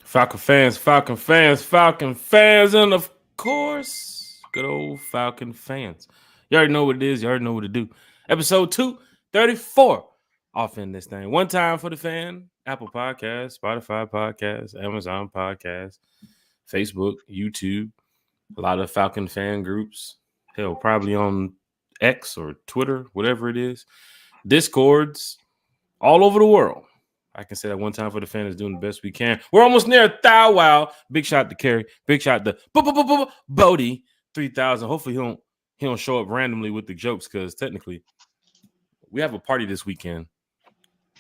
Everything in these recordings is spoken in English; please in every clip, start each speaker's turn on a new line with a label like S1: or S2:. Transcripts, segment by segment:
S1: Falcon fans, and of course, good old Falcon fans. You already know what it is. You already know what to do. Episode 234 off in this thing. One time for the fan, Apple Podcasts, Spotify Podcasts, Amazon Podcasts, Facebook, YouTube, a lot of Falcon fan groups. Hell, probably on X or Twitter, whatever it is. Discords all over the world. I can say that one time for the fan is doing the best we can. We're almost near a thou wow. Big shot to Kerry. Big shot to Bodie 3000. Hopefully he don't show up randomly with the jokes because technically we have a party this weekend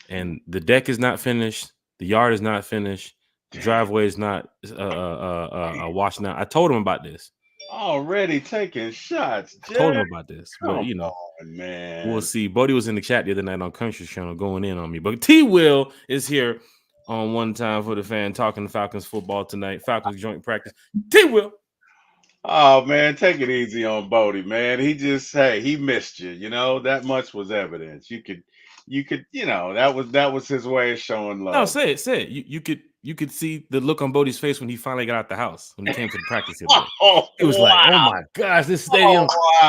S1: and the deck is not finished. The yard is not finished. The driveway is not washed out. I told him about this.
S2: Already taking shots.
S1: I told him about this, but
S2: Come on, man.
S1: we'll see. Bodie was in the chat the other night on Country Channel going in on me. But T Will is here on One Time for the Fan talking Falcons football tonight. Falcons joint practice. T Will.
S2: Oh man, take it easy on Bodie, man. He missed you. You know, that much was evidence. You could, that was his way of showing love.
S1: No, say it. You could see the look on Bodie's face when he finally got out the house when he came to the practice the other day. He was like, "Oh my gosh, this stadium,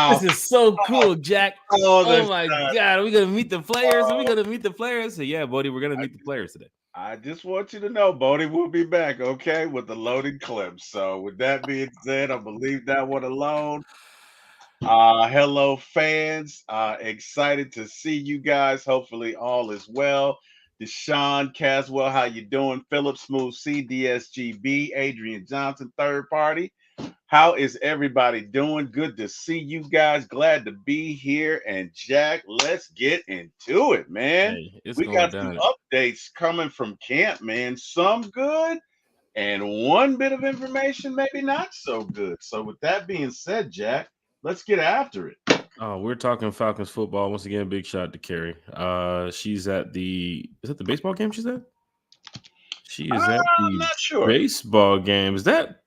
S1: this is so cool, Jack! Oh my god, are we gonna meet the players? Are we gonna meet the players?" So yeah, Bodie, we're gonna meet the players today.
S2: I just want you to know, Bodie will be back, okay, with the loaded clips. So with that being said, I'm gonna leave that one alone. Hello, fans. Excited to see you guys. Hopefully, all is well. Deshaun Caswell, how you doing? Philip Smooth C, DSGB, Adrian Johnson, third party. How is everybody doing? Good to see you guys. Glad to be here. And Jack, let's get into it, man.
S1: Hey,
S2: we got some updates coming from camp, man. Some good and one bit of information, maybe not so good. So with that being said, Jack, let's get after it.
S1: Oh, we're talking Falcons football. Once again, big shot to Kerry. She's at is that the baseball game she's at? She is at the baseball game. Is that?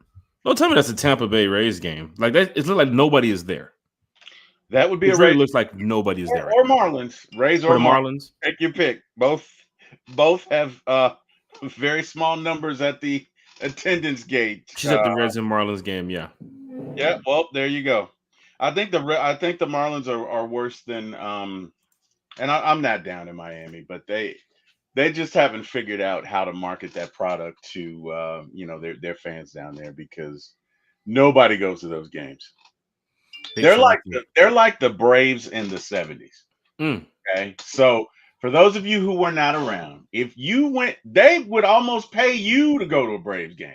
S1: Don't tell me that's a Tampa Bay Rays game. Like that, it looks like nobody is there.
S2: That would be
S1: it really looks like nobody is there.
S2: Or Marlins. Rays or
S1: the Marlins.
S2: Take your pick. Both have very small numbers at the attendance gate.
S1: She's at the Reds and Marlins game, yeah.
S2: Yeah, well, there you go. I think the Marlins are worse than and I'm not down in Miami, but they just haven't figured out how to market that product to their fans down there because nobody goes to those games. They're like the Braves in the 70s. Okay, so for those of you who were not around, if you went, they would almost pay you to go to a Braves game.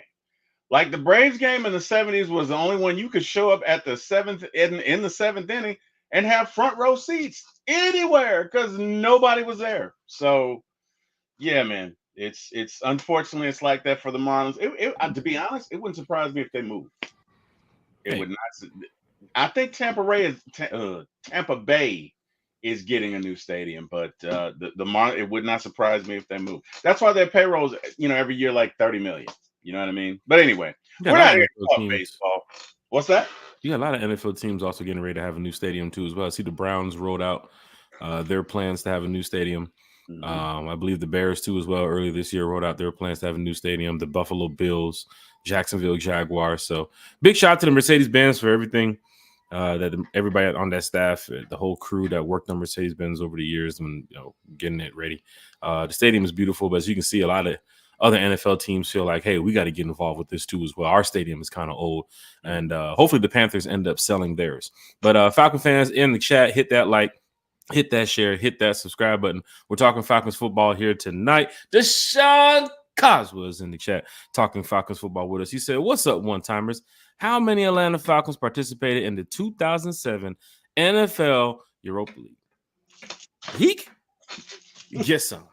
S2: Like the Braves game in the 70s was the only one you could show up at the seventh in the seventh inning and have front row seats anywhere because nobody was there. So, yeah, man, it's unfortunately it's like that for the Marlins. To be honest, it wouldn't surprise me if they moved. It would not. I think Tampa Bay is getting a new stadium, but the Marlins, it would not surprise me if they move. That's why their payrolls, every year like $30 million. You know what I mean? But anyway, we're not here to talk baseball. What's that?
S1: You got a lot of NFL teams also getting ready to have a new stadium too as well. I see the Browns rolled out their plans to have a new stadium. Mm-hmm. I believe the Bears too as well earlier this year rolled out their plans to have a new stadium. The Buffalo Bills, Jacksonville Jaguars. So big shout to the Mercedes-Benz for everything that everybody on that staff, the whole crew that worked on Mercedes-Benz over the years and getting it ready. The stadium is beautiful, but as you can see, a lot of other NFL teams feel like, hey, we got to get involved with this too as well. Our stadium is kind of old, and hopefully the Panthers end up selling theirs. But Falcon fans in the chat, hit that like, hit that share, hit that subscribe button. We're talking Falcons football here tonight. Deshaun Caswell is in the chat talking Falcons football with us. He said, "What's up, one-timers? How many Atlanta Falcons participated in the 2007 NFL Europa League?" Heek? Get some.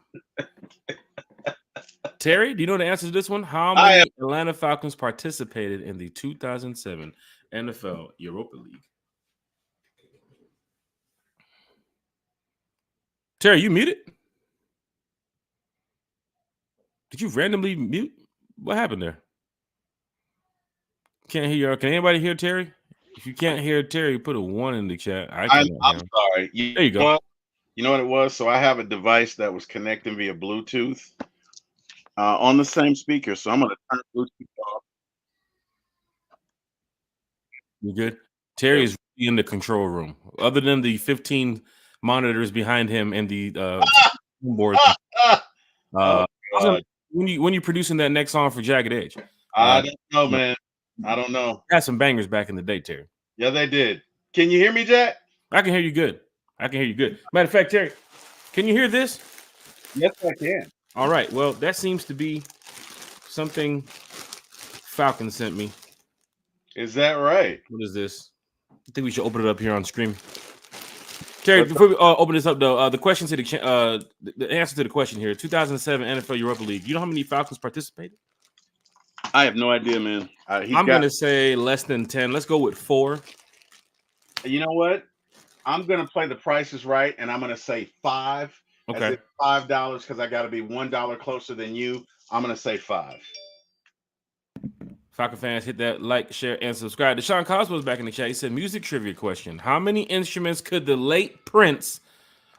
S1: Terry, do you know the answer to this one? How many Atlanta Falcons participated in the 2007 NFL Europa League? Terry, you muted? Did you randomly mute? What happened there? Can't hear you. Can anybody hear Terry? If you can't hear Terry, put a 1 in the chat.
S2: I'm sorry.
S1: There you go.
S2: You know what it was? So I have a device that was connecting via Bluetooth. on the same speaker. So I'm going to turn Bluetooth off.
S1: You good? Terry is really in the control room. Other than the 15 monitors behind him and the board.
S2: Oh, God.
S1: When you producing that next song for Jagged Edge?
S2: I don't know, man. I don't know.
S1: Had some bangers back in the day, Terry.
S2: Yeah, they did. Can you hear me, Jack?
S1: I can hear you good. Matter of fact, Terry, can you hear this?
S2: Yes, I can.
S1: All right. Well, that seems to be something Falcon sent me.
S2: Is that right?
S1: What is this? I think we should open it up here on screen. Terry, before we open this up, though, the question to the answer to the question here: 2007 NFL Europa League. You know how many Falcons participated?
S2: I have no idea, man.
S1: I'm going to say less than 10. Let's go with 4.
S2: You know what? I'm going to play the Price is Right, and I'm going to say 5.
S1: Okay.
S2: $5 because I got to be $1 closer than you. I'm going to say 5.
S1: Falcon fans, hit that like, share, and subscribe. Deshaun Cosmo's back in the chat. He said, music trivia question. How many instruments could the late Prince,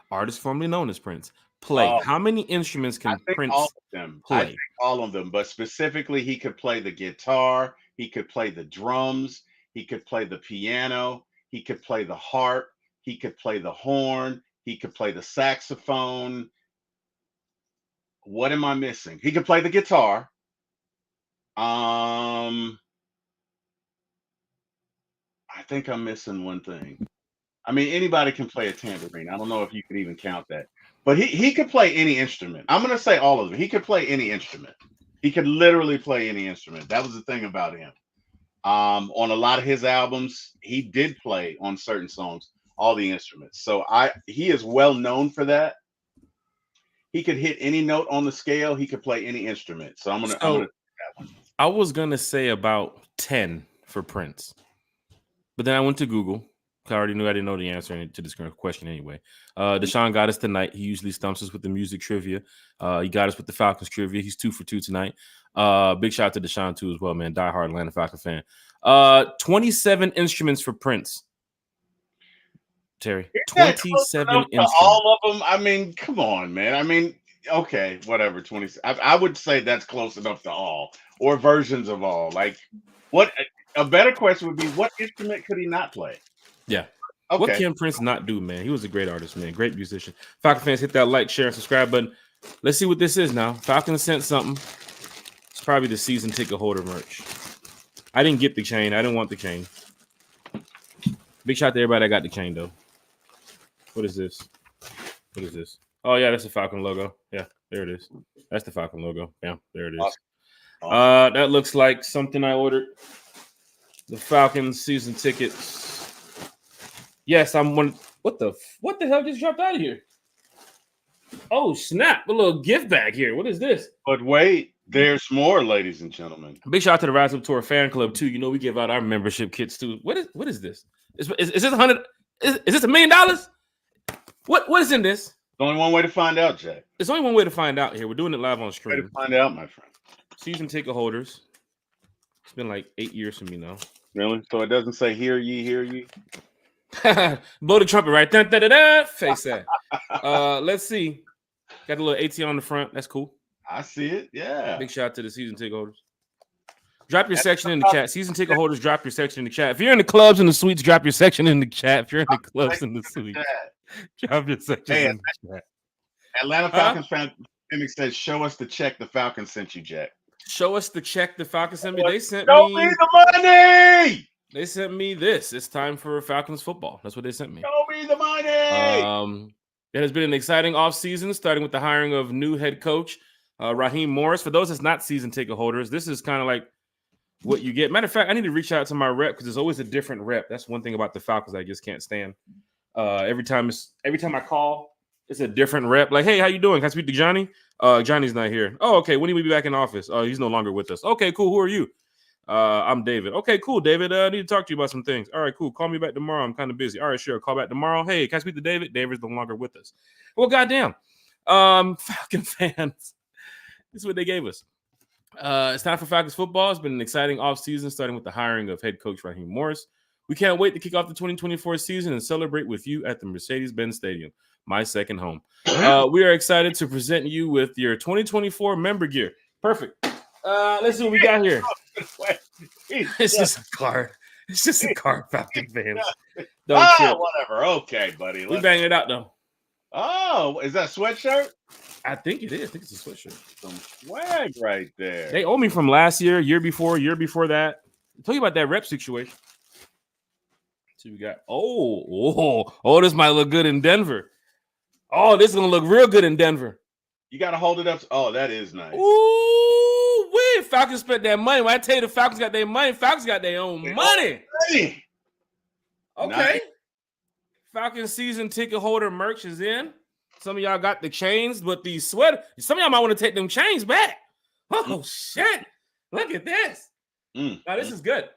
S1: artist formerly known as Prince, play? How many instruments can Prince
S2: all of them
S1: play?
S2: I think all of them, but specifically he could play the guitar, he could play the drums, he could play the piano, he could play the harp, he could play the horn, he could play the saxophone. What am I missing? He could play the guitar. I think I'm missing one thing. I mean, anybody can play a tambourine. I don't know if you could even count that. But he could play any instrument. I'm going to say all of them. He could play any instrument. He could literally play any instrument. That was the thing about him. On a lot of his albums, he did play on certain songs all the instruments. So he is well known for that. He could hit any note on the scale. He could play any instrument. So I'm gonna that one.
S1: I was gonna say about 10 for Prince, but then I went to Google. I already knew I didn't know the answer to this question anyway. Deshaun got us tonight. He usually stumps us with the music trivia. He got us with the Falcons trivia. He's 2 for 2 tonight. Big shout out to Deshaun too as well, man. Diehard Atlanta Falcons fan. 27 instruments for Prince. Terry, 27 instruments.
S2: All of them. I mean, come on, man. I mean, okay, whatever. 20. I would say that's close enough to all or versions of all. Like, what a better question would be: what instrument could he not play?
S1: Yeah.
S2: Okay.
S1: What can Prince not do, man? He was a great artist, man. Great musician. Falcon fans, hit that like, share, and subscribe button. Let's see what this is now. Falcon sent something. It's probably the season ticket holder merch. I didn't get the chain. I didn't want the chain. Big shout out to everybody that got the chain, though. What is this? What is this? Oh, yeah, that's the Falcon logo. Yeah, there it is. That's the Falcon logo. Yeah, there it is. Awesome. That looks like something I ordered. The Falcons season tickets. Yes, I'm one. What the hell just dropped out of here? Oh, snap. A little gift bag here. What is this?
S2: But wait, there's more, ladies and gentlemen.
S1: Big shout out to the Rise Up Tour fan club, too. You know, we give out our membership kits, too. What is this? Is this $100? Is this $1 million? What is in this?
S2: There's only one way to find out, Jay.
S1: There's only one way to find out here. We're doing it live on stream.
S2: Way to find out, my friend.
S1: Season ticket holders. It's been like 8 years for me now.
S2: Really? So it doesn't say hear ye, hear ye?
S1: Blow the trumpet, right? Dun, dun, dun, dun. Face that. Let's see. Got the little AT on the front. That's cool.
S2: I see it. Yeah.
S1: Big shout out to the season ticket holders. Drop your section in the chat. Season ticket holders, drop your section in the chat. If you're in the clubs and the suites, drop your section in the chat. If you're in the clubs and the suites, drop your section in the chat.
S2: Atlanta Falcons fan says, show us the check the Falcons sent you, Jack.
S1: Show us the check the Falcons sent me. They sent
S2: me the money.
S1: They sent me this. It's time for Falcons football. That's what they sent me.
S2: Show me the money.
S1: It has been an exciting offseason, starting with the hiring of new head coach, Raheem Morris. For those that's not season ticket holders, this is kind of like what you get. Matter of fact, I need to reach out to my rep because there's always a different rep. That's one thing about the Falcons I just can't stand. Every time I call, it's a different rep. Like, hey, how you doing? Can I speak to Johnny? Johnny's not here. Oh, okay. When will he be back in office? He's no longer with us. Okay, cool. Who are you? I'm David. Okay, cool, David. I need to talk to you about some things. All right, cool. Call me back tomorrow. I'm kind of busy. All right, sure. Call back tomorrow. Hey, can I speak to David? David's no longer with us. Well, goddamn. Falcon fans. This is what they gave us. It's time for Falcons football. It's been an exciting offseason, starting with the hiring of head coach Raheem Morris. We can't wait to kick off the 2024 season and celebrate with you at the Mercedes-Benz Stadium, my second home. We are excited to present you with your 2024 member gear. Perfect. Let's see what we got here. It's
S2: It's
S1: just a card. It's just a card, Falcon fans. Don't trip.
S2: Whatever. Okay, buddy.
S1: We banging it out though.
S2: Oh, is that sweatshirt?
S1: I think it is. I think it's a sweatshirt.
S2: Some swag right there.
S1: They owe me from last year before that. Tell you about that rep situation. So we got this might look good in Denver. Oh, this is gonna look real good in Denver.
S2: You gotta hold it up. Oh, that is nice.
S1: Ooh, Falcons spent that money. When I tell you the Falcons got their money, Falcons got their own money.
S2: Hey.
S1: Okay.
S2: Nice.
S1: Falcons season ticket holder merch is in. Some of y'all got the chains, but these sweater. Some of y'all might want to take them chains back. Oh shit! Look at this. Now this is good.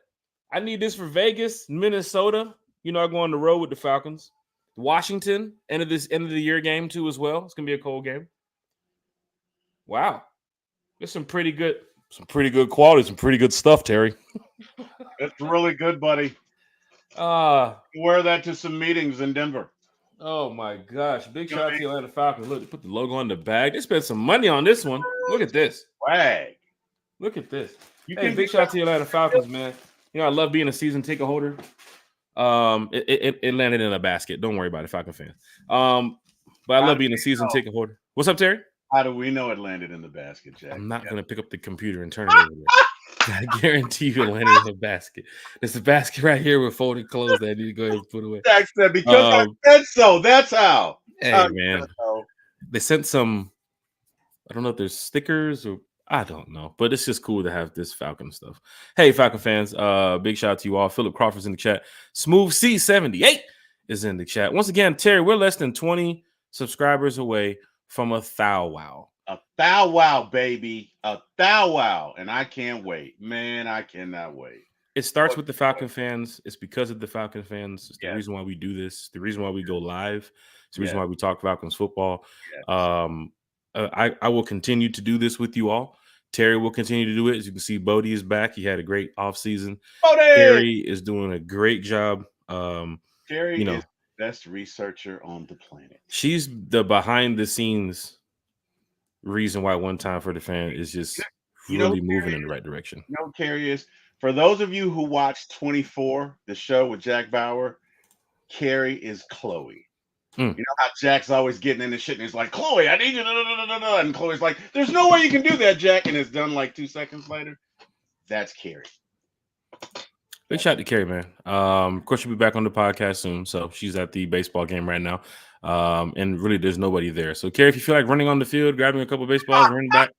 S1: I need this for Vegas, Minnesota. You know, I go on the road with the Falcons. Washington, end of the year game too as well. It's gonna be a cold game. Wow, there's some pretty good quality, some pretty good stuff, Terry.
S2: It's really good, buddy. Wear that to some meetings in Denver.
S1: Oh my gosh! Big shout out to the Atlanta Falcons. Look, they put the logo on the bag. They spent some money on this one. Look at this.
S2: Swag.
S1: Look at this. Hey, big shout out to the Atlanta Falcons, man. You know, I love being a season ticket holder. It landed in a basket. Don't worry about it, Falcon fans. But I love being a season ticket holder. What's up, Terry?
S2: How do we know it landed in the basket, Jack?
S1: I'm not gonna pick up the computer and turn it over there. I guarantee you it landed in the basket. There's a basket right here with folded clothes that I need to go ahead and put away.
S2: Jack said, because I said so. That's how.
S1: Hey, man. They sent some, I don't know if there's stickers or I don't know, but it's just cool to have this Falcon stuff. Hey, Falcon fans, big shout out to you all. Philip Crawford's in the chat. Smooth C78 is in the chat. Once again, Terry, we're less than 20 subscribers away from a thou wow.
S2: A thou wow, baby. A thou wow. And I can't wait. Man, I cannot wait.
S1: It starts with the Falcon fans. It's because of the Falcon fans. It's the reason why we do this. The reason why we go live. It's the reason why we talk Falcons football. I will continue to do this with you all. Terry will continue to do it. As you can see, Bodie is back. He had a great offseason. Terry is doing a great job.
S2: Terry is the best researcher on the planet.
S1: She's the behind the scenes reason why One Time for the Fan is just really moving in the right direction.
S2: You know, Terry is. For those of you who watched 24, the show with Jack Bauer, Carrie is Chloe. You know how Jack's always getting into shit and he's like, Chloe, I need you. And Chloe's like, there's no way you can do that, Jack. And it's done like 2 seconds later. That's Carrie.
S1: Big shout out to Carrie, man. Of course, she'll be back on the podcast soon. So she's at the baseball game right now. And really, there's nobody there. So, Carrie, if you feel like running on the field, grabbing a couple of baseballs, running back,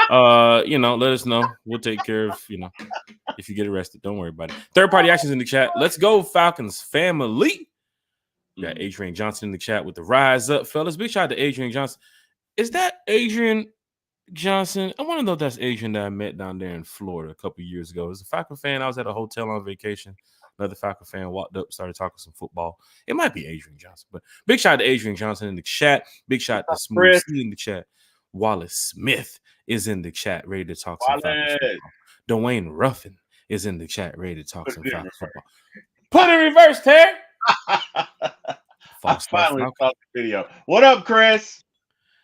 S1: let us know. We'll take care of, if you get arrested. Don't worry about it. Third party actions in the chat. Let's go, Falcons family. We got Adrian Johnson in the chat with the rise up, fellas. Big shout out to Adrian Johnson. Is that Adrian Johnson? I want to know if that's Adrian that I met down there in Florida a couple years ago. As a Falcon fan, I was at a hotel on vacation. Another Falcon fan walked up, started talking some football. It might be Adrian Johnson, but big shout out to Adrian Johnson in the chat. Big shout out to Smooth C in the chat. Wallace Smith is in the chat, ready to talk some Falcons football. Dwayne Ruffin is in the chat, ready to talk some Falcons football. Put it in reverse, Terry.
S2: I finally saw the video. What up, Chris?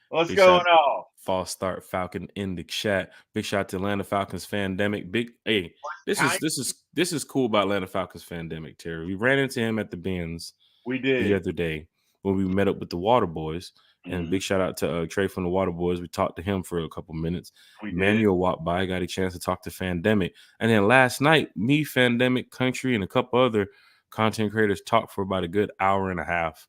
S2: What's going on?
S1: False start Falcon in the chat. Big shout out to Atlanta Falcons Fandemic. This is cool about Atlanta Falcons Fandemic, Terry. We ran into him at the Benz.
S2: We did
S1: the other day when we met up with the Water Boys. And big shout out to Trey from the Water Boys. We talked to him for a couple minutes. Manuel walked by, got a chance to talk to Fandemic. And then last night, me, Fandemic, Country, and a couple other content creators talked for about a good hour and a half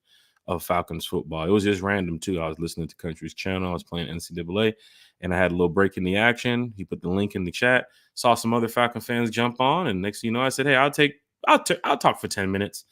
S1: of Falcons football. It was just random, too. I was listening to Country's channel. I was playing NCAA, and I had a little break in the action. He put the link in the chat. Saw some other Falcon fans jump on, and next thing you know, I said, hey, I'll talk for 10 minutes.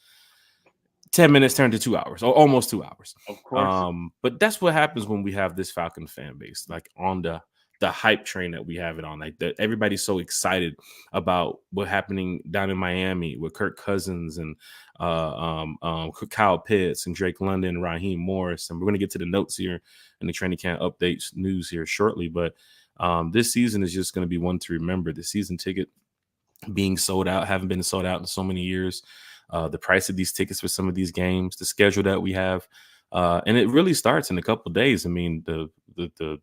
S1: 10 minutes turned to 2 hours, or almost 2 hours.
S2: Of course.
S1: But that's what happens when we have this Falcon fan base, like on the hype train that we have it on. Like everybody's so excited about what's happening down in Miami with Kirk Cousins and Kyle Pitts and Drake London and Raheem Morris. And we're going to get to the notes here and the training camp updates news here shortly. But this season is just going to be one to remember. The season ticket being sold out, haven't been sold out in so many years. The price of these tickets for some of these games, the schedule that we have. And it really starts in a couple of days. I mean, the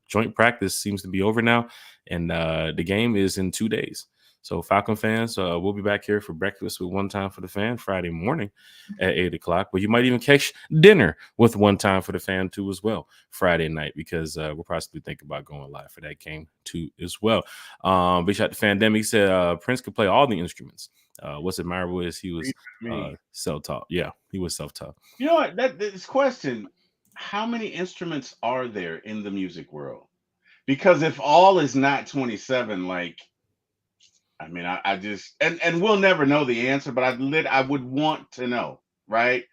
S1: joint practice seems to be over now, and the game is in 2 days. So Falcon fans, we'll be back here for breakfast with One Time for the Fan Friday morning at 8 o'clock. But you might even catch dinner with One Time for the Fan too as well Friday night, because we'll possibly think about going live for that game too as well. Big shout to Fandemic. He said Prince could play all the instruments. What's admirable is he was self-taught. Yeah, he was self-taught.
S2: You know what? This question: how many instruments are there in the music world? Because if all is not 27, like, I mean, I just and we'll never know the answer, but I would want to know, right?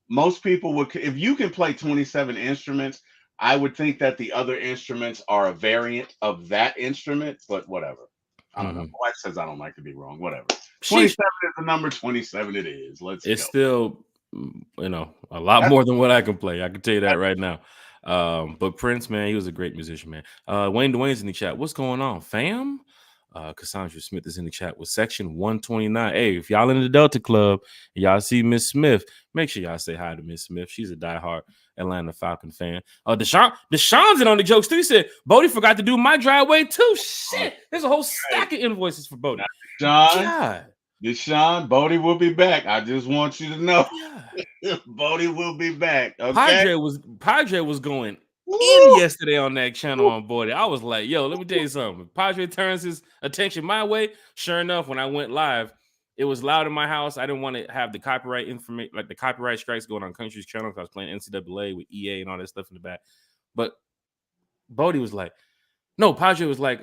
S2: Most people would, if you can play 27 instruments, I would think that the other instruments are a variant of that instrument, but whatever. I don't know. My wife says I don't like to be wrong. Whatever. 27 is the number. 27 it is.
S1: It's still, a lot more than what I can play. I can tell you that right now. But Prince, man, he was a great musician, man. Wayne Dwayne's in the chat. What's going on, fam? Cassandra Smith is in the chat with section 129. Hey, if y'all in the Delta Club and y'all see Miss Smith, make sure y'all say hi to Miss Smith. She's a diehard Atlanta Falcon fan. Deshaun's in on the jokes too. He said Bodie forgot to do my driveway too. Shit, there's a whole stack of invoices for Bodie.
S2: Deshaun, Bodie will be back. I just want you to know, Bodie will be back. Okay?
S1: Padre was going in yesterday on that channel on Bodie. I was like, yo, let me tell you something. Padre turns his attention my way. Sure enough, when I went live, it was loud in my house. I didn't want to have the copyright information, like the copyright strikes going on Country's channel, because I was playing NCAA with EA and all that stuff in the back. But Bodie was like, no, Padre was like,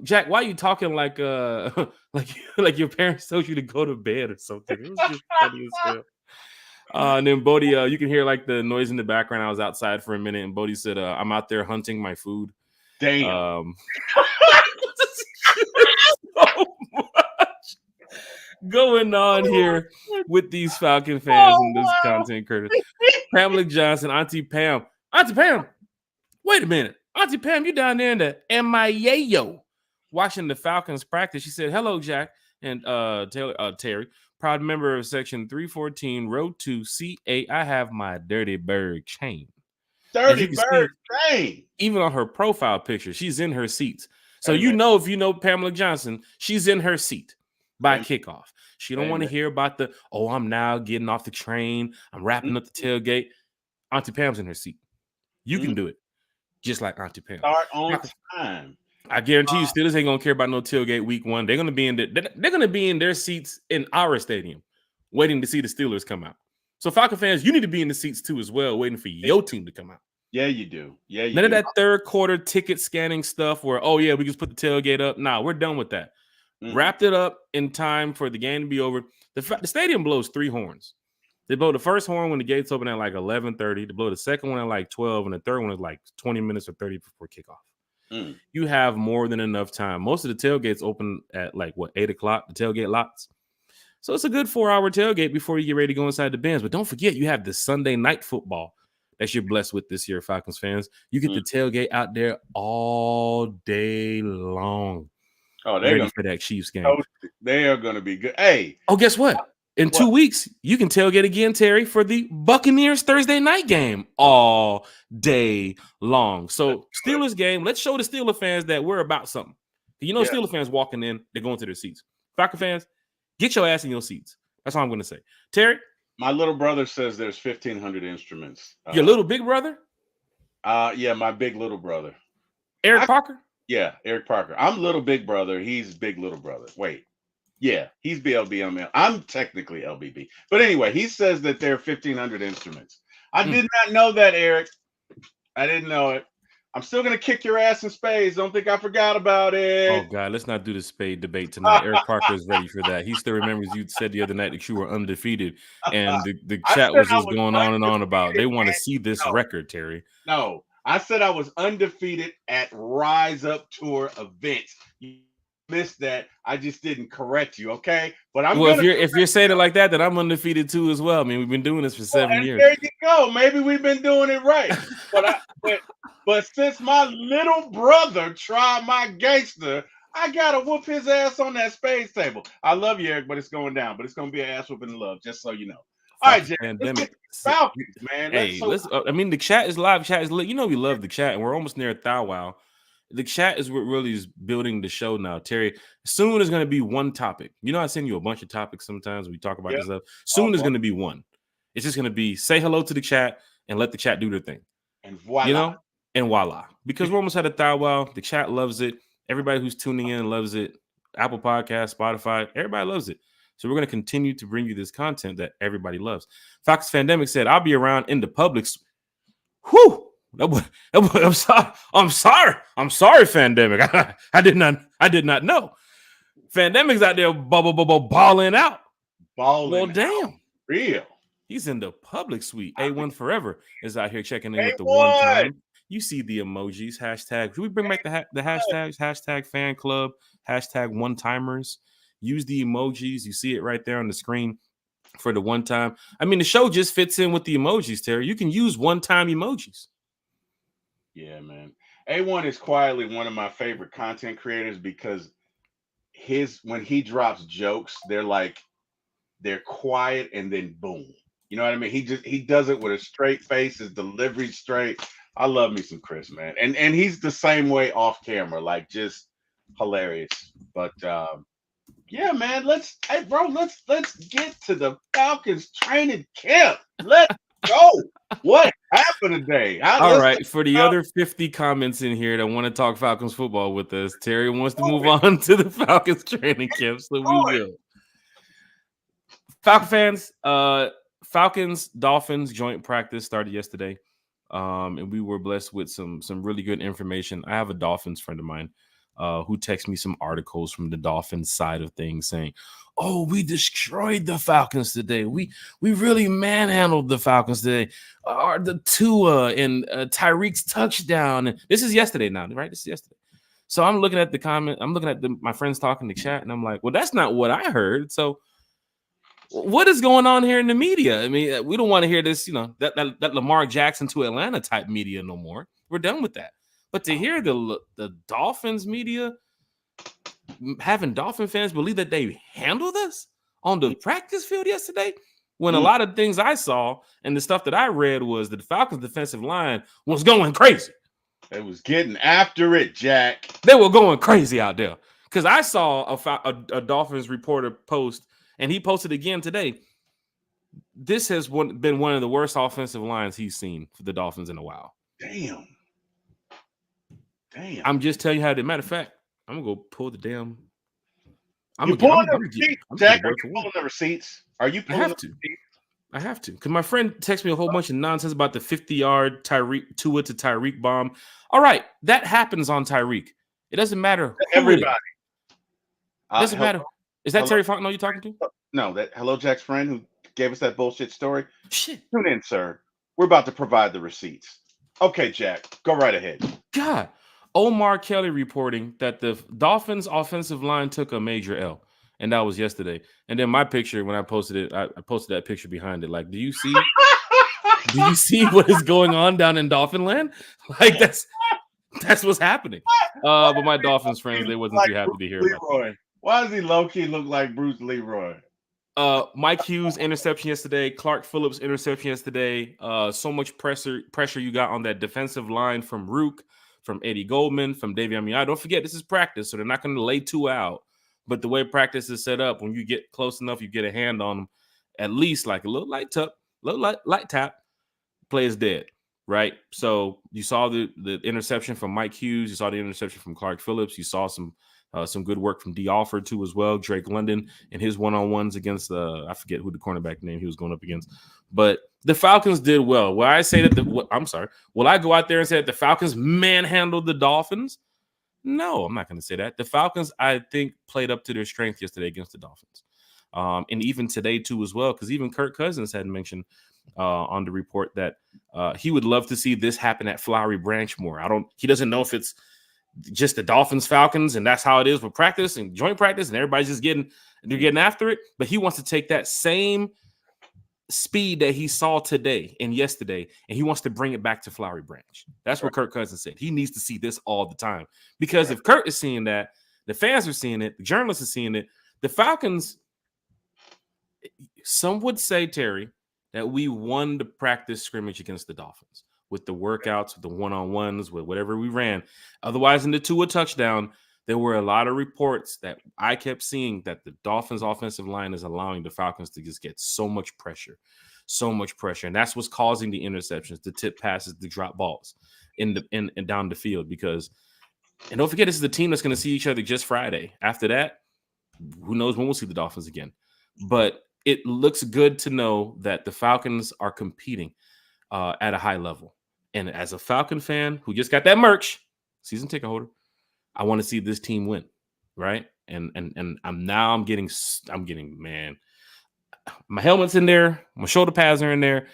S1: Jack, why are you talking like like your parents told you to go to bed or something? It was just funny as hell. And then Bodie, you can hear like the noise in the background. I was outside for a minute, and Bodie said, I'm out there hunting my food.
S2: Damn.
S1: So much going on here with these Falcon fans and this content creator. Pamela Johnson, Auntie Pam, wait a minute. Auntie Pam, you down there in the MIAO watching the Falcons practice. She said, hello, Jack and Terry. Proud member of Section 314, Road to C8. I have my Dirty Bird chain.
S2: Dirty Bird chain.
S1: Even on her profile picture, she's in her seats. So if you know Pamela Johnson, she's in her seat by kickoff. She don't want to hear about I'm now getting off the train. I'm wrapping up the tailgate. Auntie Pam's in her seat. You can do it. Just like Auntie Pam.
S2: Start on time.
S1: I guarantee you, Steelers ain't gonna care about no tailgate week 1. They're gonna be in their seats in our stadium, waiting to see the Steelers come out. So Falcon fans, you need to be in the seats too as well, waiting for your team to come out.
S2: Yeah, you do. Yeah,
S1: None of that third quarter ticket scanning stuff where we just put the tailgate up. Nah, we're done with that. Wrapped it up in time for the game to be over. The stadium blows 3 horns. They blow the first horn when the gates open at like 11:30. They blow the second one at like 12, and the third one is like 20 minutes or 30 before kickoff. You have more than enough time. Most of the tailgates open at 8 o'clock, the tailgate lots. So it's a good 4-hour tailgate before you get ready to go inside the bins. But don't forget, you have the Sunday night football that you're blessed with this year, Falcons fans. You get the tailgate out there all day long.
S2: Oh, they're ready
S1: for that Chiefs game.
S2: They are going to be good. Hey.
S1: Oh, guess what? In 2 weeks, you can tailgate again, Terry, for the Buccaneers Thursday night game all day long. So Steelers game, let's show the Steeler fans that we're about something. Steeler fans walking in, they're going to their seats. Falcon fans, get your ass in your seats. That's all I'm going to say. Terry?
S2: My little brother says there's 1,500 instruments.
S1: Your little big brother?
S2: Yeah, my big little brother.
S1: Eric Parker?
S2: Yeah, Eric Parker. I'm little big brother. He's big little brother. Wait. Yeah, he's BLBML. I'm technically LBB. But anyway, he says that there are 1,500 instruments. I did not know that, Eric. I didn't know it. I'm still going to kick your ass in spades. Don't think I forgot about it.
S1: Oh, God, let's not do the spade debate tonight. Eric Parker is ready for that. He still remembers you said the other night that you were undefeated, and the chat was just going on and on about they want to see this record, Terry.
S2: No, I said I was undefeated at Rise Up Tour events. You missed that. I just didn't correct you, okay? But
S1: if you're saying it like that, then I'm undefeated too as well. I mean, we've been doing this for 7 years.
S2: There you go. Maybe we've been doing it right. But since my little brother tried my gangster, I gotta whoop his ass on that spades table. I love you, Eric, but it's going down. But it's gonna be an ass whooping in love, just so you know. All right,
S1: Falcons
S2: Jack, let's get
S1: pandemic.
S2: to the Falcons, man.
S1: Hey, let's. I mean, the chat is live. Chat is lit. You know, we love the chat, and we're almost near a thou wow. The chat is what really is building the show now, Terry. Soon is going to be one topic. You know, I send you a bunch of topics sometimes. We talk about
S2: Yep.
S1: this stuff. Soon is going to be one. It's just going to be say hello to the chat and let the chat do their thing.
S2: And voila.
S1: You know, and voila. Because we're almost at a thou wow. The chat loves it. Everybody who's tuning in loves it. Apple Podcast, Spotify, everybody loves it. So we're going to continue to bring you this content that everybody loves. Fox Pandemic said, "I'll be around in the Publix." Whew. I'm sorry. I'm sorry, Fandemic. I did not know. Fandemic's out there balling out. Well, damn.
S2: Real.
S1: He's in the public suite. A1 Forever is out here checking in
S2: A1.
S1: with the one time. You see the emojis, hashtag. Should we bring back the hashtags? Hashtag fan club, hashtag one timers. Use the emojis. You see it right there on the screen for the one time. I mean, the show just fits in with the emojis, Terry. You can use one time emojis.
S2: Yeah, man. A1 is quietly one of my favorite content creators because when he drops jokes, they're quiet and then boom. You know what I mean? He does it with a straight face, his delivery's straight. I love me some Chris, man. And he's the same way off camera, like just hilarious. But yeah, man, let's get to the Falcons training camp. Let's go. What happened today?
S1: All right, for the other 50 comments in here that want to talk Falcons football with us, Terry wants to move on to the Falcons training camp, so we will. Falcon fans, Falcons Dolphins joint practice started yesterday, and we were blessed with some really good information. I have a Dolphins friend of mine who texted me some articles from the Dolphins side of things saying, "Oh, we destroyed the Falcons today. We really manhandled the Falcons today. The Tua and Tyreek's touchdown." And this is yesterday now, right? This is yesterday. So I'm looking at the comment. I'm looking at my friends talking to chat, and I'm like, "Well, that's not what I heard." So what is going on here in the media? I mean, we don't want to hear this, that Lamar Jackson to Atlanta type media no more. We're done with that. But to hear the Dolphins media having Dolphin fans believe that they handled us on the practice field yesterday, when a lot of things I saw and the stuff that I read was that the Falcons defensive line was going crazy.
S2: They was getting after it, Jack.
S1: They were going crazy out there. Because I saw a Dolphins reporter post, and he posted again today. This has been one of the worst offensive lines he's seen for the Dolphins in a while.
S2: Damn.
S1: I'm just telling you how. Matter of fact, I'm gonna go pull the damn.
S2: You pulling the receipts, Jack? Are you pulling the receipts? Are you pulling the receipts?
S1: I have to, because my friend texted me a whole bunch of nonsense about the 50-yard Tua to Tyreek bomb. All right, that happens on Tyreek. It doesn't matter.
S2: Everybody.
S1: It doesn't matter. Is that Terry Fontenot you talking to?
S2: No, that Hello Jack's friend who gave us that bullshit story.
S1: Shit.
S2: Tune in, sir. We're about to provide the receipts. Okay, Jack, go right ahead.
S1: God. Omar Kelly reporting that the Dolphins offensive line took a major L, and that was yesterday. And then my picture, when I posted it, I posted that picture behind it. Like, do you see what is going on down in Dolphin land? Like, that's what's happening. But my Dolphins friends, they wasn't too happy to hear about that.
S2: Why does he low-key look like Bruce Leroy?
S1: Mike Hughes interception yesterday, Clark Phillips interception yesterday. So much pressure you got on that defensive line from Rook, from Eddie Goldman, from Davion Miyai. Don't forget, this is practice, so they're not going to lay Tua out. But the way practice is set up, when you get close enough, you get a hand on them, at least like a little light tap, play is dead, right? So you saw the interception from Mike Hughes. You saw the interception from Clark Phillips. You saw some good work from D. Alford too as well. Drake London and his one-on-ones against I forget who the cornerback name he was going up against. But the Falcons did well. Will I say that will I go out there and say that the Falcons manhandled the Dolphins? No, I'm not going to say that. The Falcons, I think, played up to their strength yesterday against the Dolphins. And even today too as well, because even Kirk Cousins had mentioned on the report that he would love to see this happen at Flowery Branch more. He doesn't know if it's just the Dolphins Falcons and that's how it is with practice and joint practice and everybody's just getting after it, but he wants to take that same speed that he saw today and yesterday and he wants to bring it back to Flowery Branch. That's what Kirk Cousins said. He needs to see this all the time, because if Kirk is seeing that, the fans are seeing it, the journalists are seeing it, the Falcons, some would say, Terry, that we won the practice scrimmage against the Dolphins with the workouts, with the one-on-ones, with whatever we ran. Otherwise, in the Tua touchdown, there were a lot of reports that I kept seeing that the Dolphins' offensive line is allowing the Falcons to just get so much pressure. And that's what's causing the interceptions, the tip passes, the drop balls in down the field. Because, and don't forget, this is the team that's going to see each other just Friday. After that, who knows when we'll see the Dolphins again. But it looks good to know that the Falcons are competing at a high level. And as a Falcon fan who just got that merch, season ticket holder, I want to see this team win, right? And I'm getting, man, my helmet's in there, my shoulder pads are in there.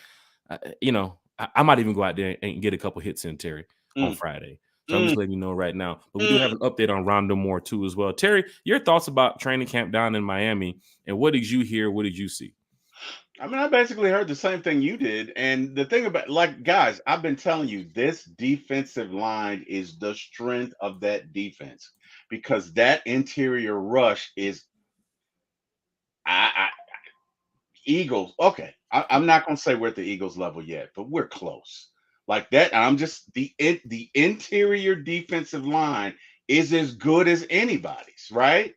S1: I might even go out there and get a couple hits in, Terry, on Friday. So I'm just letting you know right now. But we do have an update on Rondo Moore too as well. Terry, your thoughts about training camp down in Miami, and what did you hear? What did you see?
S2: I mean, I basically heard the same thing you did. And the thing about, like, guys, I've been telling you, this defensive line is the strength of that defense, because that interior rush is Eagles. Okay. I'm not going to say we're at the Eagles level yet, but we're close. Like that. I'm just the interior defensive line is as good as anybody's, right?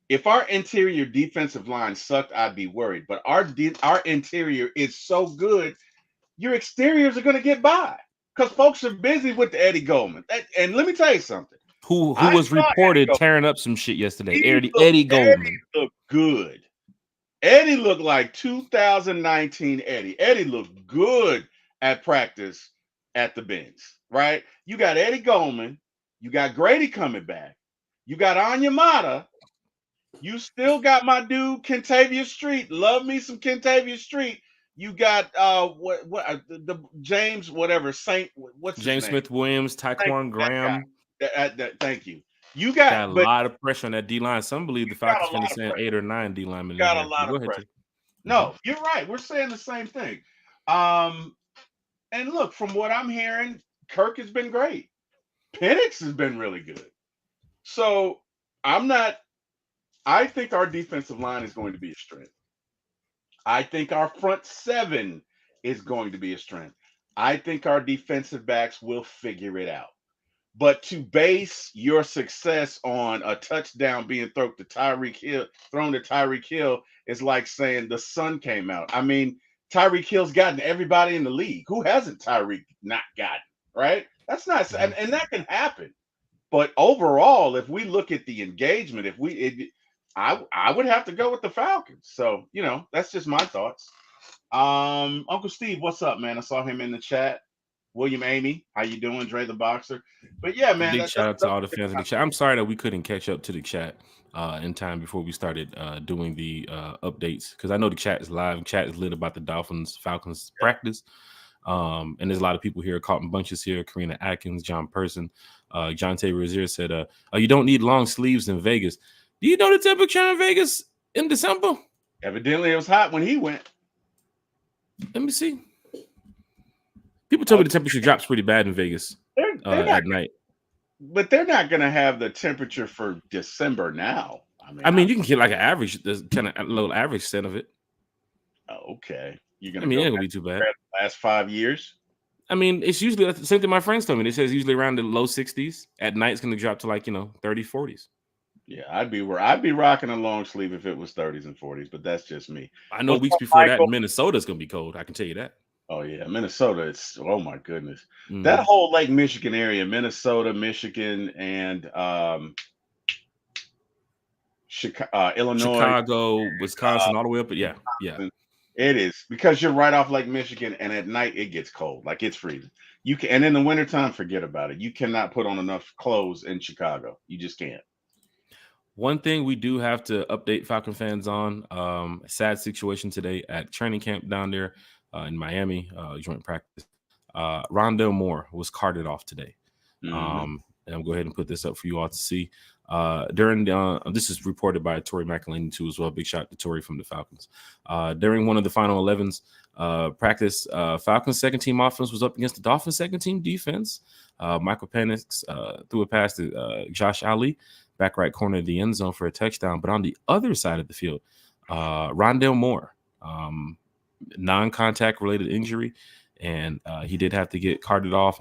S2: If our interior defensive line sucked, I'd be worried. But our interior is so good, your exteriors are going to get by, because folks are busy with the Eddie Goldman. And let me tell you something.
S1: Who was reported tearing up some shit yesterday? Eddie Goldman.
S2: Looked good. Eddie looked like 2019 Eddie. Eddie looked good at practice at the Benz, right? You got Eddie Goldman. You got Grady coming back. You got Anya Mata. You still got my dude Kentavious Street. Love me some Kentavious Street. You got the James whatever Saint. What's
S1: James
S2: his name?
S1: Smith-Williams, Tyquan Graham.
S2: Thank you. You got
S1: a lot of pressure on that D line. Some believe the Falcons finished saying 8 or 9 D linemen.
S2: Got a lot of pressure. No, you're right. We're saying the same thing. And look, from what I'm hearing, Kirk has been great. Penix has been really good. So I think our defensive line is going to be a strength. I think our front seven is going to be a strength. I think our defensive backs will figure it out. But to base your success on a touchdown being thrown to Tyreek Hill is like saying the sun came out. I mean, Tyreek Hill's gotten everybody in the league. Who hasn't Tyreek not gotten, right? That's not, and that can happen. But overall, if we look at the engagement, I would have to go with the Falcons. So, that's just my thoughts. Uncle Steve, what's up, man? I saw him in the chat. William Amy, how you doing? Dre the Boxer. But yeah, man.
S1: Big shout out to all the fans in the chat. I'm sorry that we couldn't catch up to the chat in time before we started doing the updates, because I know the chat is live. The chat is lit about the Falcons practice. And there's a lot of people here caught in bunches here. Karina Atkins, John Person, John Taylor Rozier said, you don't need long sleeves in Vegas. Do you know the temperature in Vegas in December?
S2: Evidently, it was hot when he went.
S1: Let me see. People tell me the temperature drops pretty bad in Vegas at night.
S2: But they're not going to have the temperature for December now.
S1: I mean, you can get like an average, kind of a little average set of it.
S2: Oh, okay. You're going
S1: to. I mean, it ain't gonna be too bad.
S2: Last 5 years.
S1: I mean, it's usually the same thing my friends told me. They say it's usually around the low 60s. At night, it's going to drop to 30s, 40s.
S2: Yeah, I'd be rocking a long sleeve if it was 30s and 40s, but that's just me.
S1: I know weeks before that, Minnesota's going to be cold. I can tell you that.
S2: Oh yeah, Minnesota. It's, oh my goodness, that whole Lake Michigan area, Minnesota, Michigan, and Illinois,
S1: Chicago, Wisconsin, all the way up. But yeah.
S2: It is, because you're right off Lake Michigan, and at night it gets cold, like it's freezing. And in the wintertime, forget about it. You cannot put on enough clothes in Chicago. You just can't.
S1: One thing we do have to update Falcon fans on, a sad situation today at training camp down there in Miami, joint practice. Rondo Moore was carted off today. And I'll go ahead and put this up for you all to see. This is reported by Tori McElhaney too as well. Big shout out to Tori from the Falcons. During one of the final 11s practice, Falcons second team offense was up against the Dolphins second team defense. Michael Penix threw a pass to Josh Ali, back right corner of the end zone for a touchdown. But on the other side of the field, Rondale Moore non-contact related injury, and he did have to get carted off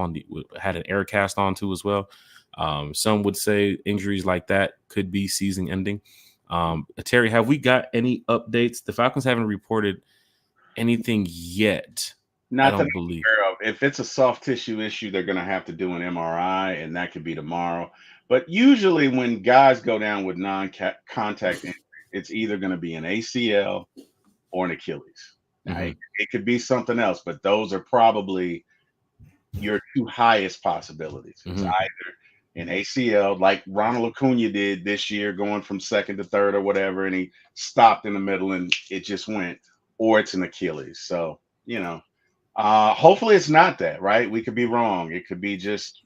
S1: had an air cast on too as well. Some would say injuries like that could be season ending. Terry, have we got any updates? The Falcons haven't reported anything yet. I
S2: Not that
S1: don't
S2: I'm
S1: believe.
S2: aware of. If it's a soft tissue issue, they're going to have to do an MRI, and that could be tomorrow. But usually, when guys go down with non-contact injury, it's either going to be an ACL or an Achilles. Now,
S1: Hmm.
S2: it could be something else, but those are probably your two highest possibilities. It's
S1: Hmm.
S2: either an ACL, like Ronald Acuna did this year, going from second to third or whatever, and he stopped in the middle and it just went, or it's an Achilles. So, hopefully it's not that, right? We could be wrong. It could be just,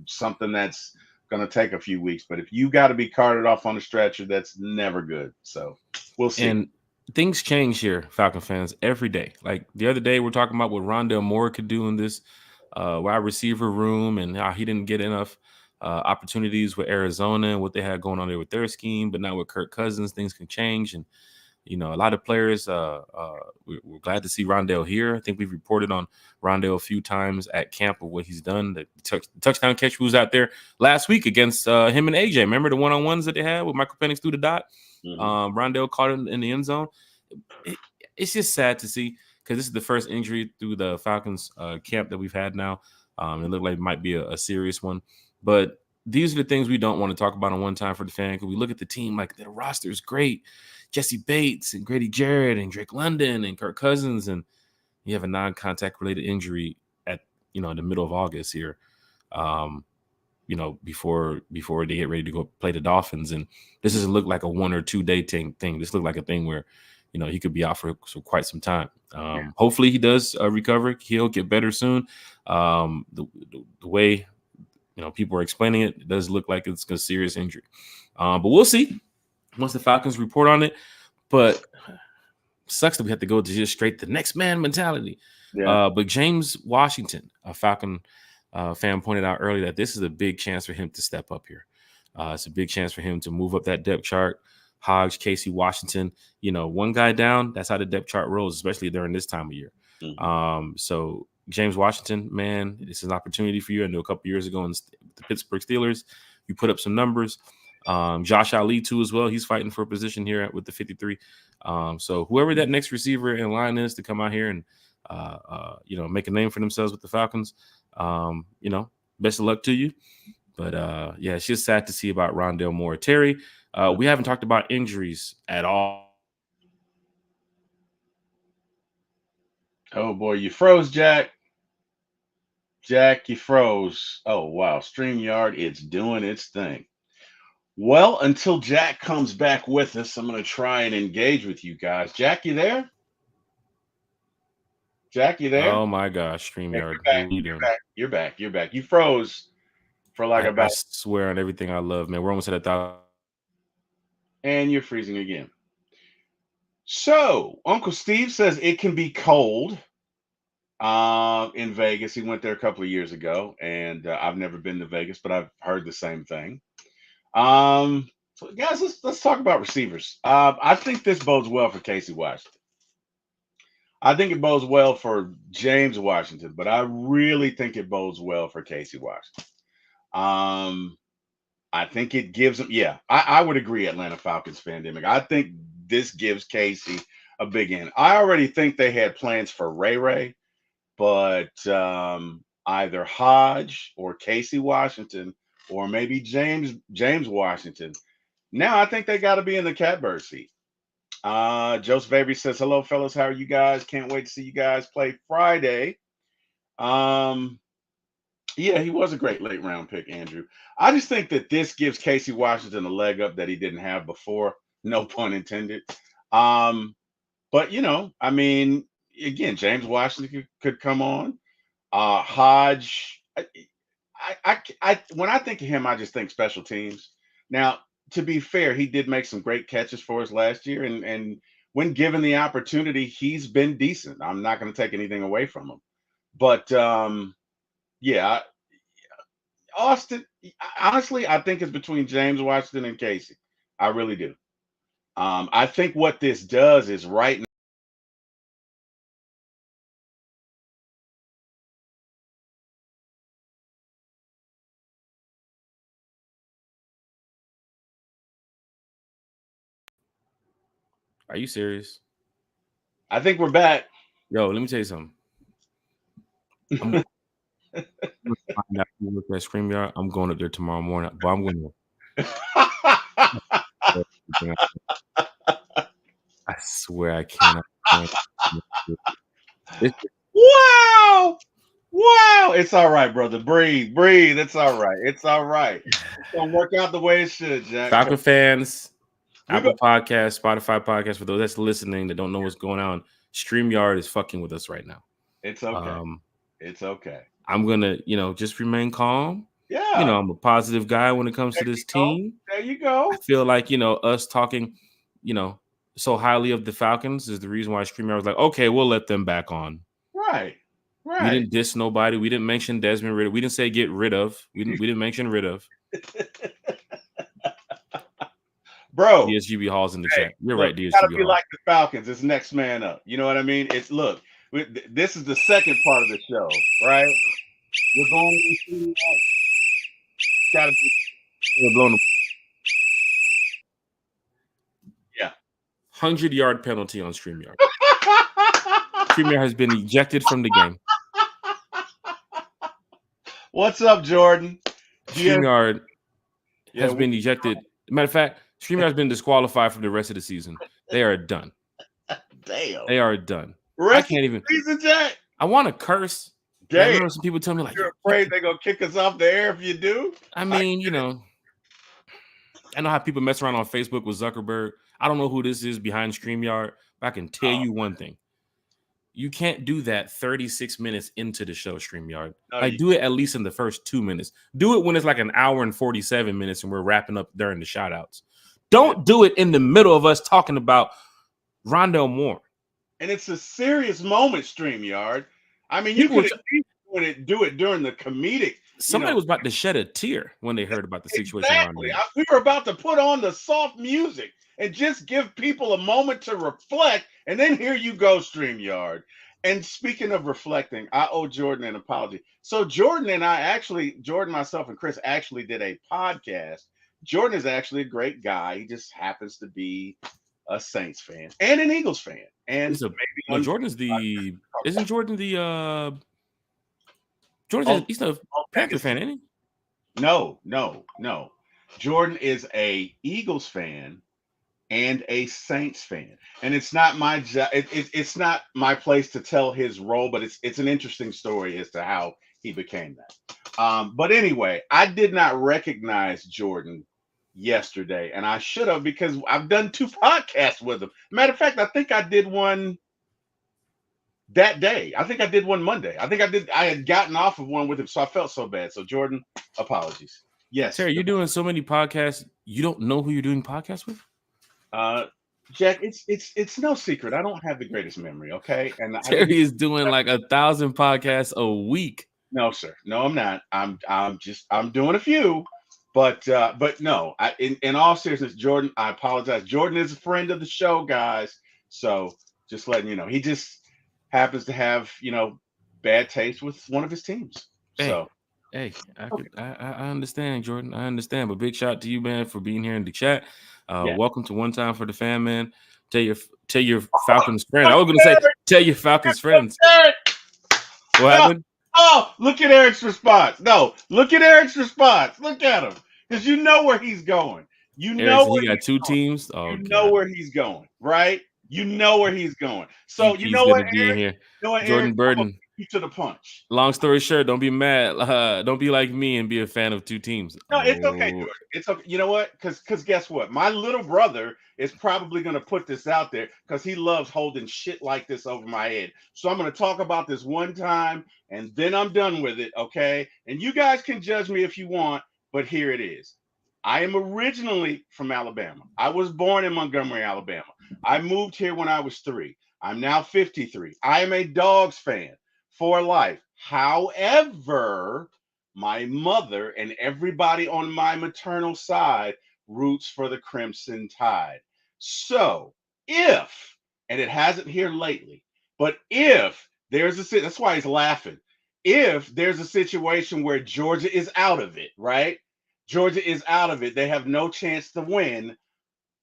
S2: something that's going to take a few weeks. But if you got to be carted off on a stretcher, that's never good. So we'll see.
S1: And things change here, Falcon fans, every day. Like the other day, we're talking about what Rondale Moore could do in this wide receiver room and how he didn't get enough opportunities with Arizona and what they had going on there with their scheme. But now with Kirk Cousins, things can change. And a lot of players, we're glad to see Rondale here. I think we've reported on Rondale a few times at camp of what he's done. The touchdown catch was out there last week against him and AJ. Remember the one-on-ones that they had with Michael Penix through the dot?
S2: Mhm.
S1: Rondale caught it in the end zone. It's just sad to see because this is the first injury through the Falcons camp that we've had now. It looked like it might be a serious one. But these are the things we don't want to talk about on One Time for the Fan because we look at the team like the roster is great. Jesse Bates and Grady Jarrett and Drake London and Kirk Cousins, and you have a non-contact related injury at in the middle of August here. Before they get ready to go play the Dolphins, and this doesn't look like a 1 or 2 day thing. This looked like a thing where he could be out for quite some time. Hopefully he does recover. He'll get better soon. The way people are explaining it, it does look like it's a serious injury. But we'll see once the Falcons report on it. But sucks that we have to go to just straight the next man mentality.
S2: Yeah.
S1: But James Washington, a Falcon fan, pointed out earlier that this is a big chance for him to step up here. It's a big chance for him to move up that depth chart. Hodge, Casey, Washington, one guy down, that's how the depth chart rolls, especially during this time of year.
S2: Mhm.
S1: So James Washington, man, this is an opportunity for you. I know a couple years ago in the Pittsburgh Steelers, you put up some numbers. Josh Ali too as well. He's fighting for a position here with the 53. So whoever that next receiver in line is to come out here and make a name for themselves with the Falcons, best of luck to you. But it's just sad to see about Rondale Moore. Terry, we haven't talked about injuries at all.
S2: Oh boy, you froze, Jack. Jack, you froze. Oh wow, StreamYard, it's doing its thing. Well, until Jack comes back with us, I'm going to try and engage with you guys. Jack, you there? Jack, you there?
S1: Oh my gosh,
S2: Yeah,
S1: StreamYard,
S2: you're back.
S1: what are you
S2: You're
S1: doing?
S2: back. You're back. You're back. You froze for like
S1: I
S2: about,
S1: swear on everything I love, man. We're almost at 1,000.
S2: and you're freezing again. So, Uncle Steve says it can be cold in Vegas. He went there a couple of years ago, and I've never been to Vegas, but I've heard the same thing. So guys, let's talk about receivers. I think this bodes well for Casey Washington. I think it bodes well for James Washington, but I really think it bodes well for Casey Washington. Um, I think it gives him, yeah, I would agree, Atlanta Falcons pandemic. I think this gives Casey a big end. I already think they had plans for Ray, but either Hodge or Casey Washington or maybe James Washington. Now I think they got to be in the catbird seat. Joseph Avery says, "Hello, fellas. How are you guys? Can't wait to see you guys play Friday." Um, yeah, he was a great late round pick, Andrew. I just think that this gives Casey Washington a leg up that he didn't have before. No pun intended. Um, but I mean, again, James Washington could come on. Hodge, when I think of him, I just think special teams. Now, to be fair, he did make some great catches for us last year, and when given the opportunity, he's been decent. I'm not going to take anything away from him, but yeah, Austin. Honestly, I think it's between James Washington and Casey. I really do. I think what this does is right
S1: Are you serious?
S2: I think we're back.
S1: Yo, let me tell you something. I'm going to find out who works at StreamYard. I'm going up there tomorrow morning, but I'm going to. I swear I cannot.
S2: Wow. Wow. It's all right, brother. Breathe. Breathe. It's all right. It's all right. It's going to work out the way it should, Jack.
S1: Falcon fans,
S2: We
S1: Apple Podcast, Spotify Podcast, for those that's listening that don't know what's going on, StreamYard is fucking with us right now.
S2: It's okay. It's okay.
S1: I'm going to, just remain calm.
S2: Yeah.
S1: I'm a positive guy when it comes to this team.
S2: There you go.
S1: I feel like, us talking, so highly of the Falcons is the reason why StreamYard was like, okay, we'll let them back on.
S2: Right.
S1: We didn't diss nobody. We didn't mention Desmond Ridder. We didn't say get rid of. We didn't mention rid of.
S2: Bro.
S1: DSGB Hall's in the chat. You're right, DSGB
S2: gotta be
S1: Hall.
S2: like the Falcons. It's next man up. You know what I mean? It's look. This is the second part of the show, right? We're going to gotta be
S1: blown.
S2: Yeah.
S1: 100-yard penalty on StreamYard. StreamYard has been ejected from the game.
S2: What's up, Jordan?
S1: StreamYard has been ejected. Matter of fact, StreamYard has been disqualified from the rest of the season. They are done.
S2: Damn.
S1: They are done.
S2: I
S1: can't even.
S2: Season, Jack?
S1: I want to curse. I remember some people tell me like,
S2: you're afraid they're gonna kick us off the air if you do.
S1: I mean, I know how people mess around on Facebook with Zuckerberg. I don't know who this is behind StreamYard, but I can tell you one thing. You can't do that 36 minutes into the show, StreamYard. No, do it at least in the first 2 minutes. Do it when it's like an hour and 47 minutes and we're wrapping up during the shout-outs. Don't do it in the middle of us talking about Rondell Moore.
S2: And it's a serious moment, StreamYard. I mean, you could do it during the comedic.
S1: Somebody was about to shed a tear when they heard about the situation.
S2: Exactly. We were about to put on the soft music and just give people a moment to reflect. And then here you go, StreamYard. And speaking of reflecting, I owe Jordan an apology. So Jordan, myself, and Chris actually did a podcast. Jordan is actually a great guy. He just happens to be a Saints fan and an Eagles fan. And
S1: isn't Jordan he's a Panther fan, isn't he?
S2: No. Jordan is a Eagles fan and a Saints fan. And it's not my job. It's not my place to tell his role, but it's an interesting story as to how he became that. But anyway, I did not recognize Jordan yesterday, and I should have, because I've done 2 podcasts with him. Matter of fact, I think I did one that day. I think I did one Monday. I had gotten off of one with him, so I felt so bad. So Jordan, apologies. Yes.
S1: Terry, you're doing so many podcasts, you don't know who you're doing podcasts with?
S2: Jack, it's no secret. I don't have the greatest memory, okay? And
S1: Terry is doing like 1,000 podcasts a week.
S2: No, sir. No, I'm not. I'm doing a few. But no, in all seriousness, Jordan, I apologize. Jordan is a friend of the show, guys. So just letting you know, he just happens to have, bad taste with one of his teams.
S1: I understand, Jordan. I understand. But big shout out to you, man, for being here in the chat. Welcome to One Time for the Fan, man. Tell your Falcons friends. I was going to say, tell your Falcons friends. What happened?
S2: Oh, look at Eric's response. No, look at Eric's response. Look at him. Because you know where he's going. You know where
S1: he got 2 teams. Oh,
S2: you know where he's going, right? You know where he's going. So
S1: you know what, Eric? Jordan Burden.
S2: To the punch.
S1: Long story short, don't be mad. Don't be like me and be a fan of 2 teams.
S2: No, it's okay, Jordan. It's okay. You know what? Because guess what? My little brother is probably going to put this out there because he loves holding shit like this over my head. So I'm going to talk about this one time, and then I'm done with it, okay? And you guys can judge me if you want, but here it is. I am originally from Alabama. I was born in Montgomery, Alabama. I moved here when I was 3. I'm now 53. I am a Dogs fan for life. However, my mother and everybody on my maternal side roots for the Crimson Tide. So if, and it hasn't here lately, but if there's that's why he's laughing. If there's a situation where Georgia is out of it, right? Georgia is out of it. They have no chance to win.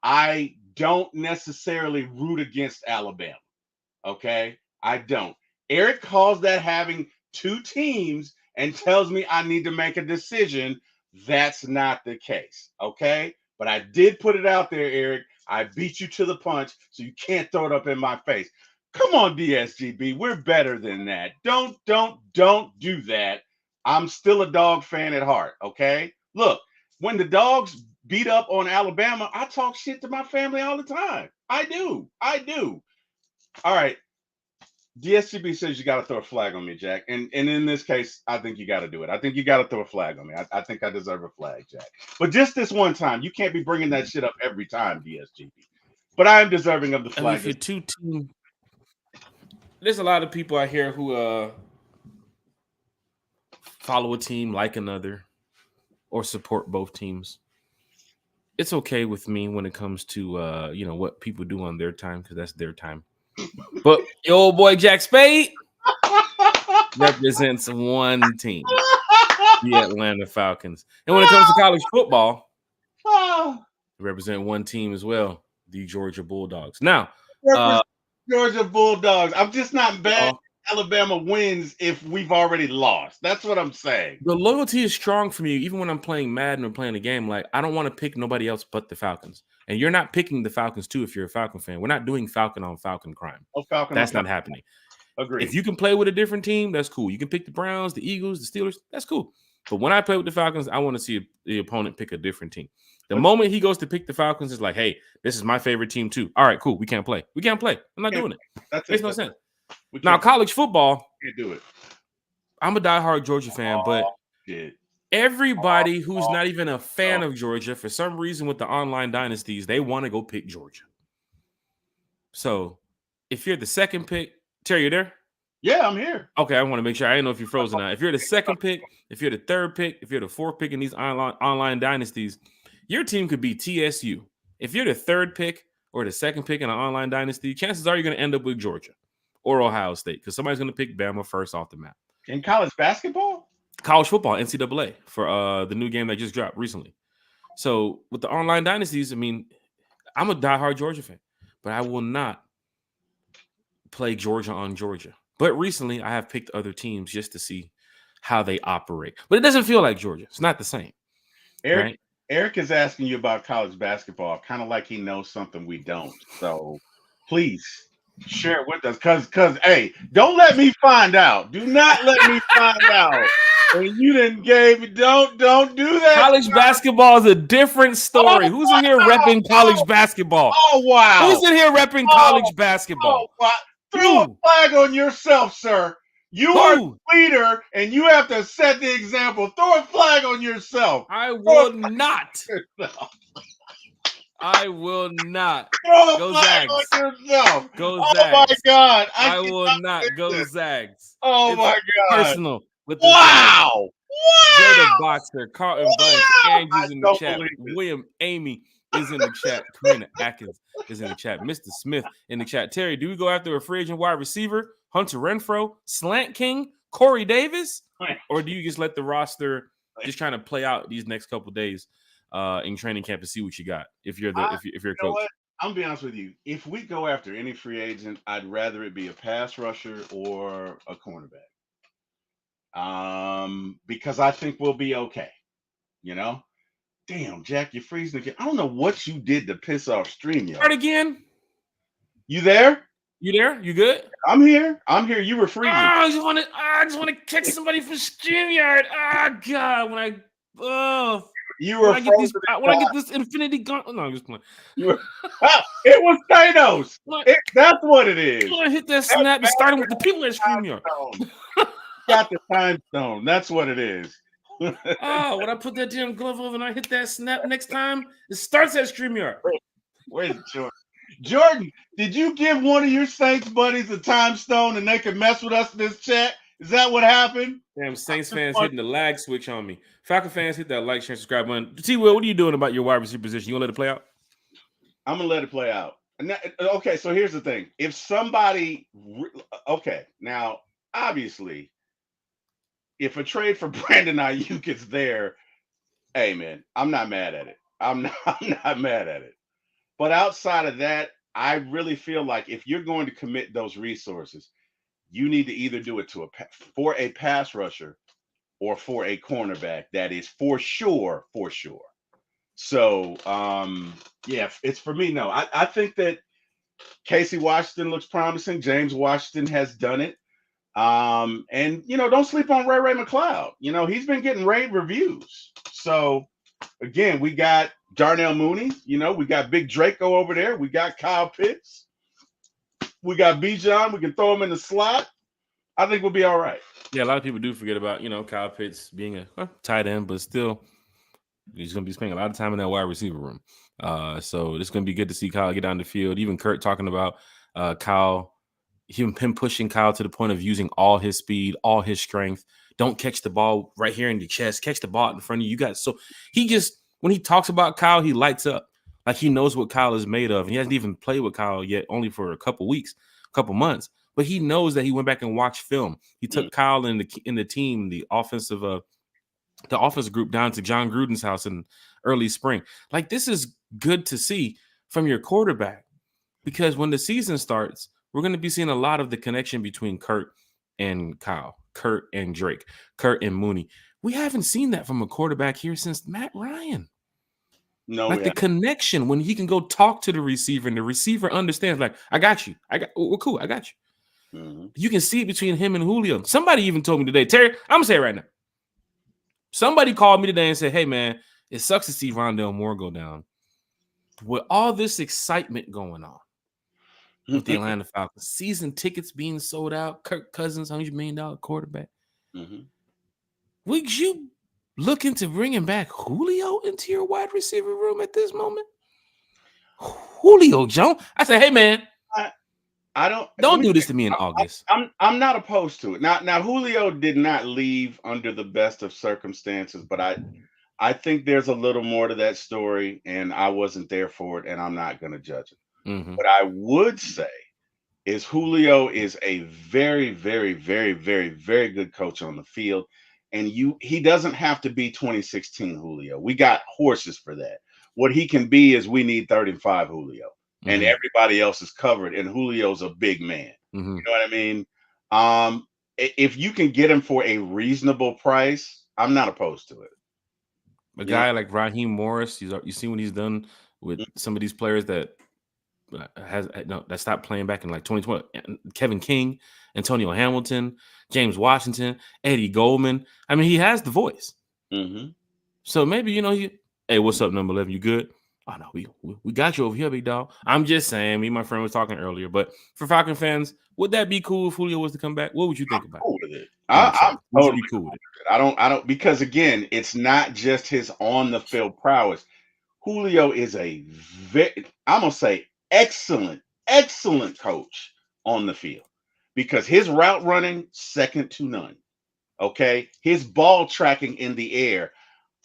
S2: I don't necessarily root against Alabama. Okay, I don't. Eric calls that having two teams and tells me I need to make a decision. That's not the case. Okay, but I did put it out there, Eric. I beat you to the punch, so you can't throw it up in my face. Come on, DSGB. We're better than that. Don't do that. I'm still a dog fan at heart. Okay, look, when the dogs beat up on Alabama, I talk shit to my family all the time. I do. All right. DSCB says you got to throw a flag on me, Jack. And in this case, I think you got to do it. I think you got to throw a flag on me. I think I deserve a flag, Jack. But just this one time, you can't be bringing that shit up every time, DSGB. But I am deserving of the flag.
S1: If you're two teams, there's a lot of people out here who follow a team like another or support both teams. It's okay with me when it comes to what people do on their time, because that's their time. But your old boy Jack Spade represents one team, the Atlanta Falcons. And when it comes to college football, represent one team as well, the Georgia Bulldogs. Now,
S2: Georgia Bulldogs. I'm just not bad. Alabama wins if we've already lost. That's what I'm saying.
S1: The loyalty is strong for me, even when I'm playing Madden or playing a game. Like, I don't want to pick nobody else but the Falcons. And you're not picking the Falcons, too, if you're a Falcon fan. We're not doing Falcon on Falcon crime. That's not happening.
S2: Agreed.
S1: If you can play with a different team, that's cool. You can pick the Browns, the Eagles, the Steelers. That's cool. But when I play with the Falcons, I want to see the opponent pick a different team. The moment he goes to pick the Falcons, it's like, hey, this is my favorite team, too. All right, cool. We can't play. I'm not doing it. Makes no sense. Now, college football,
S2: can't do it.
S1: I'm a diehard Georgia fan, but everybody who's not even a fan of Georgia, for some reason with the online dynasties, they want to go pick Georgia. So if you're the second pick, Terry, you there?
S2: Yeah, I'm here.
S1: Okay, I want to make sure. I didn't know if you're frozen now. If you're the second pick, if you're the third pick, if you're the fourth pick in these online dynasties, your team could be TSU. If you're the third pick or the second pick in an online dynasty, chances are you're going to end up with Georgia or Ohio State, because somebody's going to pick Bama first off the map.
S2: In college basketball?
S1: College football, NCAA, for the new game that just dropped recently. So with the online dynasties, I mean, I'm a diehard Georgia fan, but I will not play Georgia on Georgia. But recently, I have picked other teams just to see how they operate. But it doesn't feel like Georgia. It's not the same.
S2: Eric is asking you about college basketball, kind of like he knows something we don't. So please share it with us, because hey, don't let me find out. Do not let me find out. And you didn't don't do that.
S1: College basketball is a different story. Who's in here repping college basketball?
S2: Oh wow.
S1: Who's in here repping college basketball?
S2: Wow. Throw a flag on yourself, sir. You are the leader, and you have to set the example. Throw a flag on yourself.
S1: I will not. I will not.
S2: Throw a flag on yourself.
S1: Go
S2: Zags.
S1: Oh
S2: my God.
S1: I will not go Zags.
S2: Oh my God.
S1: Personal. With
S2: wow.
S1: Jay the Boxer, Carlton Bunch, Andrew's in the chat. William Amy is in the chat. Karina Atkins is in the chat. Mr. Smith in the chat. Terry, do we go after a free agent wide receiver, Hunter Renfrow, Slant King, Corey Davis, or do you just let the roster just trying to play out these next couple of days in training camp to see what you got? If you're if you're a coach,
S2: I'm gonna be honest with you. If we go after any free agent, I'd rather it be a pass rusher or a cornerback. Because I think we'll be okay. You know? Damn, Jack, you're freezing again. I don't know what you did to piss off StreamYard.
S1: Start again.
S2: You there?
S1: You there? You good?
S2: I'm here. You were freezing.
S1: I just want to catch somebody from StreamYard. God, when I get this infinity gun. No, I'm just playing.
S2: It was Thanos. That's what it is.
S1: You want to hit that snap starting with the people at StreamYard.
S2: Got the time stone. That's what it is.
S1: When I put that damn glove over and I hit that snap next time, it starts at StreamYard.
S2: Where's Jordan? Jordan, did you give one of your Saints buddies a time stone and they could mess with us in this chat? Is that what happened?
S1: Damn, Saints fans hitting the lag switch on me. Falcon fans, hit that like, share, subscribe button. T-Will, what are you doing about your wide receiver position? You gonna let it play out?
S2: I'm gonna let it play out. Okay, so here's the thing. If somebody, now obviously, if a trade for Brandon Ayuk is there, hey man, I'm not mad at it. I'm not mad at it. But outside of that, I really feel like if you're going to commit those resources, you need to either do it for a pass rusher or for a cornerback that is for sure, for sure. So yeah, it's for me. No, I think that Casey Washington looks promising. James Washington has done it. And don't sleep on Ray McLeod. He's been getting rave reviews. So again, we got Darnell Mooney. We got Big Draco over there. We got Kyle Pitts. We got Bijan. We can throw him in the slot. I think we'll be all right.
S1: Yeah, a lot of people do forget about Kyle Pitts being a tight end, but still, he's going to be spending a lot of time in that wide receiver room. So it's going to be good to see Kyle get down the field. Even Kurt talking about Kyle, him pushing Kyle to the point of using all his speed, all his strength. Don't catch the ball right here in your chest. Catch the ball in front of you. So he just, when he talks about Kyle, he lights up. Like he knows what Kyle is made of. And he hasn't even played with Kyle yet, only for a couple weeks, a couple months. But he knows that he went back and watched film. He took Kyle in the team, the offensive group down to John Gruden's house in early spring. Like, this is good to see from your quarterback, because when the season starts, we're going to be seeing a lot of the connection between Kurt and Kyle, Kurt and Drake, Kurt and Mooney. We haven't seen that from a quarterback here since Matt Ryan.
S2: No,
S1: like the connection when he can go talk to the receiver and the receiver understands, like, I got you. We're cool. I got you. Mm-hmm. You can see it between him and Julio. Somebody even told me today, Terry, I'm going to say it right now. Somebody called me today and said, hey, man, it sucks to see Rondale Moore go down. With all this excitement going on with the Atlanta Falcons, season tickets being sold out, Kirk Cousins, $100 million quarterback. Mm-hmm. Would you look into bringing back Julio into your wide receiver room at this moment? Julio Jones? I said, hey, man. Don't do this to me in August.
S2: I'm not opposed to it. Now Julio did not leave under the best of circumstances, but I think there's a little more to that story, and I wasn't there for it, and I'm not going to judge it. Mm-hmm. What I would say is Julio is a very, very, very, very, very good coach on the field, and he doesn't have to be 2016 Julio. We got horses for that. What he can be is we need 35 Julio. And everybody else is covered, and Julio's a big man. Mm-hmm. You know what I mean? If you can get him for a reasonable price, I'm not opposed to it.
S1: A guy like Raheem Morris, you see what he's done with some of these players that stopped playing back in like 2020. Kevin King, Antonio Hamilton, James Washington, Eddie Goldman. I mean, he has the voice. Mm-hmm. So maybe hey, what's up, number 11? You good? Oh, no, we got you over here, big dog. I'm just saying, me and my friend was talking earlier, but for Falcon fans, would that be cool if Julio was to come back? What would you think about
S2: cool with it? I'm totally cool with it. I don't, because again, it's not just his on the field prowess. Julio is I'm going to say excellent coach on the field, because his route running, second to none. Okay. His ball tracking in the air.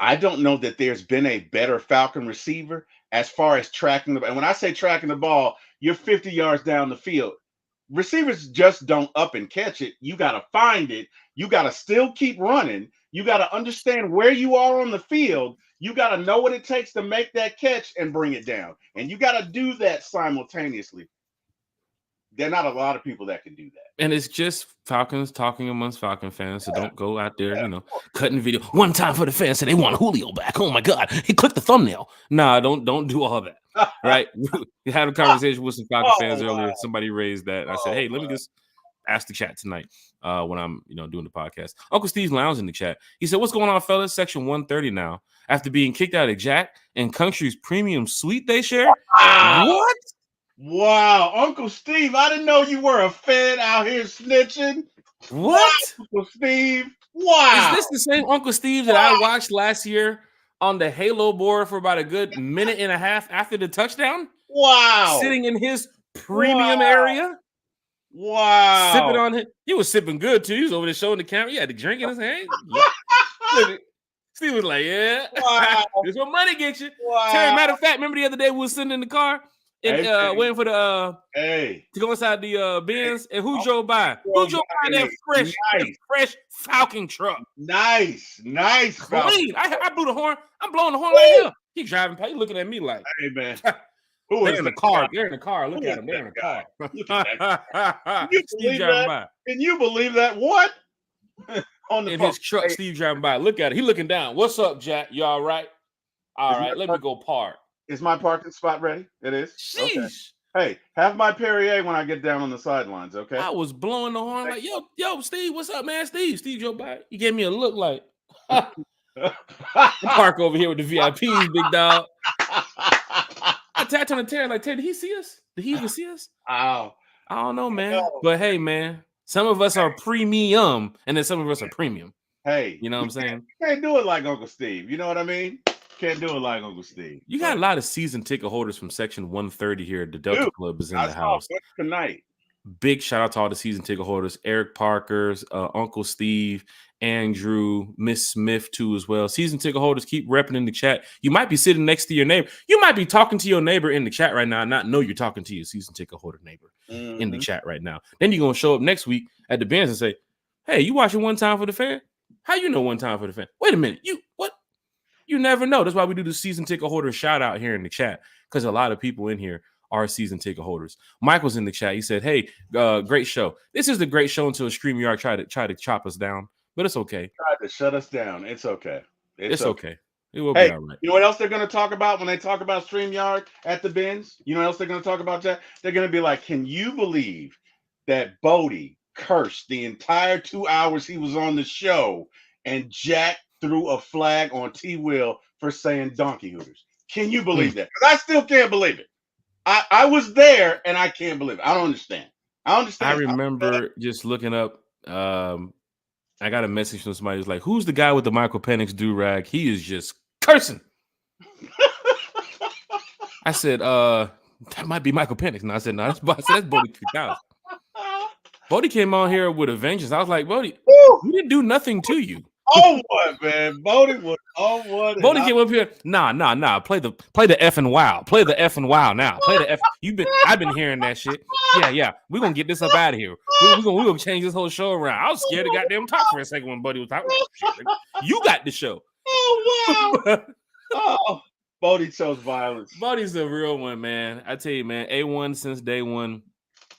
S2: I don't know that there's been a better Falcon receiver as far as tracking the ball. And when I say tracking the ball, you're 50 yards down the field. Receivers just don't up and catch it. You got to find it. You got to still keep running. You got to understand where you are on the field. You got to know what it takes to make that catch and bring it down. And you got to do that simultaneously. There are not a lot of people that can do that.
S1: And it's just Falcons talking amongst Falcon fans, so don't go out there, cutting video. One time for the fans, so they want Julio back. Oh my God, he clicked the thumbnail. Nah, don't do all that. Right? We had a conversation with some Falcon fans earlier. Somebody raised that. I said, hey, let me just ask the chat tonight when I'm doing the podcast. Uncle Steve's Lounge in the chat. He said, what's going on, fellas? Section 130 now. After being kicked out of Jack and Country's premium suite they share. What?
S2: Wow, Uncle Steve, I didn't know you were a fan out here snitching.
S1: What?
S2: Wow, Uncle Steve? Wow.
S1: Is this the same Uncle Steve that I watched last year on the Halo board for about a good minute and a half after the touchdown?
S2: Wow.
S1: Sitting in his premium area?
S2: Wow.
S1: Sipping on it. He was sipping good, too. He was over there showing the camera. He had the drink in his hand. Steve was like, yeah. Wow. This what money gets you. Wow. Terry, matter of fact, remember the other day we were sitting in the car? And waiting for the to go inside the Benz, and who drove by? Who drove by that fresh Falcon truck?
S2: Nice.
S1: Clean. I blew the horn. I'm blowing the horn like him. He driving. He looking at me like,
S2: hey man, Who
S1: They're
S2: is
S1: in the
S2: that
S1: car.
S2: guy?
S1: They're in the car. Look
S2: Who
S1: at
S2: is
S1: them. They're in the
S2: that guy? Look at that.
S1: car.
S2: Can you
S1: Steve
S2: believe
S1: driving
S2: that?
S1: by.
S2: Can you believe that? What? On the
S1: In
S2: phone.
S1: his truck,
S2: Hey,
S1: Steve driving by. Look at it. He looking down. What's up, Jack? You all right? All
S2: is my
S1: right. Let me
S2: park,
S1: go park.
S2: is my parking spot ready? It is. Okay.
S1: Sheesh.
S2: Hey, have my Perrier when I get down on the sidelines. Okay.
S1: I was blowing the horn like, yo, Steve, what's up, man? Steve Joe by. He gave me a look like, I park over here with the VIPs, big dog. I tapped on the Terry like, Terry, did he see us? Did he even see us?
S2: Ow.
S1: I don't know, man.
S2: No.
S1: But hey, man, some of us are premium, and then some of us are premium.
S2: Hey,
S1: You know what I'm saying?
S2: you can't do it like Uncle Steve. You know what I mean? Can't do it like Uncle Steve.
S1: You got a lot of season ticket holders from section 130 here at the Delta
S2: Dude,
S1: Club is in
S2: I
S1: the
S2: saw
S1: house.
S2: it tonight.
S1: Big shout out to all the season ticket holders. Eric Parker's, Uncle Steve, Andrew, Miss Smith too as well. Season ticket holders, keep repping in the chat. You might be sitting next to your neighbor. You might be talking to your neighbor in the chat right now and not know you're talking to your season ticket holder neighbor in the chat right now. Then you're going to show up next week at the Benz and say, hey, you watching One Time for the Fan? How you know One Time for the Fan? Wait a minute. What? You never know. That's why we do the season ticket holder shout out here in the chat, because a lot of people in here are season ticket holders. Michael's in the chat. He said, hey, great show. This is the great show until StreamYard try to chop us down, but it's okay.
S2: Tried to shut us down. It's okay.
S1: It's okay. It will
S2: Hey,
S1: be all right.
S2: you know what else they're going to talk about when they talk about StreamYard at the Benz? You know what else they're going to talk about, Jack? They're going to be like, can you believe that Bodie cursed the entire 2 hours he was on the show and Jack threw a flag on T-Will for saying donkey hooters? Can you believe that? Because I still can't believe it. I was there and I can't believe it. I don't understand.
S1: I remember just looking up. I got a message from somebody who's like, who's the guy with the Michael Penix do-rag? He is just cursing. I said, that might be Michael Penix. And I said, no, that's Bodie 3000. Bodie came on here with a vengeance. I was like, Bodie, we didn't do nothing to you.
S2: Oh what, man? Bodie was what?
S1: Bodie came up here. Nah. Play the effing wow. Play the effing wow now. Play the F. I've been hearing that shit. Yeah. We're gonna get this up out of here. We're gonna change this whole show around. I was scared to goddamn talk for a second when Bodie was talking. You got the show.
S2: Oh wow. Oh, Bodie chose violence.
S1: Bodie's a real one, man. I tell you, man, A1 since day one.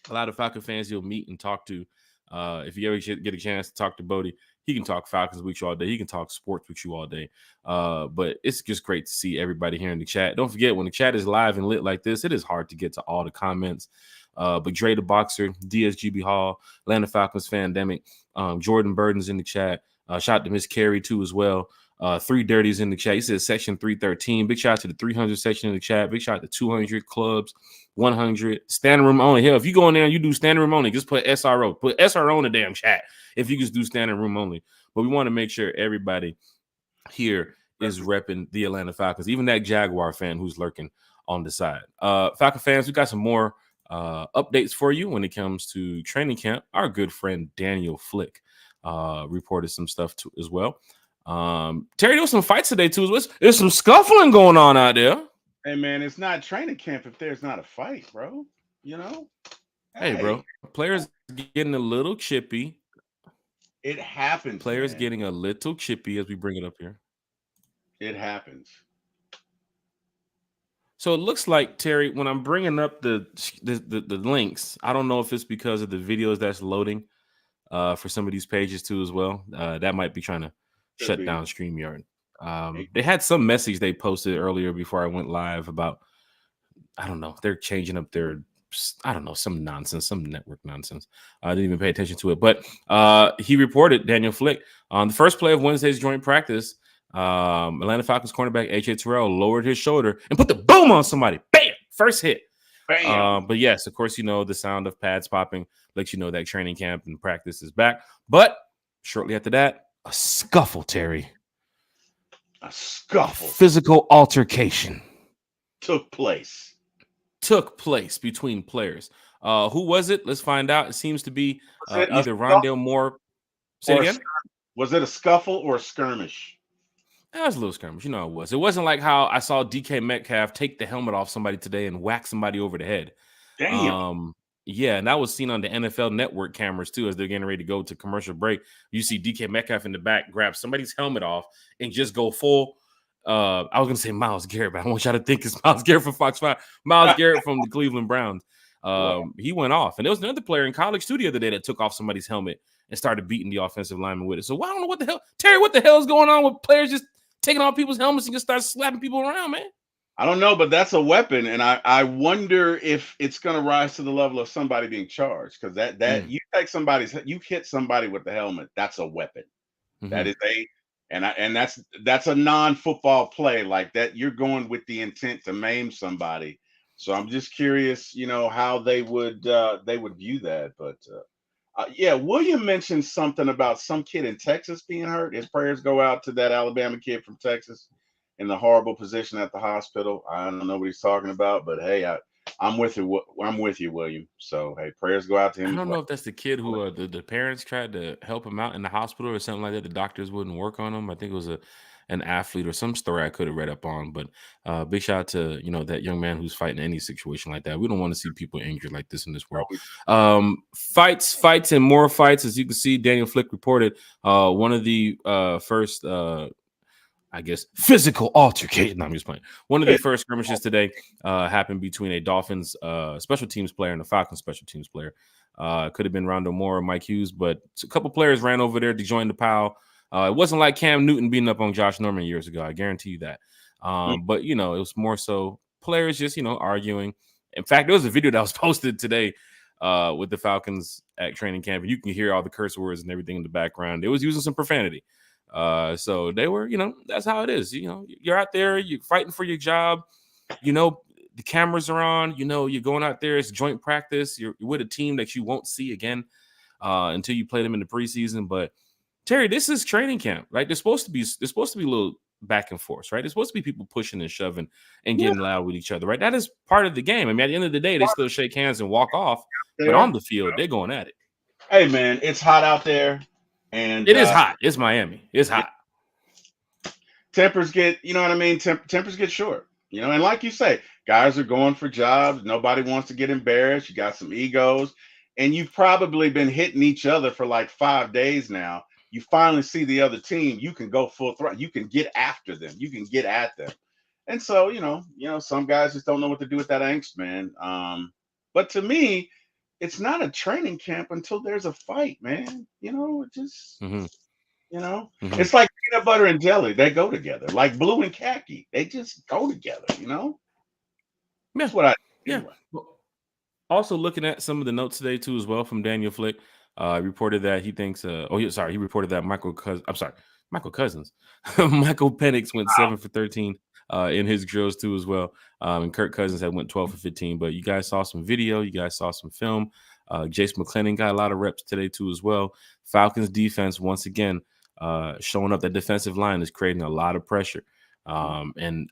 S1: A lot of Falcon fans you'll meet and talk to. If you ever get a chance to talk to Bodie, he can talk Falcons with you all day. He can talk sports with you all day. But it's just great to see everybody here in the chat. Don't forget, when the chat is live and lit like this, it is hard to get to all the comments. But Dre the Boxer, DSGB Hall, Atlanta Falcons Fandemic, Jordan Burden's in the chat. Shout out to Miss Carrie too as well. 3 Dirties in the chat. He says section 313. Big shout out to the 300 section in the chat. Big shout out to 200 clubs, 100 standing room only. Hell, if you go in there and you do standing room only, just put SRO. Put SRO in the damn chat if you just do standing room only. But we want to make sure everybody here is repping the Atlanta Falcons, even that Jaguar fan who's lurking on the side. Falcon fans, we got some more updates for you when it comes to training camp. Our good friend Daniel Flick reported some stuff too as well. Terry, there was some fights today too. There's some scuffling going on out there.
S2: Hey man, it's not training camp if there's not a fight, bro. You know?
S1: Hey bro, players getting a little chippy.
S2: It happens.
S1: Players getting a little chippy as we bring it up here.
S2: It happens.
S1: So it looks like, Terry, when I'm bringing up the links, I don't know if it's because of the videos that's loading for some of these pages too as well. That might be trying to shut down StreamYard. They had some message they posted earlier before I went live about, I don't know, they're changing up their, I don't know, some nonsense, some network nonsense. I didn't even pay attention to it. But he reported, Daniel Flick, on the first play of Wednesday's joint practice, Atlanta Falcons cornerback A.J. Terrell lowered his shoulder and put the boom on somebody. Bam! First hit. But yes, of course, you know, the sound of pads popping lets you know that training camp and practice is back. But shortly after that, a scuffle, Terry.
S2: A scuffle.
S1: A physical altercation
S2: took place
S1: between players. Who was it? Let's find out. It seems to be either Rondale Moore. Say it again?
S2: Was it a scuffle or a skirmish?
S1: That was a little skirmish. You know it was. It wasn't like how I saw DK Metcalf take the helmet off somebody today and whack somebody over the head.
S2: Damn.
S1: Yeah, and that was seen on the NFL Network cameras too as they're getting ready to go to commercial break. You see DK Metcalf in the back grab somebody's helmet off and just go full I was gonna say Myles Garrett, but I want y'all to think it's Myles Garrett from Fox 5. Myles Garrett from the Cleveland Browns.
S2: Wow.
S1: He went off, and there was another player in college too the other day that took off somebody's helmet and started beating the offensive lineman with it. So I don't know what the hell, Terry. What the hell is going on with players just taking off people's helmets and just start slapping people around, man?
S2: I don't know, but that's a weapon, and I wonder if it's going to rise to the level of somebody being charged, because that you hit somebody with the helmet, that's a weapon. That
S1: Mm-hmm.
S2: is and that's a non-football play like that. You're going with the intent to maim somebody. So I'm just curious, how they would view that. But yeah, William mentioned something about some kid in Texas being hurt. His prayers go out to that Alabama kid from Texas in the horrible position at the hospital. I don't know what he's talking about, but hey, I'm with you. I'm with you, William. So hey, prayers go out to
S1: I
S2: him as
S1: don't know
S2: well.
S1: if that's the kid who the parents tried to help him out in the hospital or something like that. The doctors wouldn't work on him. I think it was an athlete or some story I could have read up on. But big shout out to that young man who's fighting any situation like that. We don't want to see people injured like this in this world. Fights, and more fights. As you can see, Daniel Flick reported one of the first. I guess physical altercation. No, I'm just playing. One of the first skirmishes today happened between a Dolphins special teams player and a Falcons special teams player. Could have been Rondo Moore or Mike Hughes, but a couple players ran over there to join the pile. It wasn't like Cam Newton beating up on Josh Norman years ago. I guarantee you that. But it was more so players just arguing. In fact, there was a video that was posted today with the Falcons at training camp, and you can hear all the curse words and everything in the background. They was using some profanity. So they were, that's how it is. You're out there, you're fighting for your job. The cameras are on. You're going out there. It's joint practice. You're with a team that you won't see again until you play them in the preseason. But Terry, this is training camp, right? There's supposed to be a little back and forth, right? There's supposed to be people pushing and shoving and getting loud with each other, right? That is part of the game. I mean, at the end of the day, they still shake hands and walk off, but on the field, they're going at it.
S2: Hey man, it's hot out there, and
S1: it is hot. It's Miami. It's hot.
S2: Tempers get, you know what I mean? Tempers get short, and like you say, guys are going for jobs. Nobody wants to get embarrassed. You got some egos, and you've probably been hitting each other for like 5 days now. You finally see the other team. You can go full throttle. You can get after them. You can get at them. And so, some guys just don't know what to do with that angst, man. But to me, it's not a training camp until there's a fight, man. It just,
S1: Mm-hmm.
S2: it's like peanut butter and jelly. They go together. Like blue and khaki. They just go together, That's what I do. Anyway.
S1: Well, also looking at some of the notes today too, as well, from Daniel Flick, reported that he thinks. He reported that Michael Cousins, Michael Penix went 7 for 13 in his drills too, as well. And Kirk Cousins had went 12 for 15. But you guys saw some video, you guys saw some film. Jace McClellan got a lot of reps today too, as well. Falcons defense once again showing up. That defensive line is creating a lot of pressure, and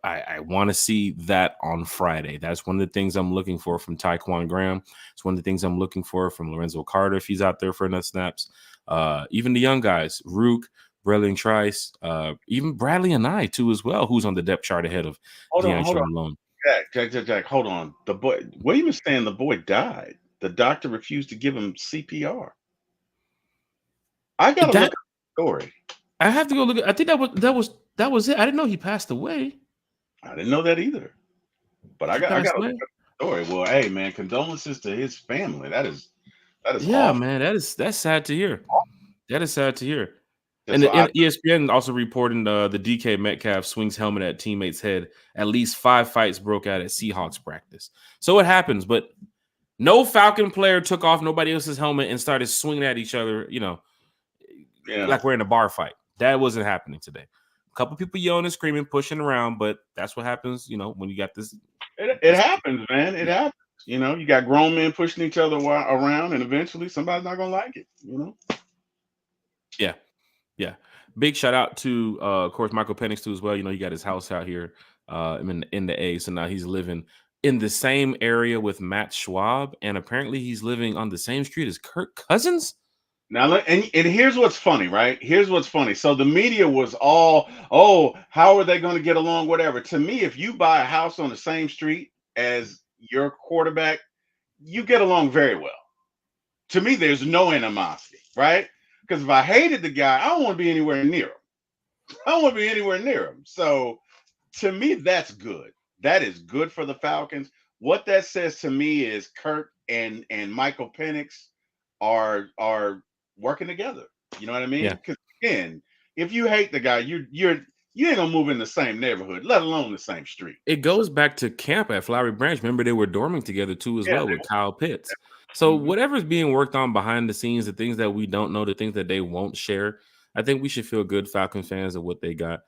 S1: I want to see that on Friday. That's one of the things I'm looking for from Tyquan Graham. It's one of the things I'm looking for from Lorenzo Carter if he's out there for enough snaps. Even the young guys, Rook, Bradley and Trice, even Bradley and I too as well, who's on the depth chart ahead of D'Angelo Malone.
S2: Jack, hold on. The boy, William is saying the boy died. The doctor refused to give him CPR. I gotta look at the story.
S1: I have to go look at. I think that was it. I didn't know he passed away.
S2: I didn't know that either. But I got to look at the story. Well, hey man, condolences to his family. That is
S1: yeah,
S2: awful.
S1: man. That's sad to hear. That is sad to hear. And ESPN also reporting the DK Metcalf swings helmet at teammate's head. At least 5 fights broke out at Seahawks practice. So it happens, but no Falcon player took off nobody else's helmet and started swinging at each other, like we're in a bar fight. That wasn't happening today. A couple people yelling and screaming, pushing around, but that's what happens, when you got this.
S2: It happens, man. It happens. You got grown men pushing each other around, and eventually somebody's not going to like it,
S1: Yeah. Big shout out to, of course, Michael Penix too as well. He got his house out here in the A. So now he's living in the same area with Matt Schwab, and apparently he's living on the same street as Kirk Cousins.
S2: Now, and here's what's funny, right? Here's what's funny. So the media was all, oh, how are they going to get along? Whatever. To me, if you buy a house on the same street as your quarterback, you get along very well. To me, there's no animosity, right? Because if I hated the guy, I don't want to be anywhere near him. I don't want to be anywhere near him. So to me, that's good. That is good for the Falcons. What that says to me is Kirk and Michael Penix are working together. You know what I mean?
S1: Yeah.
S2: Because again, if you hate the guy, you ain't gonna move in the same neighborhood, let alone the same street.
S1: It
S2: So
S1: goes back to camp at Flowery Branch. Remember, they were dorming together too as
S2: yeah,
S1: well with Kyle Pitts. So
S2: mhm.
S1: whatever's being worked on behind the scenes, the things that we don't know, the things that they won't share, I think we should feel good, Falcons fans, of what they got.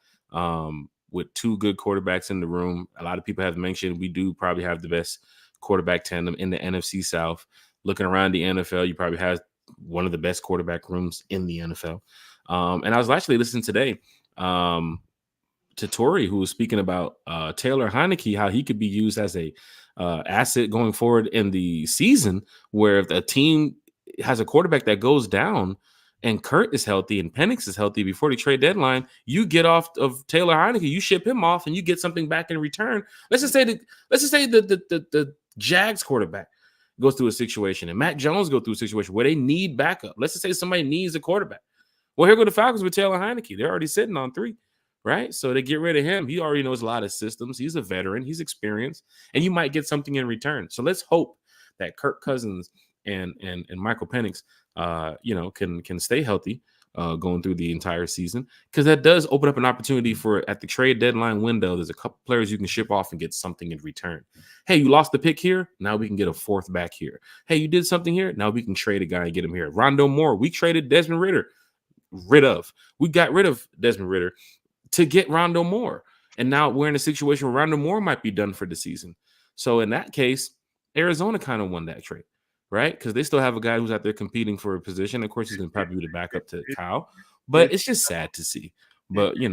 S1: With two good quarterbacks in the room. A lot of people have mentioned we do probably have the best quarterback tandem in the NFC South. Looking around the NFL, you probably have one of the best quarterback rooms in the NFL. And I was actually listening today. To Tori, who was speaking about Taylor Heineke, how he could be used as a asset going forward in the season, where if a team has a quarterback that goes down and Kurt is healthy and Penix is healthy before the trade deadline, you get off of Taylor Heineke, you ship him off, and you get something back in return. Let's just say the Jags quarterback goes through a situation and Matt Jones goes through a situation where they need backup. Let's just say somebody needs a quarterback. Well, here go the Falcons with Taylor Heineke. They're already sitting on 3. Right. So they get rid of him. He already knows a lot of systems. He's a veteran. He's experienced, and you might get something in return. So let's hope that Kirk Cousins and Michael Penix, can stay healthy going through the entire season, because that does open up an opportunity for at the trade deadline window. There's a couple players you can ship off and get something in return. Hey, you lost the pick here. Now we can get a 4th back here. Hey, you did something here. Now we can trade a guy and get him here. Rondo Moore. We traded Desmond Ritter. We got rid of Desmond Ritter to get Rondo Moore. And now we're in a situation where Rondo Moore might be done for the season. So in that case, Arizona kind of won that trade, right? Because they still have a guy who's out there competing for a position. Of course, he's going to probably be the backup to Kyle. But it's just sad to see. But,
S2: Did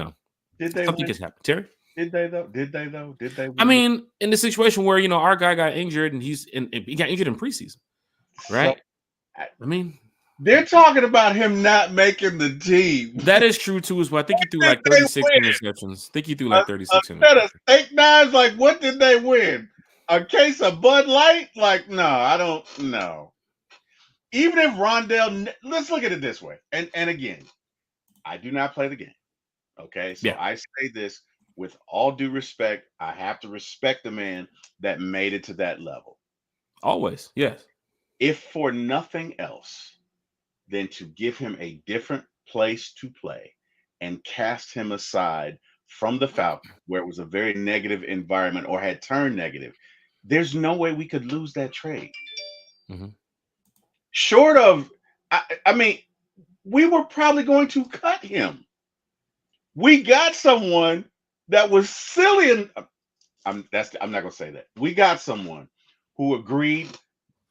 S2: they
S1: something
S2: win?
S1: has happened. Terry?
S2: Did they though? Did they though? Did they win?
S1: I mean, in the situation where, our guy got injured and he got injured in preseason, right?
S2: So,
S1: I mean,
S2: they're talking about him not making the team.
S1: that is true too as well. I think he threw like 36 interceptions. I think he threw like 36
S2: A set of
S1: interceptions.
S2: steak knives. Like, what did they win? A case of Bud Light? Like, no, I don't know. Even if Rondell, let's look at it this way. And again, I do not play the game. Okay, so
S1: Yeah.
S2: I say this with all due respect. I have to respect the man that made it to that level.
S1: Always. Yes.
S2: If for nothing else than to give him a different place to play and cast him aside from the Falcons, where it was a very negative environment or had turned negative, there's no way we could lose that trade.
S1: Mm-hmm.
S2: Short of, I mean, we were probably going to cut him. We got someone that was silly, and I'm not going to say that. We got someone who agreed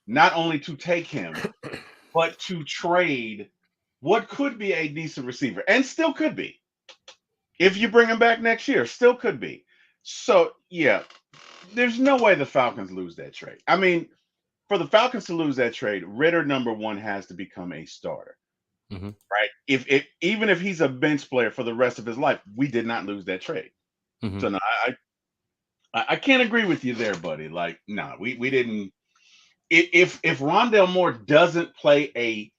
S2: not only to take him, but to trade what could be a decent receiver, and still could be. If you bring him back next year, still could be. So, yeah, there's no way the Falcons lose that trade. I mean, for the Falcons to lose that trade, Ritter, number one, has to become a starter.
S1: Mm-hmm.
S2: Right? If even if he's a bench player for the rest of his life, we did not lose that trade.
S1: Mm-hmm.
S2: So no, I can't agree with you there, buddy. Like, no, we didn't. If Rondell Moore doesn't play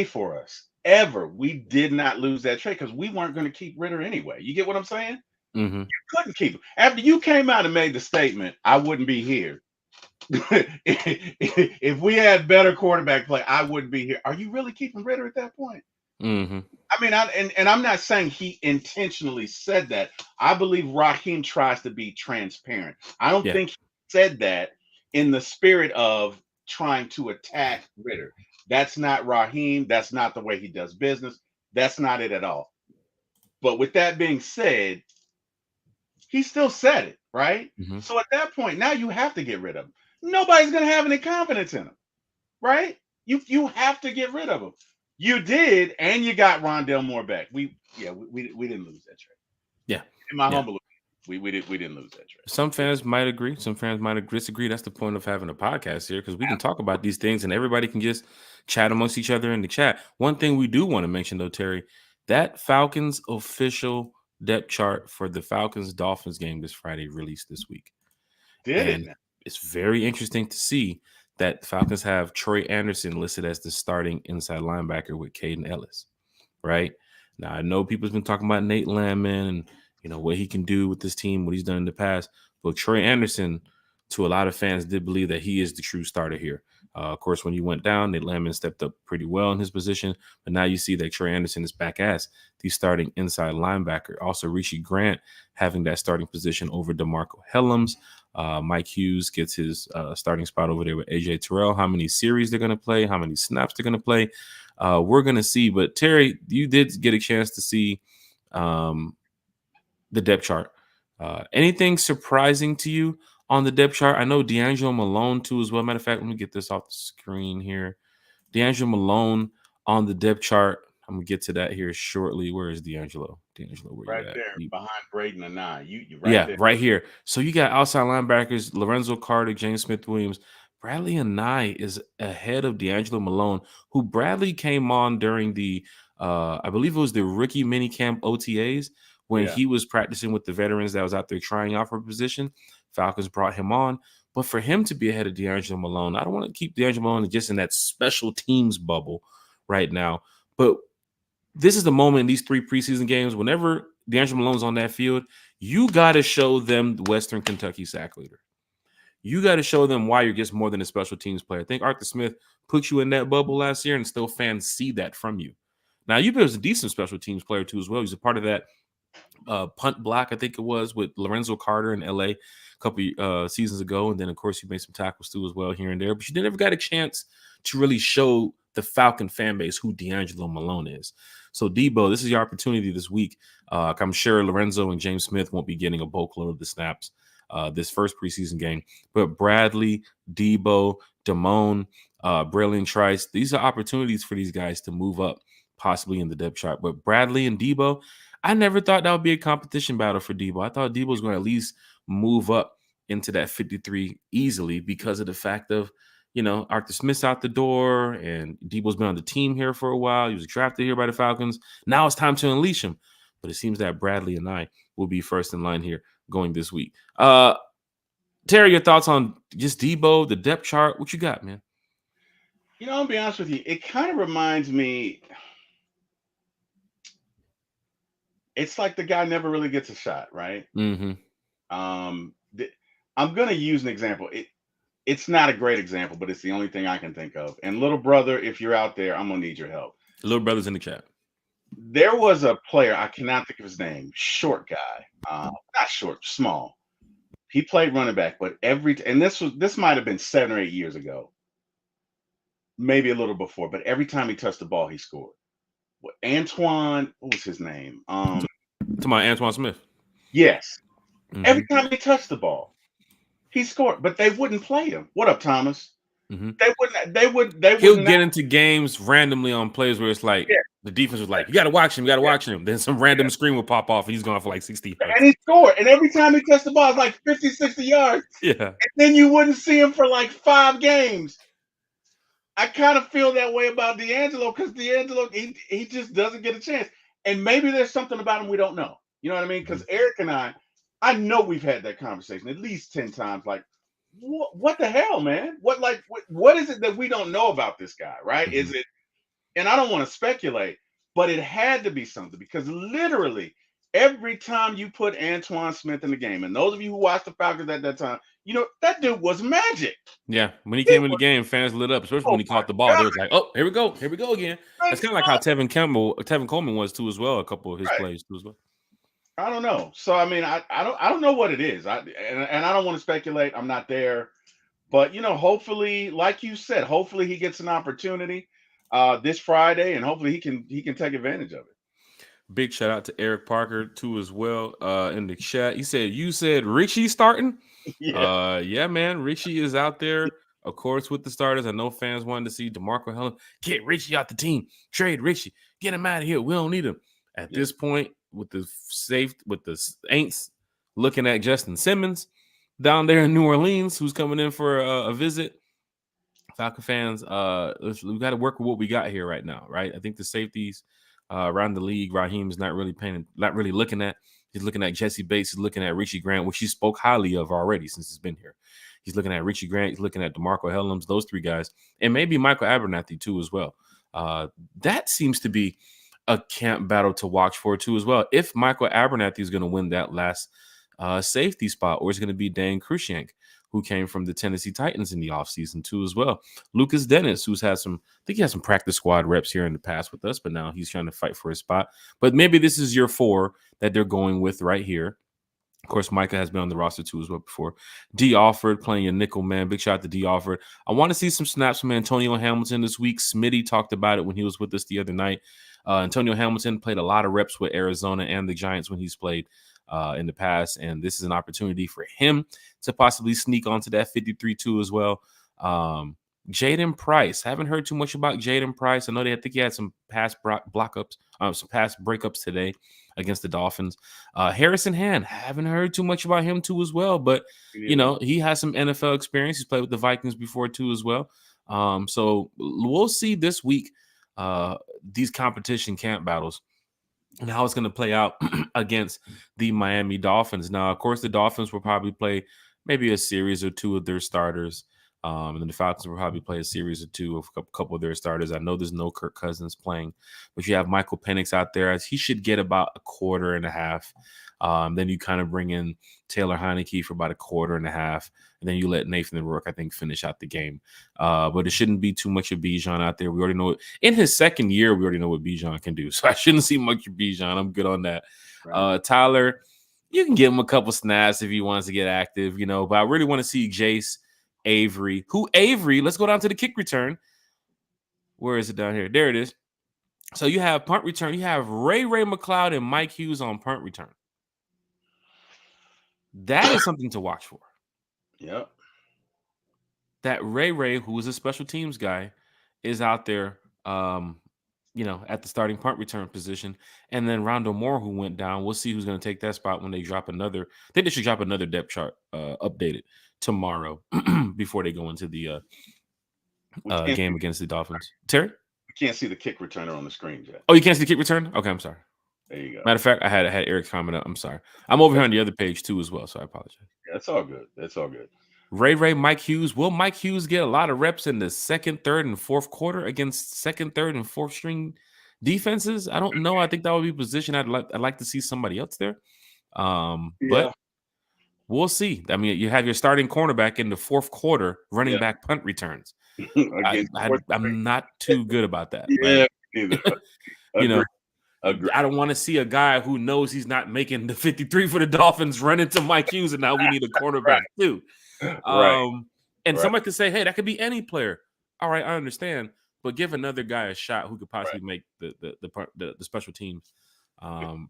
S2: for us ever, we did not lose that trade because we weren't going to keep Ritter anyway. You get what I'm saying?
S1: Mm-hmm.
S2: You couldn't keep him. After you came out and made the statement, I wouldn't be here. If we had better quarterback play, I wouldn't be here. Are you really keeping Ritter at that point?
S1: Mm-hmm.
S2: I mean, and I'm not saying he intentionally said that. I believe Raheem tries to be transparent. I don't think he said that in the spirit of trying to attack Ritter. That's not Raheem. That's not the way he does business. That's not it at all. But with that being said, he still said it, right?
S1: Mm-hmm.
S2: So at that point, now you have to get rid of him. Nobody's going to have any confidence in him, right? You have to get rid of him. You did, and you got Rondell Moore back. We didn't lose that trade.
S1: Yeah,
S2: in my humble opinion, we didn't lose that trade.
S1: Some fans might agree. Some fans might disagree. That's the point of having a podcast here, because we can talk about these things and everybody can just chat amongst each other in the chat. One thing we do want to mention, though, Terry, that Falcons official depth chart for the Falcons-Dolphins game this Friday released this week. It's very interesting to see that Falcons have Troy Anderson listed as the starting inside linebacker with Caden Ellis, right? Now, I know people's been talking about Nate Landman and, what he can do with this team, what he's done in the past. But Troy Anderson, to a lot of fans, did believe that he is the true starter here. Of course, when he went down, Nate Landman stepped up pretty well in his position. But now you see that Troy Anderson is back as the starting inside linebacker. Also, Rishi Grant having that starting position over DeMarco Hellams. Mike Hughes gets his starting spot over there with AJ Terrell. How many series they're going to play, how many snaps they're going to play, we're going to see. But Terry, you did get a chance to see the depth chart. Anything surprising to you on the depth chart? I know D'Angelo Malone too as well. Matter of fact, let me get this off the screen here. D'Angelo Malone on the depth chart. I'm gonna get to that here shortly. Where is D'Angelo? D'Angelo, where
S2: Right
S1: you at?
S2: there behind Braden and I. You
S1: Yeah,
S2: there.
S1: right here. So you got outside linebackers, Lorenzo Carter, James Smith-Williams. Bradley and Nye is ahead of D'Angelo Malone, who Bradley came on during the, I believe it was the rookie minicamp OTAs when he was practicing with the veterans that was out there trying out for a position. Falcons brought him on. But for him to be ahead of D'Angelo Malone, I don't want to keep D'Angelo Malone just in that special teams bubble right now. But this is the moment in these 3 preseason games, whenever D'Angelo Malone's on that field, you got to show them the Western Kentucky sack leader. You got to show them why you're just more than a special teams player. I think Arthur Smith put you in that bubble last year, and still fans see that from you. Now, you've been a decent special teams player too as well. He's a part of that punt block, I think it was, with Lorenzo Carter in LA a couple seasons ago. And then, of course, you made some tackles too as well here and there. But you never got a chance to really show the Falcon fan base who D'Angelo Malone is. So, Debo, this is your opportunity this week. I'm sure Lorenzo and James Smith won't be getting a bulk load of the snaps this first preseason game. But Bradley, Debo, Damone, Braylon Trice, these are opportunities for these guys to move up possibly in the depth chart. But Bradley and Debo, I never thought that would be a competition battle for Debo. I thought Debo was going to at least move up into that 53 easily because of the fact of, Arthur Smith's out the door and Debo's been on the team here for a while. He was drafted here by the Falcons. Now it's time to unleash him. But it seems that Bradley and I will be first in line here going this week. Terry, your thoughts on just Debo, the depth chart? What you got, man?
S2: I'll be honest with you. It kind of reminds me. It's like the guy never really gets a shot, right?
S1: Mm-hmm.
S2: I'm going to use an example. It's not a great example, but it's the only thing I can think of. And little brother, if you're out there, I'm going to need your help.
S1: Little brother's in the chat.
S2: There was a player, I cannot think of his name, short guy, not short, small. He played running back, but this might have been 7 or 8 years ago, maybe a little before, but every time he touched the ball, he scored. Antoine, what was his name?
S1: To my Antoine Smith.
S2: Yes. Mm-hmm. Every time he touched the ball, he scored, but they wouldn't play him. What up, Thomas?
S1: Mm-hmm.
S2: He'll
S1: get into games randomly on plays where it's like the defense was like, you got to watch him, watch him. Then some random screen will pop off and he's going for like 60 yards.
S2: And he scored. And every time he touched the ball, it's like 50, 60 yards.
S1: Yeah.
S2: And then you wouldn't see him for like 5 games. I kind of feel that way about D'Angelo because D'Angelo, he just doesn't get a chance. And maybe there's something about him we don't know. You know what I mean? Because Eric and I know we've had that conversation at least 10 times. Like, what the hell, man? What is it that we don't know about this guy, right? Mm-hmm. Is it, and I don't want to speculate, but it had to be something because literally every time you put Antoine Smith in the game, and those of you who watched the Falcons at that time, that dude was magic.
S1: Yeah, when he came in the game, fans lit up, especially when he caught the ball. They was like, "Oh, here we go again." That's kind of like how Tevin Coleman was too as well. A couple of his plays too as well.
S2: I don't know. So I mean, I don't know what it is. And I don't want to speculate. I'm not there, but hopefully, like you said, hopefully he gets an opportunity this Friday, and hopefully he can take advantage of it.
S1: Big shout out to Eric Parker too as well in the chat. He said, "You said Richie starting." Yeah, man. Richie is out there, of course, with the starters. I know fans wanted to see DeMarco Helen get Richie out the team, trade Richie, get him out of here. We don't need him at this point. With the Saints looking at Justin Simmons down there in New Orleans, who's coming in for a visit. Falcon fans, we got to work with what we got here right now, right? I think the safeties around the league, Raheem is not really looking at. He's looking at Jesse Bates. He's looking at Richie Grant, which he spoke highly of already since he's been here. He's looking at Richie Grant. He's looking at DeMarco Hellams, those 3 guys, and maybe Michael Abernathy too as well. That seems to be a camp battle to watch for too as well. If Michael Abernathy is going to win that last safety spot, or it's going to be Dan Cruikshank, who came from the Tennessee Titans in the offseason too as well. Lucas Dennis, who's had some, I think he had some practice squad reps here in the past with us, but now he's trying to fight for his spot. But maybe this is year 4 that they're going with right here. Of course, Micah has been on the roster too as well before. D. Alford playing a nickel man. Big shout out to D. Alford. I want to see some snaps from Antonio Hamilton this week. Smitty talked about it when he was with us the other night. Antonio Hamilton played a lot of reps with Arizona and the Giants when he's played in the past, and this is an opportunity for him to possibly sneak onto that 53 too as well. Jaden Price. Haven't heard too much about Jaden Price. I know I think he had some pass block-ups, some pass breakups today against the Dolphins. Harrison Hand. Haven't heard too much about him too as well, but you know, he has some NFL experience. He's played with the Vikings before too as well. So we'll see this week these competition camp battles and how it's going to play out against the Miami Dolphins. Now, of course, the Dolphins will probably play maybe a series or 2 of their starters. And then the Falcons will probably play a series or 2 of a couple of their starters. I know there's no Kirk Cousins playing, but you have Michael Penix out there. He should get about a quarter and a half. Then you kind of bring in Taylor Heineke for about a quarter and a half. And then you let Nathan Rourke, I think, finish out the game. But it shouldn't be too much of Bijan out there. We already know it. In his second year, we already know what Bijan can do. So I shouldn't see much of Bijan. I'm good on that. Right. Tyler, you can give him a couple snaps if he wants to get active, you know. But I really want to see Jace Avery. Let's go down to the kick return. Where is it down here? There it is. So you have punt return. You have Ray McLeod and Mike Hughes on punt return. That is something to watch for.
S2: Yep.
S1: That Ray, who is a special teams guy, is out there, you know, at the starting punt return position. And then Rondo Moore, who went down. We'll see who's going to take that spot when they drop another. I think they should drop another depth chart updated tomorrow before they go into the game against the Dolphins. Terry?
S2: We can't see the kick returner on the screen yet.
S1: Oh, you can't see the kick return? Okay, I'm sorry.
S2: There you go.
S1: Matter of fact, I had Eric comment up. I'm sorry. I'm over here on the other page too as well, so I apologize.
S2: Yeah, that's all good. That's all good.
S1: Ray, Mike Hughes. Will Mike Hughes get a lot of reps in the second, third, and fourth quarter against second, third, and fourth string defenses? I don't know. I think that would be a position I'd like to see somebody else there. But we'll see. I mean, you have your starting cornerback in the fourth quarter running back punt returns. I'm not too good about that.
S2: Yeah,
S1: you know, I don't want to see a guy who knows he's not making the 53 for the Dolphins run into Mike Hughes, and now we need a cornerback too. And somebody could say, hey, that could be any player. All right, I understand, but give another guy a shot who could possibly make the special teams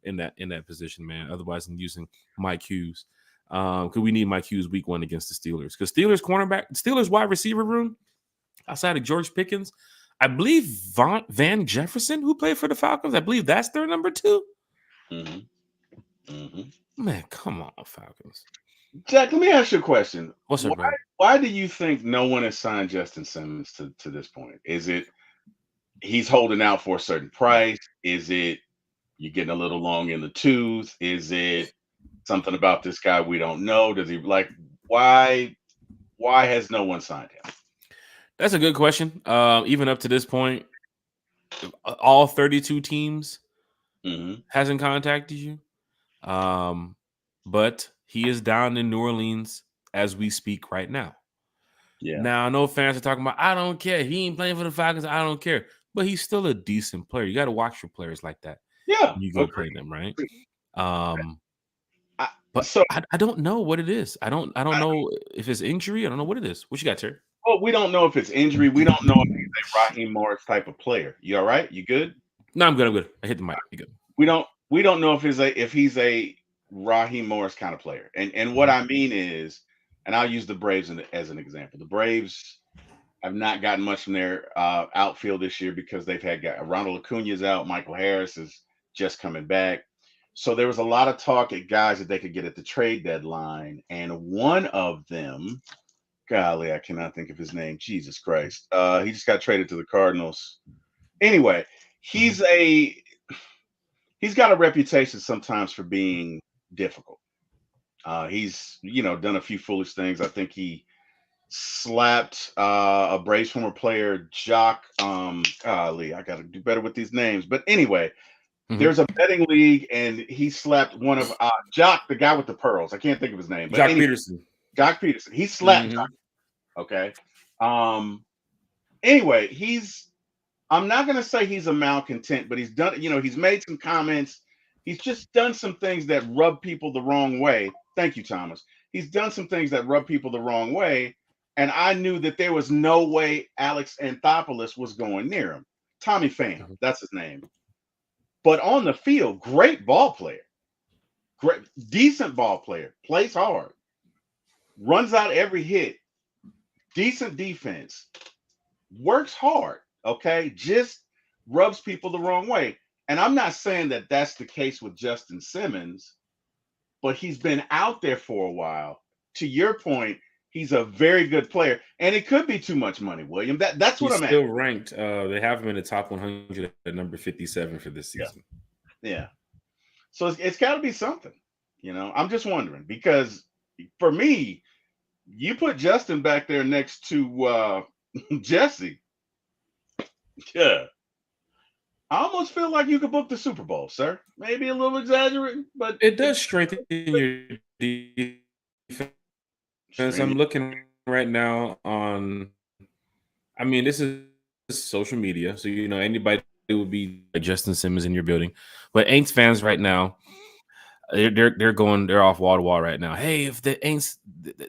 S1: in that position, man. Otherwise, I'm using Mike Hughes because we need Mike Hughes week 1 against the Steelers. Because Steelers wide receiver room outside of George Pickens, I believe Van Jefferson, who played for the Falcons, I believe that's their number 2. Man, come on, Falcons.
S2: Jack, let me ask you a question.
S1: What's up, man?
S2: Why do you think no one has signed Justin Simmons to this point? Is it he's holding out for a certain price? Is it you're getting a little long in the tooth? Is it something about this guy we don't know? Does he why has no one signed him?
S1: That's a good question. Even up to this point, all 32 teams hasn't contacted you. But he is down in New Orleans as we speak right now. Yeah. Now, I know fans are talking about, I don't care. He ain't playing for the Falcons. I don't care. But he's still a decent player. You got to watch for players like that.
S2: Yeah.
S1: You go play them, right? But I don't know what it is. I don't know if it's injury. I don't know what it is. What you got, Terry?
S2: Well, we don't know if it's injury. We don't know if he's a Raheem Morris type of player. You all right? You good?
S1: No, I'm good. I hit the mic. You good?
S2: We don't know if he's a Raheem Morris kind of player. And what I mean is, and I'll use the Braves as an example. The Braves have not gotten much from their outfield this year because they've had Ronald Acuna's out. Michael Harris is just coming back. So there was a lot of talk at guys that they could get at the trade deadline. And one of them, golly, I cannot think of his name. Jesus Christ. He just got traded to the Cardinals. Anyway, he's got a reputation sometimes for being difficult. He's done a few foolish things. I think he slapped a Braves former player, Jock. Golly, I got to do better with these names. But anyway, there's a betting league, and he slapped one of Jock, the guy with the pearls. I can't think of his name, but
S1: Jock
S2: anyway,
S1: Peterson.
S2: Jock Peterson. He slapped Jock. Okay. Anyway, I'm not going to say he's a malcontent, but he's done, he's made some comments. He's just done some things that rub people the wrong way. Thank you, Thomas. He's done some things that rub people the wrong way. And I knew that there was no way Alex Anthopoulos was going near him. Tommy Pham, that's his name. But on the field, great ball player. Great, decent ball player. Plays hard. Runs out every hit. Decent defense. Works hard. Okay, just rubs people the wrong way. And I'm not saying that that's the case with Justin Simmons, but he's been out there for a while. To your point, he's a very good player, and it could be too much money, William. That's what I'm
S1: still ranked. They have him in the top 100 at number 57 for this season.
S2: Yeah. So it's got to be something. I'm just wondering, because for me, you put Justin back there next to Jesse. Yeah. I almost feel like you could book the Super Bowl, sir. Maybe a little exaggerated, but
S1: it does strengthen your defense. I'm looking right now on, this is social media, so anybody would be Justin Simmons in your building. But Aints fans right now, they're off wall to wall right now. Hey, if the Aints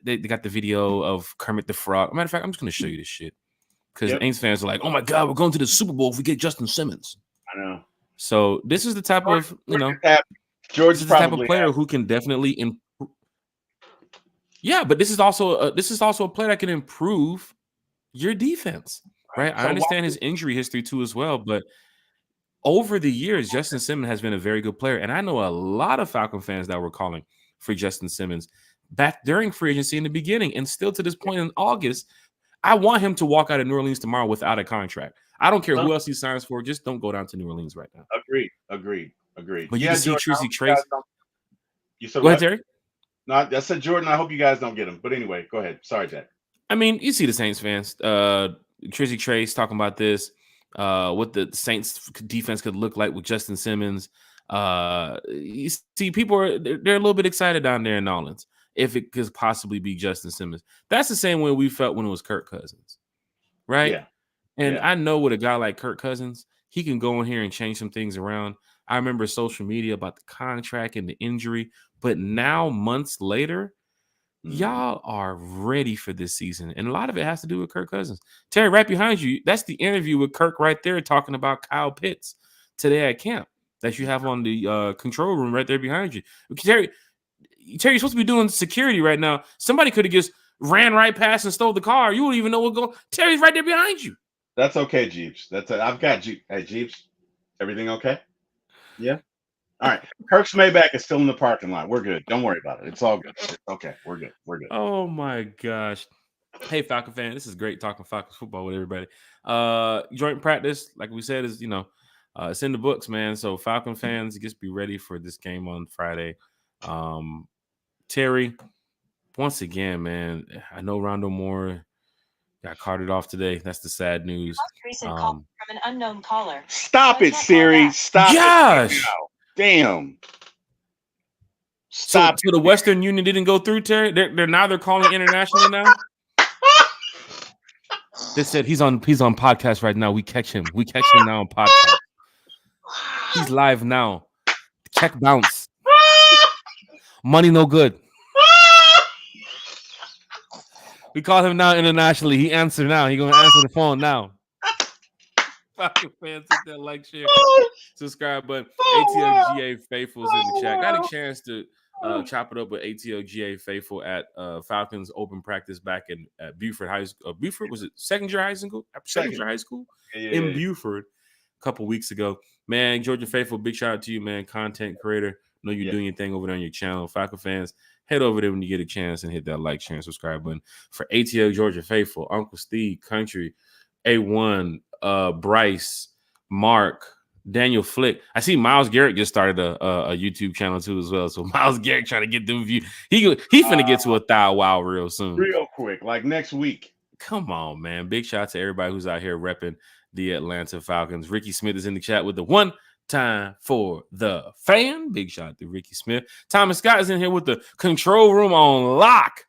S1: they got the video of Kermit the Frog. Matter of fact, I'm just gonna show you this shit. Because Aints fans are like, oh my God, we're going to the Super Bowl if we get Justin Simmons.
S2: I know.
S1: So this is the type of,
S2: George is the
S1: type of player who can definitely but this is also a player that can improve your defense, right? I understand his injury history too as well, but over the years, Justin Simmons has been a very good player. And I know a lot of Falcon fans that were calling for Justin Simmons back during free agency in the beginning, and still to this point in August. I want him to walk out of New Orleans tomorrow without a contract. I don't care who else he signs for. Just don't go down to New Orleans right now.
S2: Agreed.
S1: But you can see Tracy Trace.
S2: You said
S1: go ahead, Terry.
S2: No, I said Jordan. I hope you guys don't get him. But anyway, go ahead. Sorry, Jack.
S1: You see the Saints fans. Tracy Trace talking about this. What the Saints defense could look like with Justin Simmons. You see, people they're a little bit excited down there in New Orleans. If it could possibly be Justin Simmons. That's the same way we felt when it was Kirk Cousins, right?
S2: Yeah.
S1: And I know with a guy like Kirk Cousins, he can go in here and change some things around. I remember social media about the contract and the injury, but now months later, y'all are ready for this season. And a lot of it has to do with Kirk Cousins. Terry, right behind you, that's the interview with Kirk right there talking about Kyle Pitts today at camp that you have on the control room right there behind you. Terry, you're supposed to be doing security right now. Somebody could have just ran right past and stole the car. You wouldn't even know what's going on. Terry's right there behind you.
S2: That's okay, Jeeps. I've got Jeeps. Hey, Jeeps, everything okay? Yeah. All right. Kirk's Maybach is still in the parking lot. We're good. Don't worry about it. It's all good. It's okay. We're good.
S1: Oh my gosh. Hey, Falcon fan. This is great talking Falcons football with everybody. Joint practice, like we said, is it's in the books, man. So Falcon fans, just be ready for this game on Friday. Terry, once again, man, I know Rondo Moore got carted off today. That's the sad news.
S3: Recent call from an unknown caller.
S2: Stop it, Siri. Stop
S1: Josh.
S2: it. Damn.
S1: Stop. So the Western Union didn't go through, Terry? They're calling internationally now? They said he's on podcast right now. We catch him now on podcast. He's live now. Check bounce. Money no good. We call him now internationally. He answered now. He gonna answer the phone now. Falcon fans, hit that like, share, subscribe button. ATLGA Faithful's in the chat. Got a chance to chop it up with ATLGA Faithful at Falcons open practice back at Buford High School. Buford, was it second year high school? In Buford a couple weeks ago. Man, Georgia Faithful, big shout out to you, man. Content creator. Know you're doing your thing over there on your channel. Falcon fans, head over there when you get a chance and hit that like, share, and subscribe button. For ATL Georgia Faithful, Uncle Steve, Country, A1, Bryce, Mark, Daniel Flick. I see Myles Garrett just started a YouTube channel too as well. So Myles Garrett trying to get them views. He finna get to 1,000 wow real soon.
S2: Real quick, like next week.
S1: Come on, man. Big shout out to everybody who's out here repping the Atlanta Falcons. Ricky Smith is in the chat with the one time for the fan. Big shout out to Ricky Smith. Thomas Scott is in here with the control room on lock.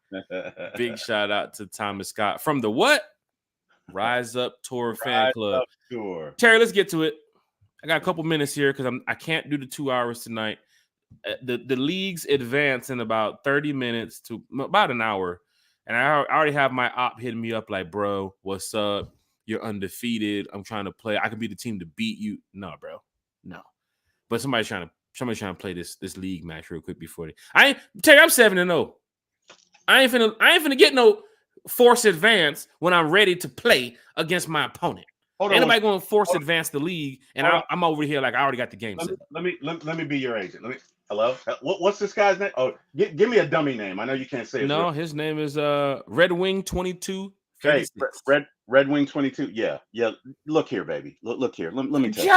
S1: Big shout out to Thomas Scott from the what? Rise Up Tour Fan Club.
S2: Tour.
S1: Terry, let's get to it. I got a couple minutes here because I can't do the 2 hours tonight. The leagues advance in about 30 minutes to about an hour. And I already have my op hitting me up like, bro, what's up? You're undefeated. I'm trying to play. I could be the team to beat you. No, bro. No. But somebody's trying to play this league match real quick before I'm 7-0. I ain't finna get no force advance when I'm ready to play against my opponent. Ain't nobody going to force advance the league, and I'm over here like I already got the game set.
S2: Let me be your agent. Hello? What's this guy's name? Oh, give me a dummy name. I know you can't say it.
S1: No, his name is Red Wing 22.
S2: Okay, Red Wing 22. Yeah. Look here, baby. Look here. Let me tell you.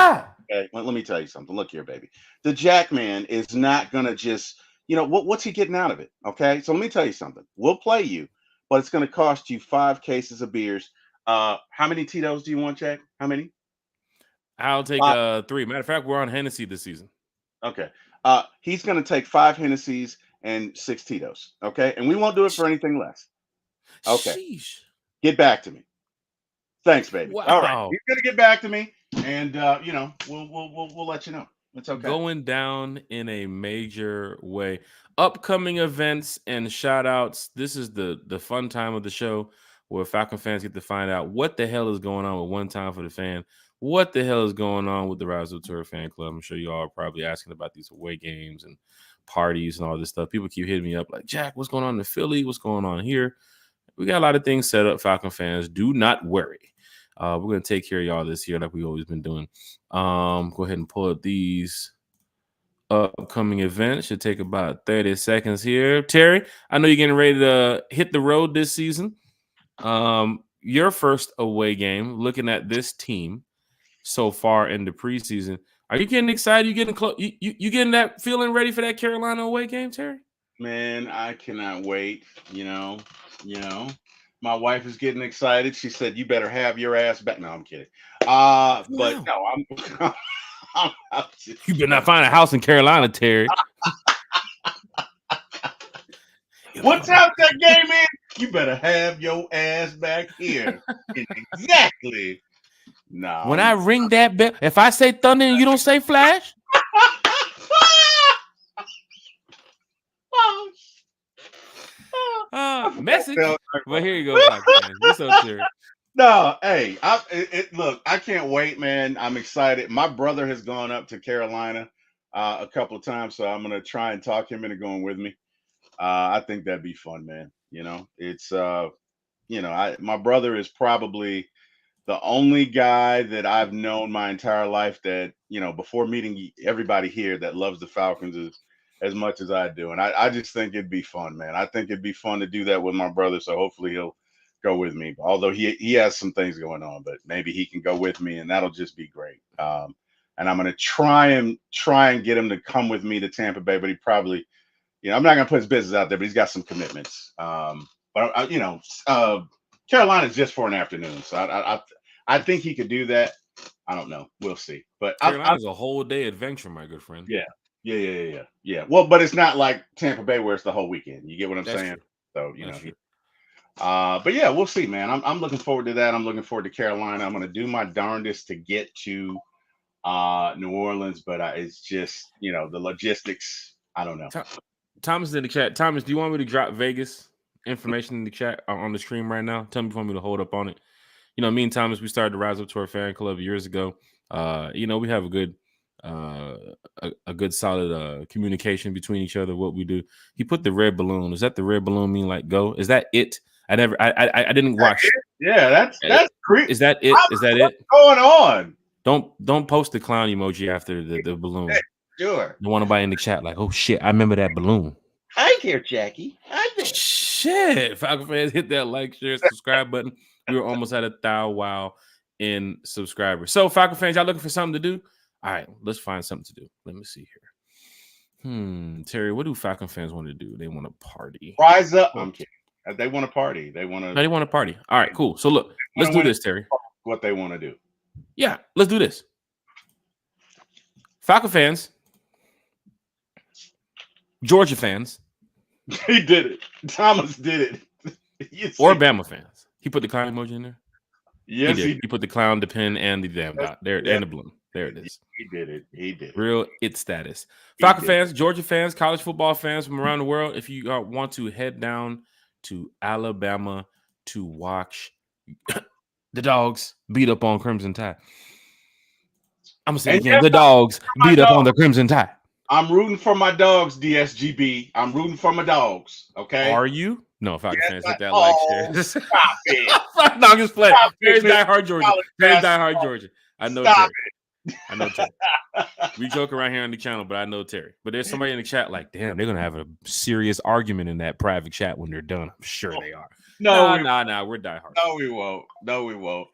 S2: Okay, let me tell you something. Look here, baby. The Jack man is not gonna just, what's he getting out of it? Okay, so let me tell you something. We'll play you, but it's gonna cost you 5 cases of beers. How many Tito's do you want, Jack? How many?
S1: I'll take 3. Matter of fact, we're on Hennessy this season.
S2: Okay. He's going to take 5 Hennessy's and 6 Tito's. Okay. And we won't do it for anything less. Okay.
S1: Sheesh.
S2: Get back to me. Thanks, baby.
S1: Wow.
S2: All right. He's going to get back to me, and we'll let you know. It's okay.
S1: Going down in a major way. Upcoming events and shout outs. This is the fun time of the show where Falcon fans get to find out what the hell is going on with One Time for the Fan. What the hell is going on with the Rise Up Tour Fan Club? I'm sure you all are probably asking about these away games and parties and all this stuff. People keep hitting me up like, Jack, what's going on in Philly? What's going on here? We got a lot of things set up, Falcon fans. Do not worry. We're going to take care of y'all this year like we've always been doing. Go ahead and pull up these upcoming events. Should take about 30 seconds here. Terry, I know you're getting ready to hit the road this season. Your first away game, looking at this team so far in the preseason, are you getting excited? You getting close? You getting that feeling ready for that Carolina away game, Terry?
S2: Man, I cannot wait. My wife is getting excited. She said, "You better have your ass back." No, I'm kidding. But no, I'm just...
S1: You better not find a house in Carolina, Terry.
S2: What time that game is? You better have your ass back here. Exactly. No.
S1: When I ring that bell, if I say thunder and you don't say flash. Message. Well, here you go. What's up, Terry?
S2: No, hey, look, I can't wait, man. I'm excited. My brother has gone up to Carolina a couple of times, so I'm gonna try and talk him into going with me. I think that'd be fun, man. It's my brother is probably the only guy that I've known my entire life that, before meeting everybody here, that loves the Falcons as much as I do. And I just think it'd be fun, man. I think it'd be fun to do that with my brother. So hopefully he'll go with me. Although he has some things going on, but maybe he can go with me, and that'll just be great. And I'm going to try and get him to come with me to Tampa Bay, but he probably, I'm not going to put his business out there, but he's got some commitments. Carolina's just for an afternoon. So I think he could do that. I don't know. We'll see. But
S1: Carolina's a whole day adventure, my good friend.
S2: Yeah. Well, but it's not like Tampa Bay where it's the whole weekend. You get what I'm saying?
S1: True.
S2: So, but yeah, we'll see, man. I'm looking forward to that. I'm looking forward to Carolina. I'm going to do my darndest to get to New Orleans, but it's just, the logistics. I don't know.
S1: Thomas is in the chat. Thomas, do you want me to drop Vegas information in the chat on the stream right now? Tell me if you want me to hold up on it. Me and Thomas, we started the Rise Up Tour Fan Club years ago. We have a good solid communication between each other. What we do. He put the red balloon. Is that the red balloon mean like go? Is that it? I didn't watch.
S2: Yeah, that's creepy.
S1: Is that it? Is that it?
S2: What's going on?
S1: Don't post the clown emoji after the balloon.
S2: Hey, sure.
S1: Don't want nobody in the chat like, oh shit, I remember that balloon.
S2: Hi there, Jackie. Hi there.
S1: Shit, Falcon fans, hit that like, share, subscribe button. We were almost at 1,000 wow in subscribers. So Falcon fans, y'all looking for something to do? All right, let's find something to do. Let me see here. Terry, what do Falcon fans want to do? They want to party.
S2: Rise up. I'm kidding. They want to party. They want to.
S1: No, they want to party. All right, cool. So look, let's do this, Terry.
S2: What they want to do.
S1: Yeah, let's do this. Falcon fans, Georgia fans.
S2: He did it. Thomas did it.
S1: Or Bama fans. He put the clown emoji in there?
S2: Yes,
S1: he did. He put the clown, the pin, and the damn dot. There, and the balloon. There it is.
S2: He did it. He did it.
S1: Real it status. Falcon fans, Georgia fans, college football fans from around the world, if you want to head down to Alabama to watch the Dogs beat up on Crimson Tide. I'm going to say it again. The Dogs beat up on the Crimson Tide.
S2: I'm rooting for my Dogs, DSGB. I'm rooting for my Dogs. Okay.
S1: Are you? No, Falcon fans, hit that like share.
S2: Stop it.
S1: No, I'm just playing. Terry's diehard Georgia. Terry's diehard Georgia. I know Terry. I know Terry. We joke around here on the channel, but I know Terry. But there's somebody in the chat like, damn, they're gonna have a serious argument in that private chat when they're done. I'm sure they are. No, we're diehard.
S2: No, we won't.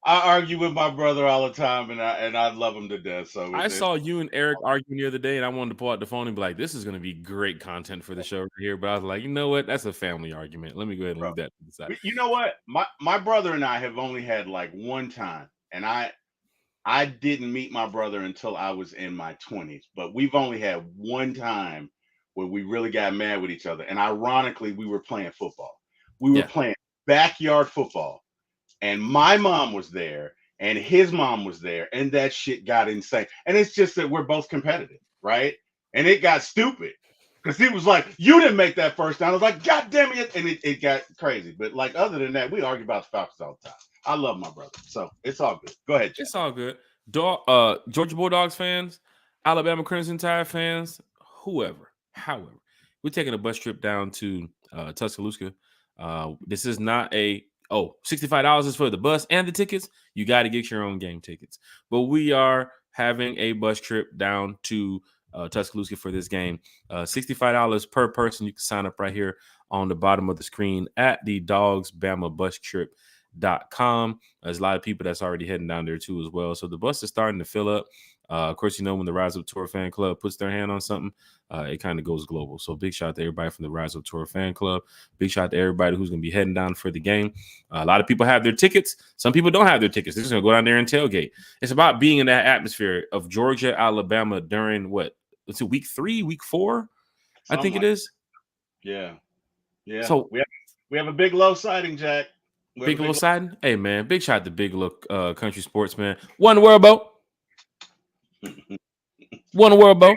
S2: I argue with my brother all the time, and I love him to death. So
S1: I saw you and Eric arguing the other day, and I wanted to pull out the phone and be like, "This is going to be great content for the show here." But I was like, you know what? That's a family argument. Let me go ahead and leave that to the side.
S2: You know what? My brother and I have only had like one time, and I didn't meet my brother until I was in my 20s. But we've only had one time where we really got mad with each other, and ironically, we were playing football. We were playing backyard football. And my mom was there, and his mom was there, and that shit got insane. And it's just that we're both competitive, right? And it got stupid because he was like, "You didn't make that first down." I was like, "God damn it!" And it got crazy. But like, other than that, we argue about the Falcons all the time. I love my brother, so it's all good. Go ahead, Jack.
S1: It's all good. Georgia Bulldogs fans, Alabama Crimson Tide fans, however, we're taking a bus trip down to Tuscaloosa. This is not a $65 is for the bus and the tickets. You got to get your own game tickets. But we are having a bus trip down to Tuscaloosa for this game. $65 per person. You can sign up right here on the bottom of the screen at the dogsbamabustrip.com. There's a lot of people that's already heading down there too as well. So the bus is starting to fill up. Of course, you know, when the Rise Up Tour fan club puts their hand on something, it kind of goes global. So big shout out to everybody from the Rise Up Tour fan club. Big shout out to everybody who's going to be heading down for the game. A lot of people have their tickets. Some people don't have their tickets. They're just going to go down there and tailgate. It's about being in that atmosphere of Georgia, Alabama during what? It's a week 3, week 4, I think it is.
S2: Yeah.
S1: So
S2: we have a Big Low sighting, Jack.
S1: Big Low sighting? Hey, man. Big shout out to Big Low Country Sports, man. One word, Bo. One word, Bo.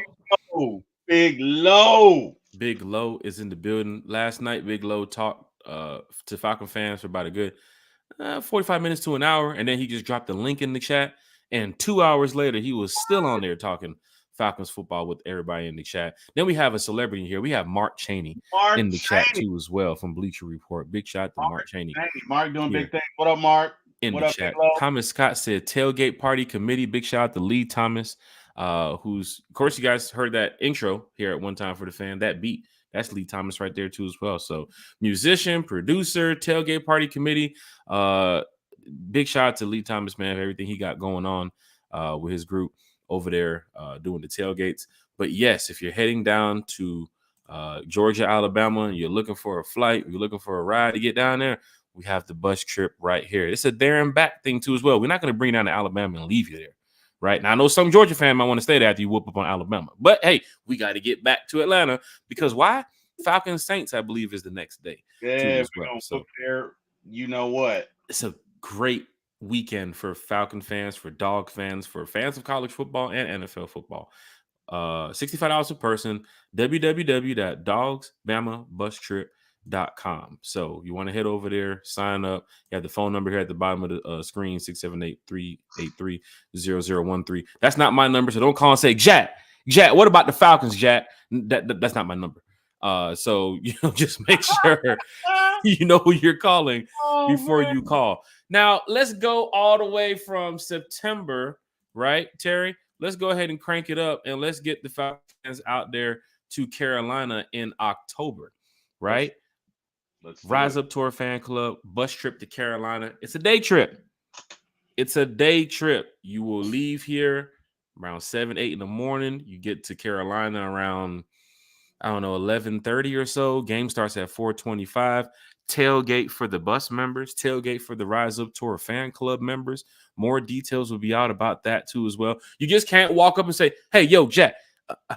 S2: Big Low.
S1: Big Low is in the building. Last night, Big Low talked to Falcon fans for about a good 45 minutes to an hour, and then he just dropped the link in the chat. And 2 hours later, he was still on there talking Falcons football with everybody in the chat. Then we have a celebrity here. We have Mark Cheney in the chat too as well from Bleacher Report. Big shout out to Mark Cheney.
S2: Mark doing big things. What up, Mark?
S1: In the chat. Thomas Scott said tailgate party committee. Big shout out to Lee Thomas, who's, of course, you guys heard that intro here at one time for the fan. That beat, that's Lee Thomas right there too as well. So musician, producer, tailgate party committee. Big shout out to Lee Thomas, man, for everything he got going on with his group over there doing the tailgates. But yes, if you're heading down to Georgia, Alabama, and you're looking for a flight, you're looking for a ride to get down there, we have the bus trip right here. It's a there and back thing too as well. We're not going to bring you down to Alabama and leave you there, right? Now, I know some Georgia fan might want to stay there after you whoop up on Alabama. But, hey, we got to get back to Atlanta because why? Falcons Saints, I believe, is the next day.
S2: Yeah, well. So there, you know what?
S1: It's a great weekend for Falcon fans, for Dog fans, for fans of college football and NFL football. $65 a person, www.dogsbamabustrip.com. So you want to head over there, sign up. You have the phone number here at the bottom of the screen, 678-383-0013. That's not my number, so don't call and say, Jack, what about the Falcons, Jack? That's not my number. So just make sure you know who you're calling before you call. Now, let's go all the way from September, right, Terry? Let's go ahead and crank it up, and let's get the Falcons out there to Carolina in October, right? Let's Rise Up Tour Fan Club, bus trip to Carolina. It's a day trip. You will leave here around 7, 8 in the morning. You get to Carolina around, I don't know, 11:30 or so. Game starts at 4:25. Tailgate for the bus members, tailgate for the Rise Up Tour fan club members. More details will be out about that too as well. You just can't walk up and say, "Hey, yo, Jack,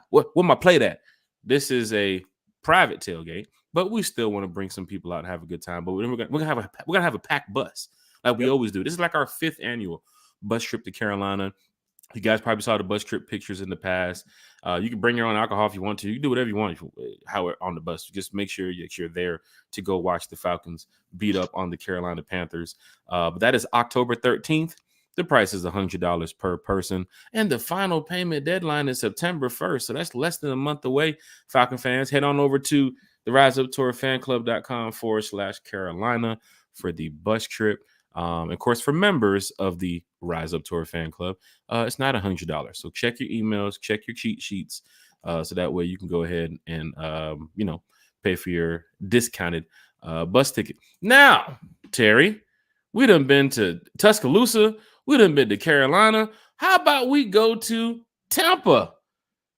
S1: what my plate at?" This is a private tailgate, but we still want to bring some people out and have a good time. But we're gonna have a packed bus like we always do. This is like our 5th annual bus trip to Carolina. You guys probably saw the bus trip pictures in the past. You can bring your own alcohol if you want to. You can do whatever you want how on the bus. Just make sure that you're there to go watch the Falcons beat up on the Carolina Panthers. But that is October 13th. The price is $100 per person. And the final payment deadline is September 1st. So that's less than a month away. Falcon fans, head on over to the riseuptourfanclub.com/Carolina for the bus trip. Of course, for members of the Rise Up Tour fan club, it's not $100. So check your emails, check your cheat sheets, so that way you can go ahead and pay for your discounted bus ticket. Now, Terry, we done been to Tuscaloosa, we done been to Carolina. How about we go to Tampa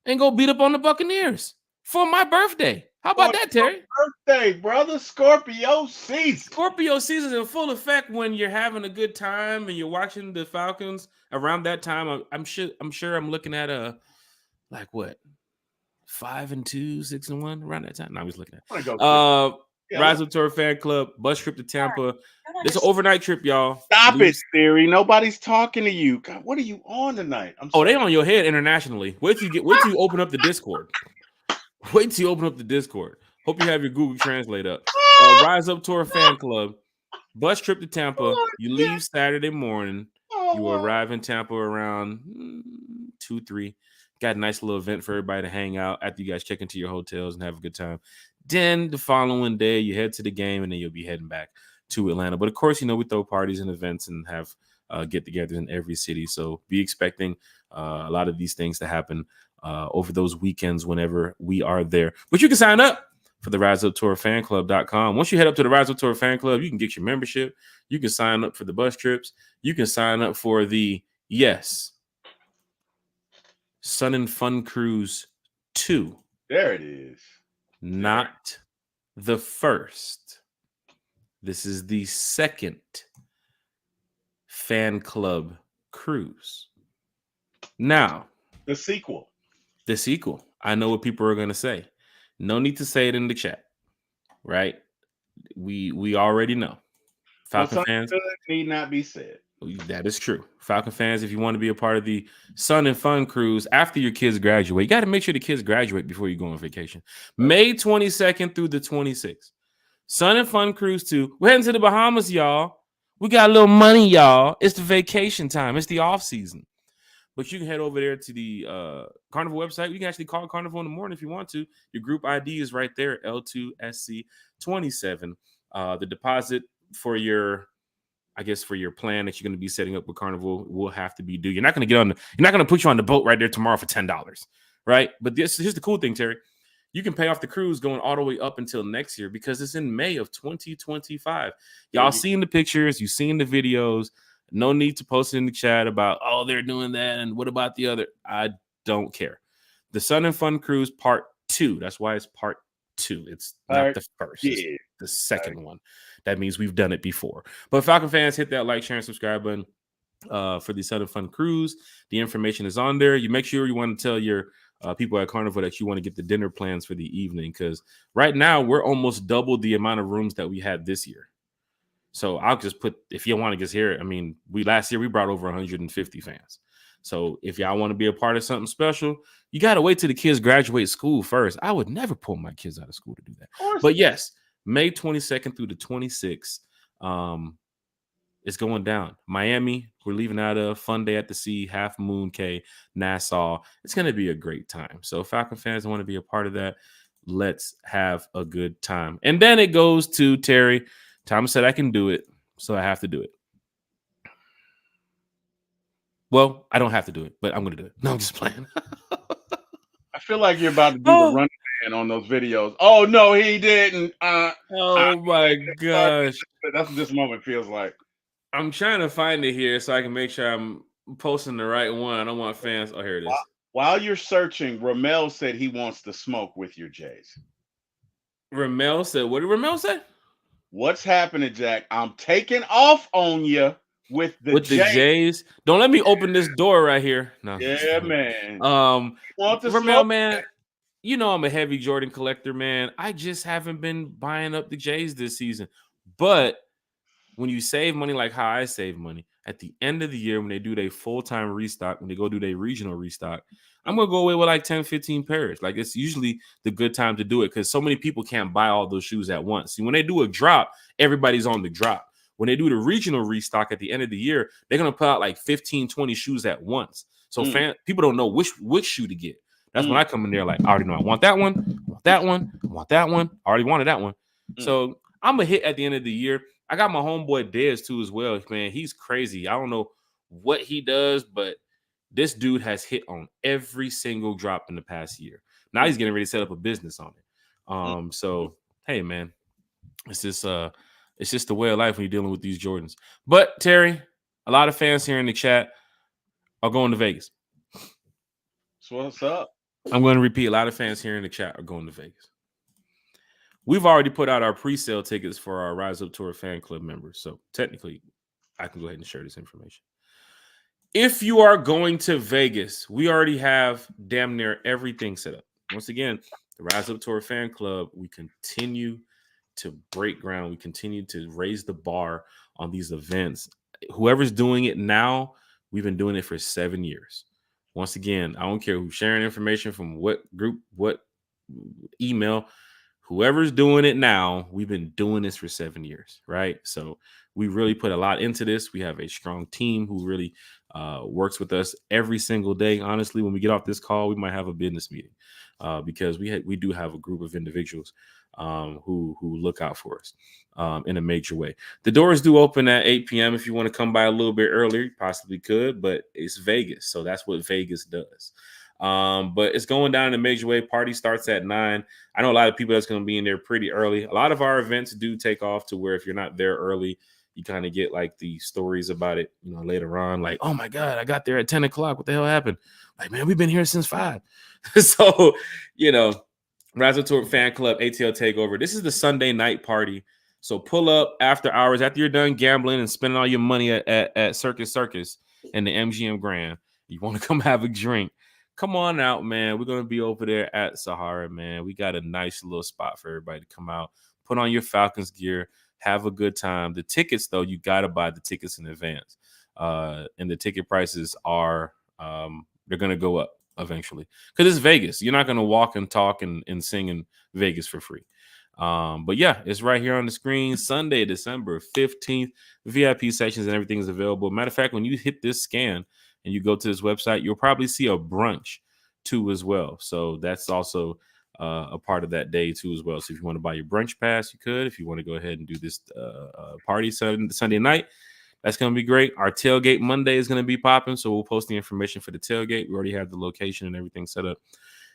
S1: and go beat up on the Buccaneers for my birthday? How about that, Terry?
S2: Birthday, brother. Scorpio season.
S1: Scorpio season is in full effect when you're having a good time and you're watching the Falcons. Around that time, I'm sure I'm looking at like what, 5-2, 6-1 around that time. No, I was looking at. Rise Up Tour fan club bus trip to Tampa. It's an overnight trip, y'all.
S2: Stop it, Theory. Nobody's talking to you. God, what are you on tonight?
S1: They on your head internationally. Wait till you open up the Discord. Wait till you open up the Discord. Hope you have your Google Translate up. Rise Up Tour fan club bus trip to Tampa. You leave Saturday morning. You arrive in Tampa around 2, 3. Got a nice little event for everybody to hang out after you guys check into your hotels and have a good time. Then the following day, you head to the game, and then you'll be heading back to Atlanta. But of course, we throw parties and events and have get-togethers in every city. So be expecting a lot of these things to happen over those weekends whenever we are there. But you can sign up for the riseuptourfanclub.com. Once you head up to the Rise Up Tour fan club, you can get your membership. You can sign up for the bus trips. You can sign up for the Sun and Fun Cruise 2.
S2: There it is.
S1: Not the first. This is the second fan club cruise. Now,
S2: the sequel.
S1: I know what people are going to say. No need to say it in the chat, right? We already know. Falcon fans
S2: need not be said.
S1: That is true. Falcon fans, if you want to be a part of the Sun and Fun Cruise after your kids graduate, you got to make sure the kids graduate before you go on vacation. May 22nd through the 26th. Sun and Fun Cruise 2. We're heading to the Bahamas, y'all. We got a little money, y'all. It's the vacation time. It's the off season. But you can head over there to the Carnival website. You can actually call Carnival in the morning if you want to. Your group ID is right there, L2SC27. The deposit for your plan that you're going to be setting up with Carnival will have to be due. You're not going to put you on the boat right there tomorrow for $10, right? But here's the cool thing, Terry. You can pay off the cruise going all the way up until next year because it's in May of 2025. Y'all seen the pictures, you've seen the videos. No need to post it in the chat about, they're doing that, and what about the other? I don't care. The Sun and Fun Cruise Part 2. That's why it's Part 2. It's not the first. It's the second one. That means we've done it before. But Falcon fans, hit that like, share, and subscribe button for the Sun and Fun Cruise. The information is on there. You make sure you want to tell your people at Carnival that you want to get the dinner plans for the evening, because right now we're almost double the amount of rooms that we had this year. So I'll just put, if you want to just hear it, last year we brought over 150 fans. So if y'all want to be a part of something special, you got to wait till the kids graduate school first. I would never pull my kids out of school to do that. But yes, May 22nd through the 26th, it's going down. Miami, we're leaving out of Fun Day at the Sea, Half Moon Cay, Nassau. It's going to be a great time. So Falcon fans want to be a part of that. Let's have a good time. And then it goes to Terry. Thomas said I can do it, so I have to do it. Well, I don't have to do it, but I'm going to do it. No, I'm just playing.
S2: I feel like you're about to do the running man on those videos. Oh, no, he didn't.
S1: My gosh.
S2: That's what this moment feels like.
S1: I'm trying to find it here so I can make sure I'm posting the right one. I don't want fans. Oh, here it is.
S2: While you're searching, Ramel said he wants to smoke with your Jays.
S1: Ramel said, what did Ramel say?
S2: What's happening, Jack? I'm taking off on you with the
S1: Jays. Don't let me open this door right here. No.
S2: Yeah, man.
S1: Ramel, man, you know I'm a heavy Jordan collector, man. I just haven't been buying up the Jays this season. But when you save money like how I save money, at the end of the year, when they do their full-time restock, when they go do their regional restock, I'm going to go away with like 10, 15 pairs. Like, it's usually the good time to do it because so many people can't buy all those shoes at once. See, when they do a drop, everybody's on the drop. When they do the regional restock at the end of the year, they're going to put out like 15, 20 shoes at once. So people don't know which shoe to get. That's when I come in there like, I already know I want that one, I want that one, I want that one. I already wanted that one. So I'm a hit at the end of the year. I got my homeboy Dez too as well, man. He's crazy. I don't know what he does, but this dude has hit on every single drop in the past year. Now he's getting ready to set up a business on it. So hey, man, it's just the way of life when you're dealing with these Jordans. But Terry, a lot of fans here in the chat are going to Vegas.
S2: So what's up?
S1: I'm going to repeat. A lot of fans here in the chat are going to Vegas. We've already put out our pre-sale tickets for our Rise Up Tour fan club members. So technically, I can go ahead and share this information. If you are going to Vegas, we already have damn near everything set up. Once again, the Rise Up Tour fan club, we continue to break ground. We continue to raise the bar on these events. Whoever's doing it now, we've been doing it for 7 years. Once again, I don't care who's sharing information from what group, what email. Whoever's doing it now, we've been doing this for 7 years, right? So we really put a lot into this. We have a strong team who really works with us every single day. Honestly, when we get off this call, we might have a business meeting because we do have a group of individuals who look out for us in a major way. The doors do open at 8 p.m. If you want to come by a little bit earlier, you possibly could, but it's Vegas, so that's what Vegas does. But it's going down in a major way. Party starts at 9. I know a lot of people that's going to be in there pretty early. A lot of our events do take off to where if you're not there early, you kind of get like the stories about it, later on. Like, oh my God, I got there at 10 o'clock. What the hell happened? Like, man, we've been here since 5. So, Rise Up Tour Fan Club, ATL Takeover. This is the Sunday night party. So pull up after hours, after you're done gambling and spending all your money at Circus and the MGM Grand. You want to come have a drink. Come on out, man. We're going to be over there at Sahara, man. We got a nice little spot for everybody to come out, put on your Falcons gear, have a good time. The tickets, though, you got to buy the tickets in advance. And the ticket prices are, they're going to go up eventually because it's Vegas. You're not going to walk and talk and sing in Vegas for free. But yeah, it's right here on the screen. Sunday, December 15th, VIP sections and everything is available. Matter of fact, when you hit this scan, and you go to this website, you'll probably see a brunch too as well. So that's also a part of that day too as well. So if you want to buy your brunch pass, you could. If you want to go ahead and do this party Sunday night, that's going to be great. Our tailgate Monday is going to be popping. So we'll post the information for the tailgate. We already have the location and everything set up.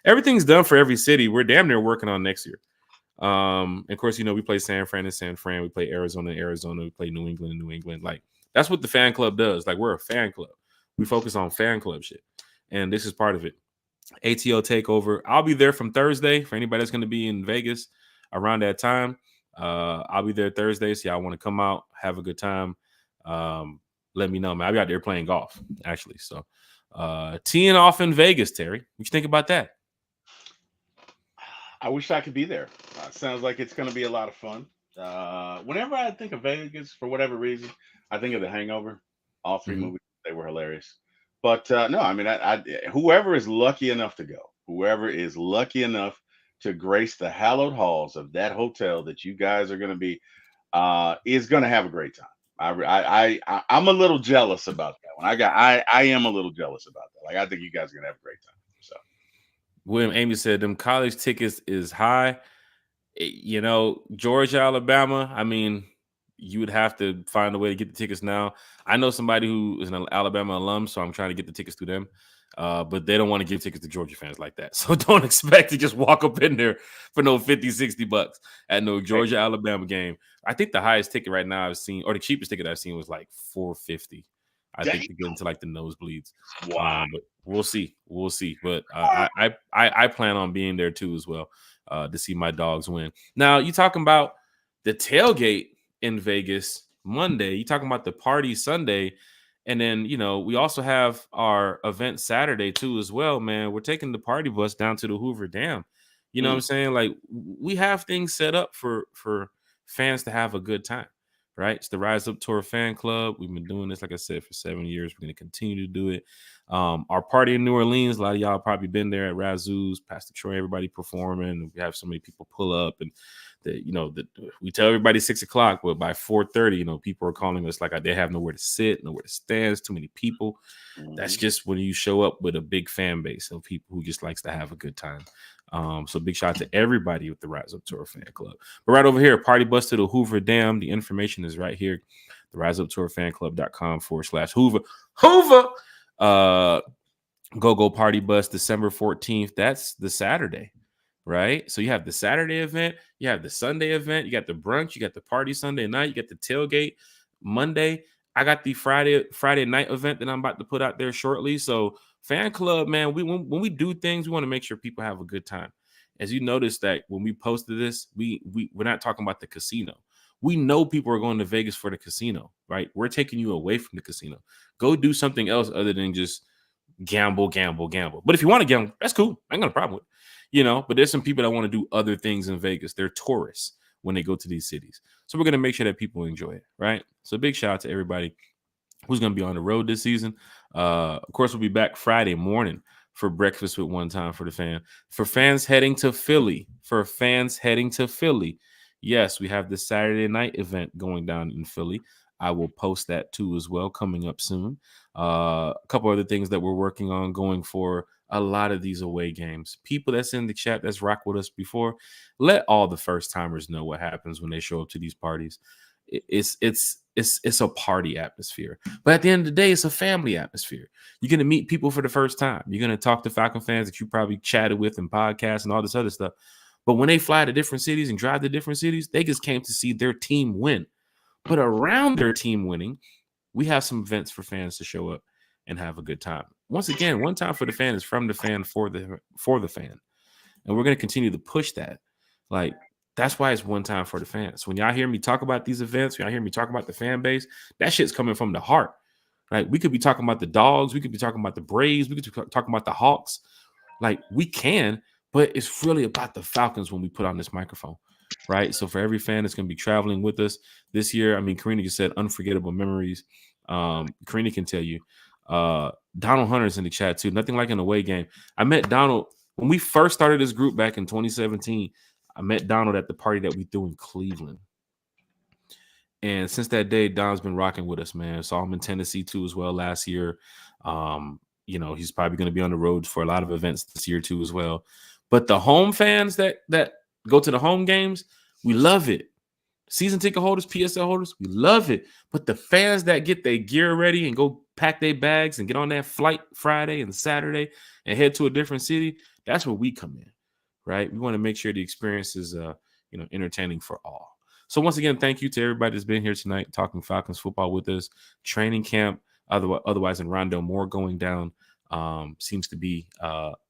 S1: Everything's done for every city. We're damn near working on next year. Of course, we play San Fran and San Fran. We play Arizona and Arizona. We play New England and New England. Like, that's what the fan club does. Like, we're a fan club. We focus on fan club shit, and this is part of it. ATL Takeover. I'll be there from Thursday for anybody that's going to be in Vegas around that time. I'll be there Thursday, so y'all want to come out, have a good time. Let me know, man. I'll be out there playing golf, actually. So teeing off in Vegas, Terry. What you think about that?
S2: I wish I could be there. Sounds like it's going to be a lot of fun. Whenever I think of Vegas, for whatever reason, I think of The Hangover. All 3 movies. They were hilarious. But no, I mean, whoever is lucky enough to go, whoever is lucky enough to grace the hallowed halls of that hotel that you guys are going to be, is going to have a great time. I'm a little jealous about that one. I am a little jealous about that. Like, I think you guys are going to have a great time. So,
S1: William Amy said them college tickets is high. Georgia, Alabama. I mean, you would have to find a way to get the tickets now. I know somebody who is an Alabama alum, so I'm trying to get the tickets to them. But they don't want to give tickets to Georgia fans like that. So don't expect to just walk up in there for no $50-$60 at no Georgia Alabama game. I think the highest ticket right now I've seen, or the cheapest ticket I've seen, was like $450 I think, to get into like the nosebleeds.
S2: Wow.
S1: But we'll see. But I plan on being there too as well, to see my dogs win. Now, you talking about the tailgate in Vegas Monday? You talking about the party Sunday? And then, we also have our event Saturday too as well, man. We're taking the party bus down to the Hoover Dam. You know what I'm saying? Like, we have things set up for fans to have a good time, right? It's the Rise Up Tour fan club. We've been doing this, like I said, for 7 years. We're going to continue to do it. Our party in New Orleans, a lot of y'all probably been there at Razoo's, Pastor Troy, everybody performing. We have so many people pull up, and we tell everybody 6:00, but by 4:30, people are calling us like they have nowhere to sit, nowhere to stand. There's too many people. That's just when you show up with a big fan base of people who just likes to have a good time. So big shout out to everybody with the Rise Up Tour fan club. But right over here, party bus to the Hoover Dam. The information is right here. The riseuptourfanclub.com/Hoover. Go party bus December 14th. That's the Saturday, right? So you have the Saturday event, you have the Sunday event, you got the brunch, you got the party Sunday night, you got the tailgate Monday. I got the Friday night event that I'm about to put out there shortly. So fan club, man, when we do things, we want to make sure people have a good time. As you notice that when we posted this, we're not talking about the casino. We know people are going to Vegas for the casino, right? We're taking you away from the casino. Go do something else other than just gamble. But if you want to gamble, that's cool. I ain't got a problem with it. But there's some people that want to do other things in Vegas. They're tourists when they go to these cities. So we're going to make sure that people enjoy it, right? So big shout out to everybody who's going to be on the road this season. Of course, we'll be back Friday morning for breakfast with One Time for the Fan. For fans heading to Philly, yes, we have the Saturday night event going down in Philly. I will post that too as well, coming up soon. A couple other things that we're working on going for a lot of these away games. People that's in the chat that's rocked with us before, let all the first timers know what happens when they show up to these parties. It's a party atmosphere, but at the end of the day, it's a family atmosphere. You're going to meet people for the first time. You're going to talk to Falcon fans that you probably chatted with in podcasts and all this other stuff. But when they fly to different cities and drive to different cities, they just came to see their team win. But around their team winning, we have some events for fans to show up and have a good time. Once again, One Time for the Fan is from the fan for the fan. And we're going to continue to push that. Like, that's why it's One Time for the Fans. When y'all hear me talk about these events, when y'all hear me talk about the fan base, that shit's coming from the heart. Right? We could be talking about the Dogs. We could be talking about the Braves. We could be talking about the Hawks. Like, we can, but it's really about the Falcons when we put on this microphone. Right? So for every fan that's going to be traveling with us this year, I mean, Karina just said unforgettable memories. Karina can tell you. Donald Hunter's in the chat too. Nothing like an away game. I met Donald when we first started this group back in 2017. I met Donald at the party that we threw in Cleveland. And since that day, Don's been rocking with us, man. Saw him in Tennessee too as well last year. He's probably going to be on the road for a lot of events this year too as well. But the home fans that go to the home games, we love it. Season ticket holders, PSL holders, we love it. But the fans that get their gear ready and go pack their bags and get on that flight Friday and Saturday and head to a different city, that's where we come in, right? We want to make sure the experience is, entertaining for all. So once again, thank you to everybody that's been here tonight talking Falcons football with us. Training camp, otherwise in Rondell Moore going down, seems to be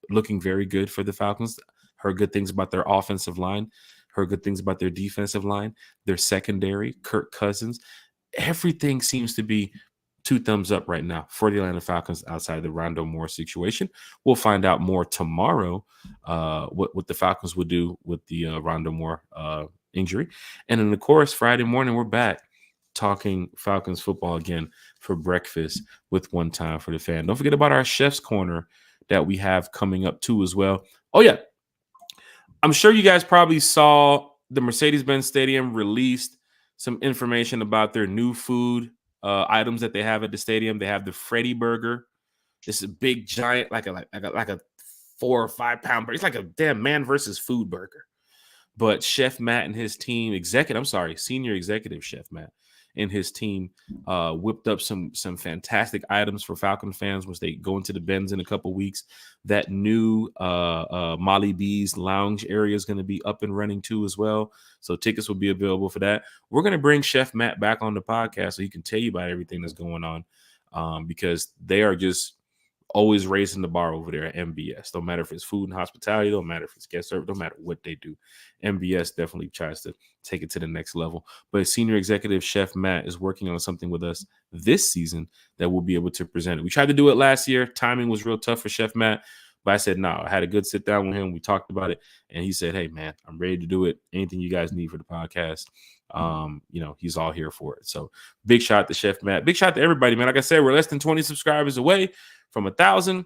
S1: looking very good for the Falcons. Heard good things about their offensive line. Heard good things about their defensive line, their secondary, Kirk Cousins. Everything seems to be 2 thumbs up right now for the Atlanta Falcons outside of the Rondell Moore situation. We'll find out more tomorrow what the Falcons would do with the Rondell Moore injury. And then, of course, Friday morning, we're back talking Falcons football again for breakfast with One Time for the Fan. Don't forget about our Chef's Corner that we have coming up too as well. Oh, yeah. I'm sure you guys probably saw the Mercedes-Benz Stadium released some information about their new food items that they have at the stadium. They have the Freddy Burger. This is a big, giant, like a 4 or 5 pound burger. It's like a damn man versus food burger. But Chef Matt and his team, senior executive Chef Matt and his team whipped up some fantastic items for Falcon fans once they go into the Benz in a couple weeks. That new Molly B's lounge area is going to be up and running too as well. So tickets will be available for that. We're going to bring Chef Matt back on the podcast so he can tell you about everything that's going on because they are just always raising the bar over there at MBS. Don't matter if it's food and hospitality, don't matter if it's guest service, don't matter what they do. MBS definitely tries to take it to the next level. But Senior Executive Chef Matt is working on something with us this season that we'll be able to present it. We tried to do it last year. Timing was real tough for Chef Matt, but I said, no, I had a good sit down with him. We talked about it, and he said, hey, man, I'm ready to do it. Anything you guys need for the podcast, he's all here for it. So big shout out to Chef Matt. Big shout out to everybody, man. Like I said, we're less than 20 subscribers away from 1,000.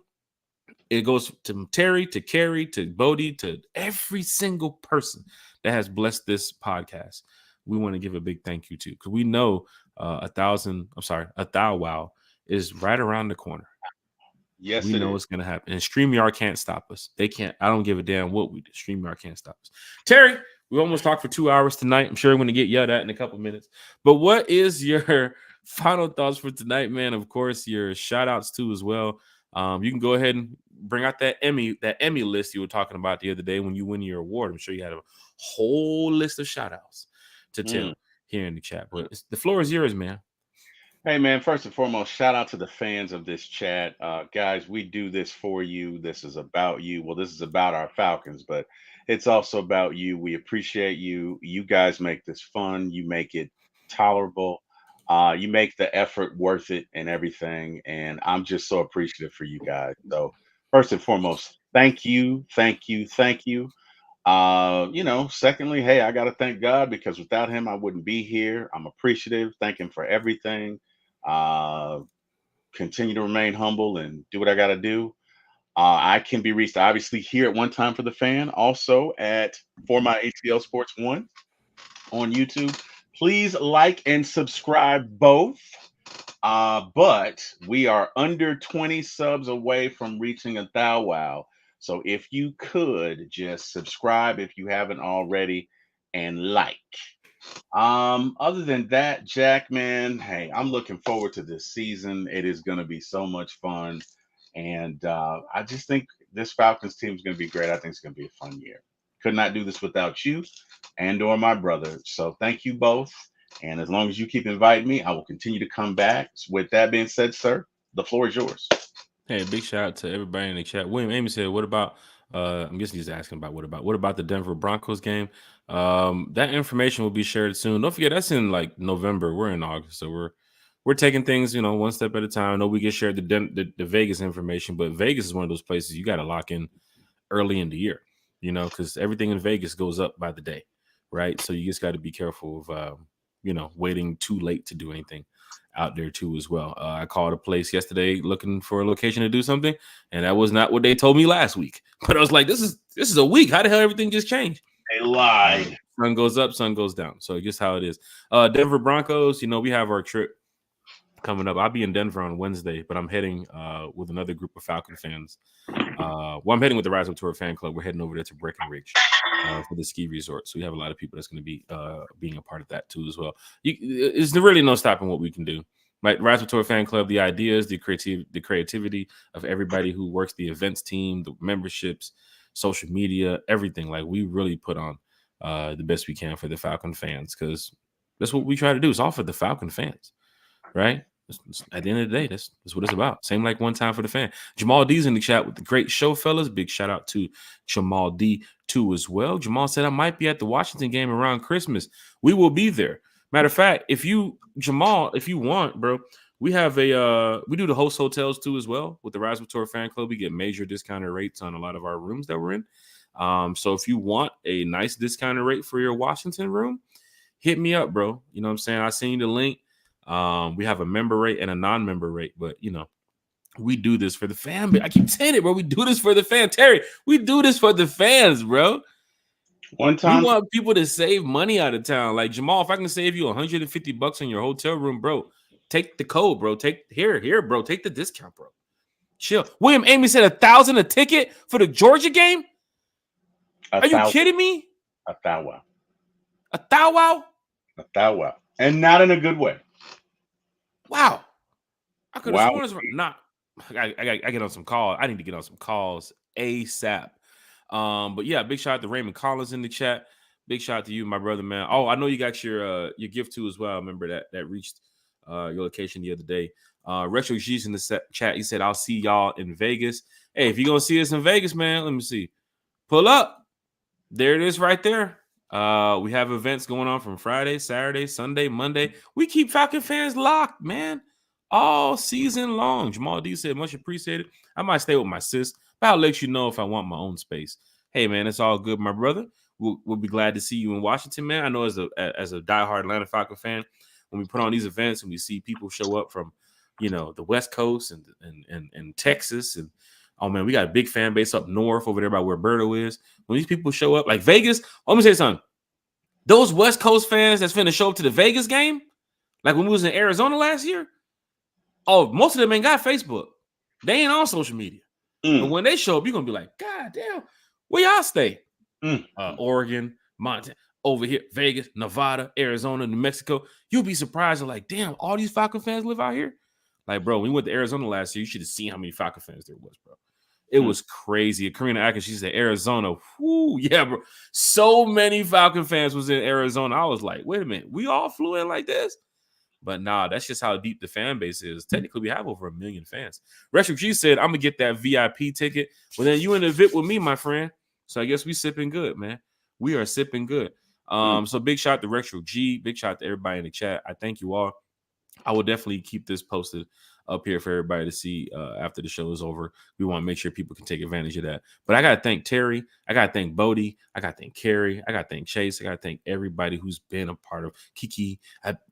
S1: It goes to Terry, to Carrie, to Bodie, to every single person that has blessed this podcast. We want to give a big thank you to, because we know 1,000 wow is right around the corner.
S2: Yes,
S1: we know it's going to happen. And StreamYard can't stop us. They can't. I don't give a damn what we do. StreamYard can't stop us. Terry, we almost talked for 2 hours tonight. I'm sure we're going to get yelled at in a couple of minutes. But what is your final thoughts for tonight, man? Of course, your shout outs too as well. You can go ahead and bring out that Emmy list you were talking about the other day when you win your award. I'm sure you had a whole list of shout outs to tell here in the chat. But the floor is yours, man.
S2: Hey, man, first and foremost, shout out to the fans of this chat. Guys, we do this for you. This is about you. Well, this is about our Falcons, but it's also about you. We appreciate you. You guys make this fun. You make it tolerable. You make the effort worth it and everything. And I'm just so appreciative for you guys. So, first and foremost, thank you. Thank you. Thank you. Secondly, hey, I got to thank God, because without him, I wouldn't be here. I'm appreciative. Thank him for everything. Continue to remain humble and do what I got to do. I can be reached obviously here at One Time for the Fan, also at For My ATL Sports 1 on YouTube. Please like and subscribe both. But we are under 20 subs away from reaching 1,000 wow. So if you could just subscribe if you haven't already, and like. Other than that, Jack, man, hey, I'm looking forward to this season. It is going to be so much fun. And I just think this Falcons team is going to be great. I think it's going to be a fun year. Could not do this without you and or my brother. So thank you both. And as long as you keep inviting me, I will continue to come back. With that being said, sir, the floor is yours.
S1: Hey, big shout out to everybody in the chat. William Amy said, what about I'm guessing he's asking about what about the Denver Broncos game? That information will be shared soon. Don't forget, that's in like November. We're in August, so we're taking things, one step at a time. I know we get shared the Vegas information, but Vegas is one of those places you got to lock in early in the year, because everything in Vegas goes up by the day, right? So you just got to be careful of waiting too late to do anything out there too as well. I called a place yesterday looking for a location to do something, and that was not what they told me last week. But I was like, this is a week. How the hell everything just changed?
S2: They lied.
S1: Sun goes up, sun goes down. So just how it is. Denver Broncos, we have our trip coming up. I'll be in Denver on Wednesday, but I'm heading with another group of Falcon fans. I'm heading with the Rise Up Tour fan club. We're heading over there to Breckenridge for the ski resort. So we have a lot of people that's going to be being a part of that too as well. There's really no stopping what we can do. Right, Rise Up Tour fan club. The ideas, the creativity of everybody who works the events team, the memberships, social media, everything. Like, we really put on the best we can for the Falcon fans, because that's what we try to do. It's all for the Falcon fans, right? At the end of the day, that's what it's about. Same like One Time for the Fan. Jamal D's in the chat with the great show, fellas. Big shout out to Jamal D too as well. Jamal said, I might be at the Washington game around Christmas. We will be there. Matter of fact, Jamal, if you want, bro, we have we do the host hotels too as well with the Rise Up Tour fan club. We get major discounted rates on a lot of our rooms that we're in. So if you want a nice discounted rate for your Washington room, hit me up, bro. You know what I'm saying? I seen you the link. We have a member rate and a non-member rate, but we do this for the fan. I keep saying it, bro. We do this for the fan. Terry, we do this for the fans, bro.
S2: One time,
S1: we want people to save money out of town. Like, Jamal, if I can save you $150 on your hotel room, bro, take the code, bro. Take here, bro. Take the discount, bro. Chill. William Amy said $1,000 a ticket for the Georgia game. Are you kidding me?
S2: 1,000 wow.
S1: 1,000 wow?
S2: 1,000 wow, and not in a good way.
S1: Wow. I could have sworn this. I get on some calls. I need to get on some calls ASAP. But yeah, big shout out to Raymond Collins in the chat. Big shout out to you, my brother, man. Oh, I know you got your gift too as well. I remember that reached your location the other day. Retro G's in the chat. He said, "I'll see y'all in Vegas." Hey, if you're gonna see us in Vegas, man, let me see. Pull up. There it is, right there. We have events going on from Friday, Saturday, Sunday, Monday. We keep Falcon fans locked, man, all season long. Jamal D said, "Much appreciated. I might stay with my sis, but I'll let you know if I want my own space." Hey, man, it's all good, my brother. We'll be glad to see you in Washington, man. I know as a diehard Atlanta Falcon fan, when we put on these events and we see people show up from, the West Coast and Texas, and oh man, we got a big fan base up north over there by where Berto is. When these people show up, like Vegas, let me say something. Those West Coast fans that's finna show up to the Vegas game, like when we was in Arizona last year, most of them ain't got Facebook. They ain't on social media. And when they show up, you're gonna be like, God damn, where y'all stay? Oregon, Montana, over here, Vegas, Nevada, Arizona, New Mexico. You'll be surprised and like, damn, all these Falcon fans live out here. Like, bro, when we went to Arizona last year, you should have seen how many Falcon fans there was, bro. It was crazy. Karina Atkins, she said Arizona. Whoo, yeah, bro. So many Falcon fans was in Arizona. I was like, wait a minute, we all flew in like this? But nah, that's just how deep the fan base is. Technically, we have over 1 million fans. Retro G said, I'm gonna get that VIP ticket. Well, then you in the VIP with me, my friend. So I guess we sipping good, man. We are sipping good. So big shout to Retro G. Big shout to everybody in the chat. I thank you all. I will definitely keep this posted up here for everybody to see after the show is over. We want to make sure people can take advantage of that. But I got to thank Terry. I got to thank Bodie. I got to thank Carrie. I got to thank Chase. I got to thank everybody who's been a part of Kiki,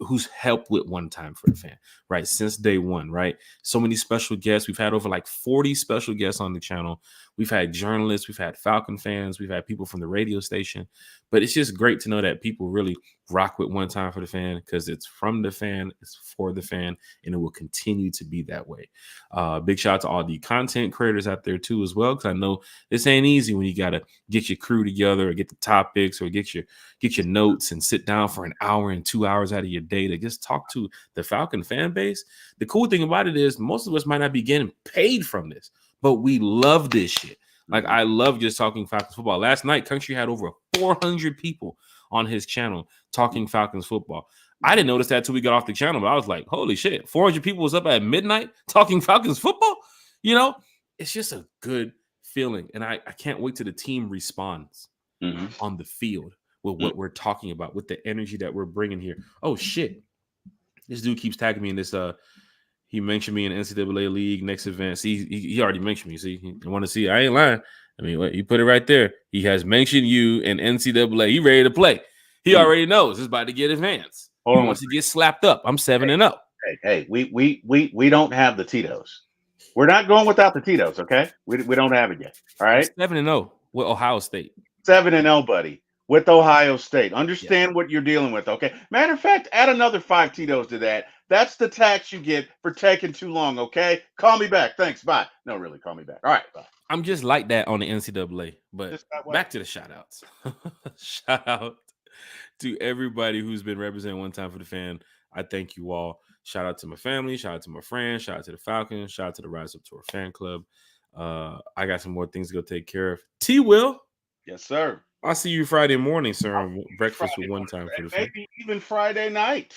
S1: who's helped with One Time for the Fan, right? Since day one, right? So many special guests. We've had over like 40 special guests on the channel. We've had journalists. We've had Falcon fans. We've had people from the radio station. But it's just great to know that people really rock with One Time for the Fan because it's from the fan, it's for the fan, and it will continue to be that way. Big shout out to all the content creators out there too as well, because I know this ain't easy when you got to get your crew together or get the topics or get your notes and sit down for an hour and 2 hours out of your day to just talk to the Falcon fan base. The cool thing about it is most of us might not be getting paid from this, but we love this shit. Like, I love just talking Falcons football. Last night, Country had over 400 people on his channel talking Falcons football. I didn't notice that till we got off the channel, but I was like, holy shit, 400 people was up at midnight talking Falcons football? It's just a good feeling. And I can't wait till the team responds on the field with what we're talking about, with the energy that we're bringing here. Oh, shit. This dude keeps tagging me in this he mentioned me in the NCAA League next event. See, he already mentioned me. See, you want to see? I ain't lying. I mean, you put it right there. He has mentioned you in NCAA. He ready to play. He already knows it's about to get advanced. He wants to get slapped up. I'm 7-0.
S4: Hey, we don't have the Tito's. We're not going without the Tito's, okay? We don't have it yet. All right.
S1: 7-0 with Ohio State.
S4: 7-0, buddy, with Ohio State. Understand what you're dealing with, okay? Matter of fact, add another 5 Tito's to that. That's the tax you get for taking too long, okay? Call me back. Thanks. Bye. No, really, call me back. All right, bye.
S1: I'm just like that on the NCAA. But back to the shout-outs. Shout out to everybody who's been representing One Time for the Fan. I thank you all. Shout out to my family. Shout out to my friends. Shout out to the Falcons. Shout out to the Rise Up Tour fan club. I got some more things to go take care of. T. Will.
S2: Yes, sir.
S1: I'll see you Friday morning, sir, on breakfast with One Time for the Fan.
S2: Maybe even Friday night.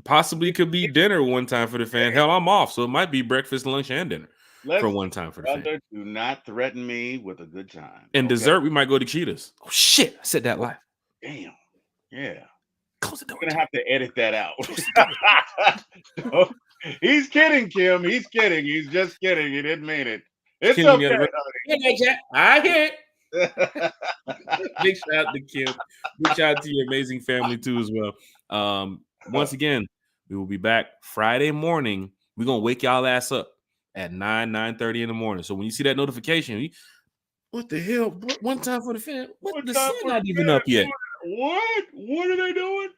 S1: Possibly could be dinner One Time for the Fan. Hell, I'm off, so it might be breakfast, lunch, and dinner for One Time for the Fan.
S2: Do not threaten me with a good time.
S1: And dessert, we might go to Cheetah's. Oh, shit. I said that live.
S2: Damn. Yeah.
S1: Close the door.
S2: I'm going to have to edit that out. He's kidding, Kim. He's kidding. He's just kidding. He didn't mean it. It's
S1: Kim,
S2: okay.
S1: I hear it. Big shout out to Kim. Big shout out to your amazing family, too, as well. Once again, we will be back Friday morning. We're going to wake y'all ass up at 9:30 in the morning. So when you see that notification, what the hell? One Time for the Fan? What the sun not even up yet?
S2: What? What are they doing?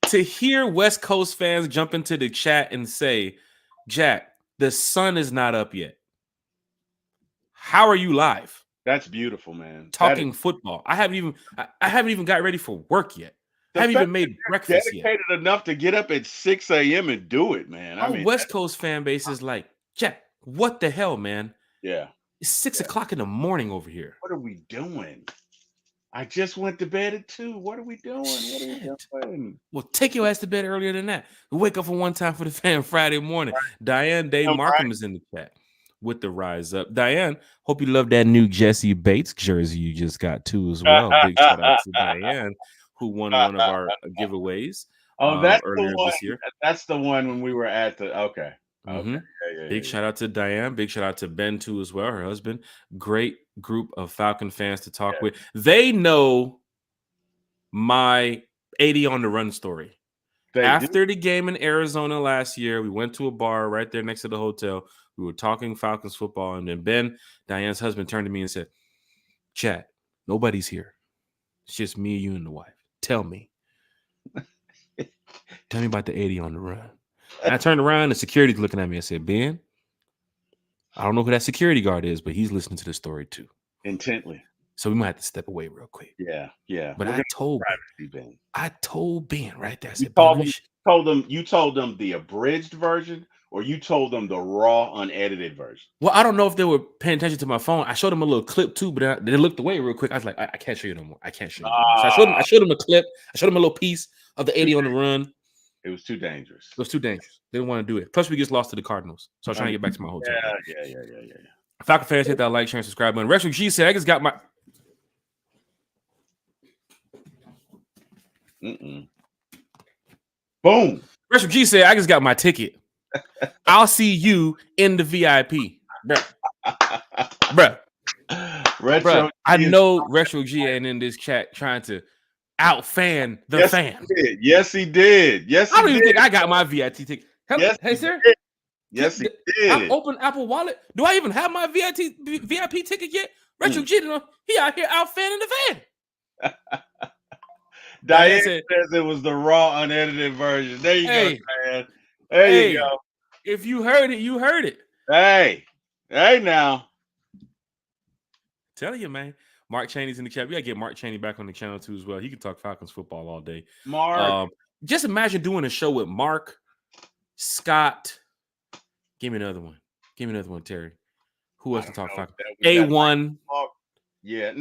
S1: To hear West Coast fans jump into the chat and say, Jack, the sun is not up yet. How are you live?
S2: That's beautiful, man.
S1: Talking football. I haven't even got ready for work yet. I haven't even made breakfast yet.
S2: Dedicated enough to get up at 6 a.m. and do it, man.
S1: Our West Coast fan base is like, Jack, what the hell, man?
S2: Yeah.
S1: It's 6 o'clock in the morning over here.
S2: What are we doing? I just went to bed at 2. What are we doing? What are we doing?
S1: Well, take your ass to bed earlier than that. Wake up for one time for the fan Friday morning. Diane Day Markham is in the chat with the rise up. Diane, hope you love that new Jesse Bates jersey you just got too as well. Big shout out to Diane, who won one of our giveaways
S2: That's
S1: earlier
S2: the one.
S1: this year.
S2: That's the one when we were at the okay.
S1: Mm-hmm.
S2: Yeah,
S1: Big shout out to Diane. Big shout out to Ben too as well, her husband. Great group of Falcon fans to talk with. They know my 80 on the run story. After the game in Arizona last year, we went to a bar right there next to the hotel. We were talking Falcons football, and then Ben, Diane's husband, turned to me and said, "Chat, nobody's here. It's just me, you, and the wife. Tell me about the 80 on the run." And I turned around, and security's looking at me. I said, "Ben, I don't know who that security guard is, but he's listening to the story too
S2: intently.
S1: So we might have to step away real quick."
S2: Yeah.
S1: But I told Ben right there. I said,
S2: you told them the abridged version, or you told them the raw, unedited version?
S1: Well, I don't know if they were paying attention to my phone. I showed them a little clip too, but they looked away real quick. I was like, I can't show you no more. I can't show you. So I showed them a clip. I showed them a little piece of the 80 on the run.
S2: It was too dangerous.
S1: They didn't want to do it. Plus, we just lost to the Cardinals. So I was trying to get back to my hotel.
S2: Yeah.
S1: Falcon fans, hit that like, share, and subscribe button. Retro G said, I just got my...
S2: Boom.
S1: Retro G said, I just got my ticket. I'll see you in the VIP. Bruh.
S2: Retro.
S1: I know Retro G ain't in this chat trying to out-fan the fan.
S2: Yes, he did. I
S1: don't even think I got my VIP ticket. Hey, sir?
S2: Yes, he did.
S1: I open Apple Wallet. Do I even have my VIP ticket yet? Retro G, he out here out-fanning the fan.
S2: Diane says it was the raw, unedited version. There you go, Diane. There you go.
S1: If you heard it, you heard it.
S2: Hey now.
S1: Tell you, man. Mark Cheney's in the chat. We gotta get Mark Cheney back on the channel too as well. He can talk Falcons football all day.
S2: Mark.
S1: Just imagine doing a show with Mark, Scott. Give me another one. Terry. Who else to talk Falcons? A1.
S2: Yeah.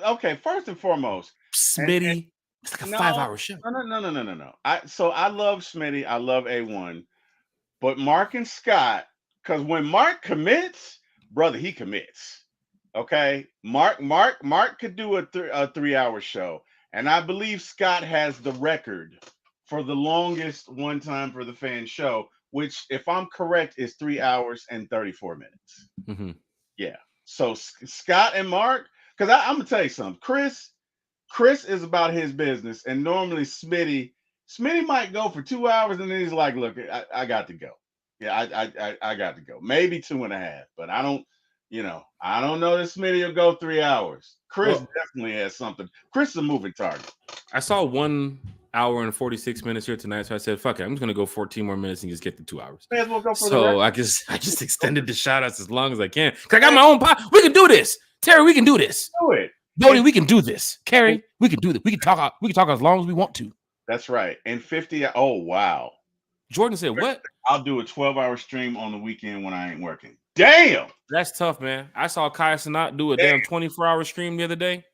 S2: Okay, first and foremost.
S1: Smitty. It's like a 5-hour show.
S2: No. I love Smitty. I love A1. But Mark and Scott, because when Mark commits, brother, he commits. Okay. Mark could do a 3-hour show. And I believe Scott has the record for the longest one time for the fan show, which, if I'm correct, is 3 hours and 34 minutes.
S1: Mm-hmm.
S2: Yeah. So Scott and Mark, because I'm gonna tell you something. Chris is about his business, and normally Smitty might go for 2 hours, and then he's like, "Look, I got to go. Yeah, I got to go. Maybe 2.5, but I don't know that Smitty will go 3 hours. Chris definitely has something. Chris is a moving target.
S1: I saw 1 hour and 46 minutes here tonight, so I said, "Fuck it, I'm just gonna go 14 more minutes and just get to 2 hours." So I just extended the shout outs as long as I can. Cause I got my own pod. We can do this, Terry. We can do this.
S2: Do it.
S1: Bodie, we can do this. Carrie, we can do this. We can talk as long as we want to.
S2: That's right. And 50. Oh wow.
S1: Jordan said, "What?
S2: I'll do a 12-hour stream on the weekend when I ain't working." Damn.
S1: That's tough, man. I saw Kaya Sanat do a damn 24-hour stream the other day.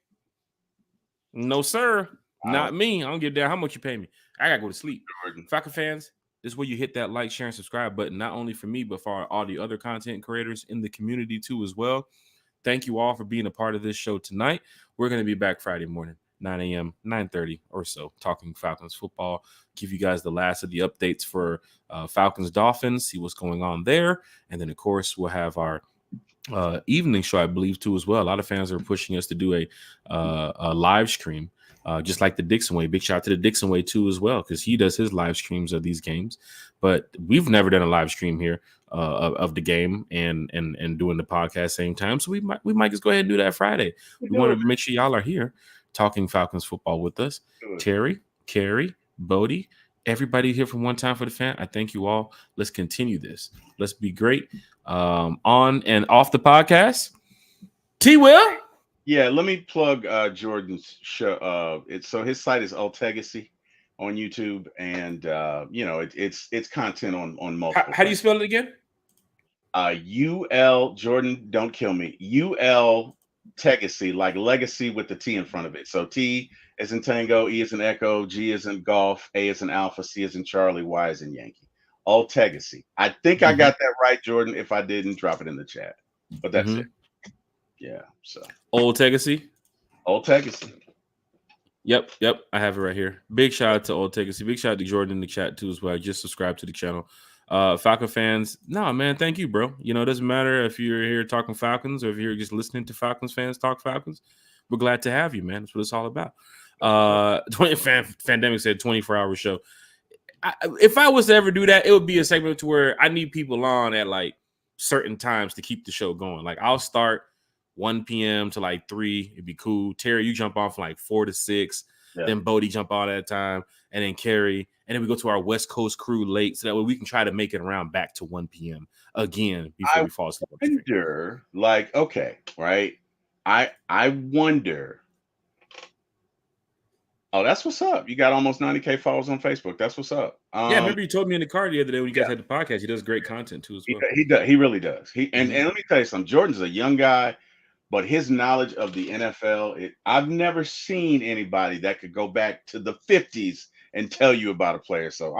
S1: No, sir. Not me. I don't give a damn how much you pay me. I gotta go to sleep. Falcon fans, this is where you hit that like, share, and subscribe button, not only for me, but for all the other content creators in the community too as well. Thank you all for being a part of this show tonight. We're going to be back Friday morning, 9 a.m., 9:30 or so, talking Falcons football. Give you guys the last of the updates for Falcons Dolphins, see what's going on there. And then, of course, we'll have our evening show, I believe, too, as well. A lot of fans are pushing us to do a live stream, just like the Dixon Way. Big shout out to the Dixon Way, too, as well, because he does his live streams of these games. But we've never done a live stream here of the game and doing the podcast same time. So we might just go ahead and do that Friday. We want to make sure y'all are here talking Falcons football with us. Terry, Carrie, Bodie, everybody here from One Time for the Fan. I thank you all. Let's continue this. Let's be great on and off the podcast. T. Will.
S2: Yeah, let me plug Jordan's show. So his site is Ultegacy on YouTube, and it's content on multiple.
S1: How do you spell it again?
S2: UL Jordan, don't kill me. ULTEGACY. Legacy, like legacy with the T in front of it. So T is in Tango, E is in Echo, G is in Golf, A is in Alpha, C is in Charlie, Y is in Yankee. All Legacy. I think I got that right, Jordan. If I didn't, drop it in the chat. But that's it. Yeah. So
S1: Old Legacy.
S2: Old Legacy.
S1: Yep. I have it right here. Big shout out to Old Legacy. Big shout out to Jordan in the chat too as well. Just subscribe to the channel. Falcon fans, no man, thank you, bro. You know, it doesn't matter if you're here talking Falcons or if you're just listening to Falcons fans talk Falcons. We're glad to have you, man. That's what it's all about. 20 Fandemic said 24-hour show. If I was to ever do that, it would be a segment to where I need people on at like certain times to keep the show going. Like I'll start 1 p.m. to like 3. It'd be cool. Terry, you jump on from like 4 to 6. Yeah. Then Bodie jump on at a time, and then Carrie, and then we go to our West Coast crew late, so that way we can try to make it around back to 1 p.m. again before we fall asleep.
S2: I wonder, like, okay, right? I wonder. Oh, that's what's up. You got almost 90K followers on Facebook. That's what's up.
S1: Yeah, remember you told me in the car the other day when you guys had the podcast. He does great content too as well.
S2: He does. He really does. And let me tell you something. Jordan's a young guy. But his knowledge of the NFL, I've never seen anybody that could go back to the 50s and tell you about a player. So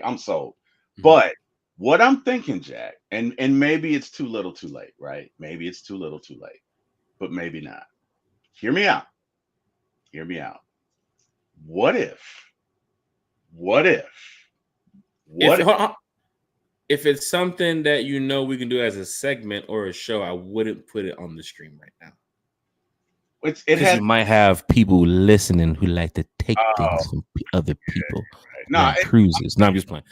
S2: I'm sold. But what I'm thinking, Jack, and maybe it's too little too late, right? Maybe it's too little too late, but maybe not. Hear me out. What if
S1: it's something that you know we can do as a segment or a show, I wouldn't put it on the stream right now. You might have people listening who like to take things from other people. Like cruises. No, I'm just playing.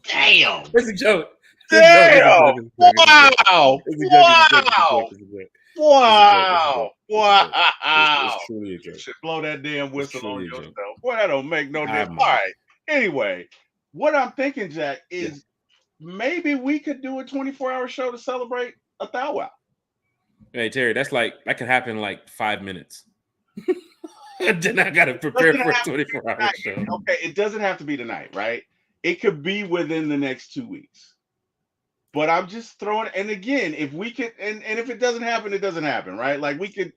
S2: Damn.
S1: It's a joke.
S2: Damn. Wow. It's
S1: truly a joke.
S2: You should blow that damn whistle on yourself. Well, that don't make no difference. All right. Anyway, what I'm thinking, Jack, is maybe we could do a 24-hour show to celebrate a Thou Wow.
S1: Hey, Terry, that could happen in like 5 minutes. Then I got to prepare for a 24-hour show.
S2: Okay, it doesn't have to be tonight, right? It could be within the next 2 weeks. But I'm just throwing, and again, if we could, and if it doesn't happen, it doesn't happen, right? Like we could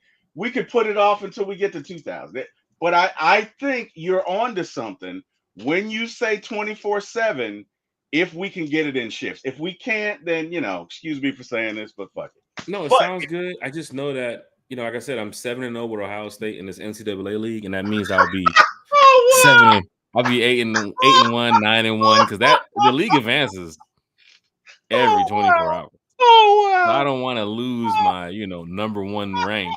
S2: put it off until we get to 2000. But I think you're on to something when you say 24/7. If we can get it in shifts, if we can't, then excuse me for saying this, but fuck it.
S1: No, it sounds good. I just know that like I said, I'm 7-0 with Ohio State in this NCAA league, and that means I'll be 7. I'll be 8-1, 9-1, because the league advances every 24 hours.
S2: Oh wow!
S1: So I don't want to lose my number 1 rank.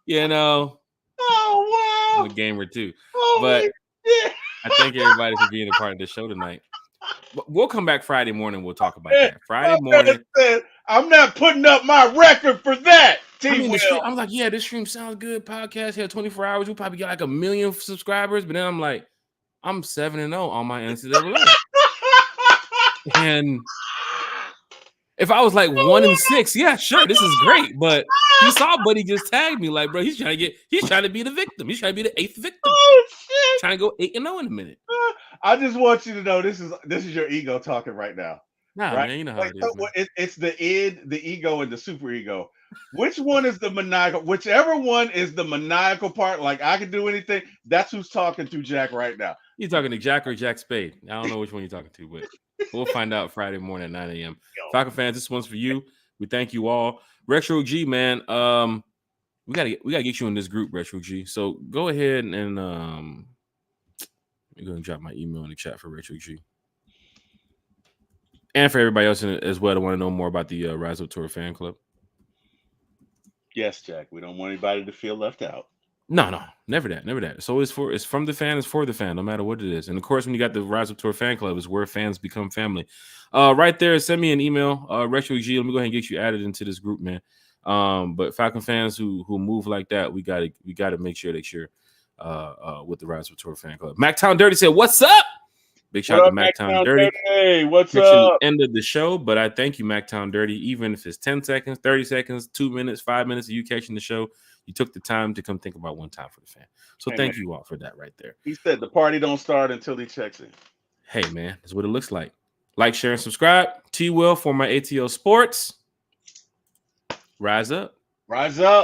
S2: Oh wow!
S1: I'm a gamer too, but I thank everybody for being a part of the show tonight. We'll come back Friday morning. We'll talk about that. Friday morning.
S2: I'm not putting up my record for that.
S1: I'm like, yeah, this stream sounds good. Podcast here, 24 hours. We'll probably get like 1 million subscribers. But then I'm like, I'm 7-0 on my NCAA. And if I was like 1-6, yeah, sure, this is great. But you saw Buddy just tagged me, like, bro, he's trying to be the victim. He's trying to be the 8th victim.
S2: Oh shit!
S1: Trying to go 8-0 in a minute.
S2: I just want you to know this is your ego talking right now.
S1: Nah, right? Man, you know how it is. Man.
S2: It's the id, the ego, and the super ego. Which one is the maniacal? Whichever one is the maniacal part, like I can do anything. That's who's talking to Jack right now.
S1: You talking to Jack or Jack Spade? I don't know which one you're talking to, but we'll find out Friday morning at 9 a.m. Falcon fans, this one's for you. We thank you all. Retro G, man. We gotta get you in this group, Retro G. So go ahead and I'm gonna drop my email in the chat for Retro G. And for everybody else as well to want to know more about the Rise Up Tour fan club.
S2: Yes, Jack. We don't want anybody to feel left out.
S1: No, never that. So it's from the fan, it's for the fan, no matter what it is. And of course, when you got the Rise Up Tour fan club, is where fans become family. Right there, send me an email, Retro G. Let me go ahead and get you added into this group, man. But Falcon fans who move like that, we gotta make sure that you're with the Rise Up Tour fan club. MacTown Dirty said, "What's up?" Big shout out to MacTown Dirty.
S2: Hey, what's up?
S1: End of the show, but I thank you, MacTown Dirty. Even if it's 10 seconds, 30 seconds, 2 minutes, 5 minutes of you catching the show, you took the time to come think about one time for the fan. So thank you all for that right there.
S2: He said the party don't start until he checks in.
S1: Hey, man, that's what it looks like. Like, share, and subscribe. T-Will for my ATL Sports. Rise up.
S2: Rise up.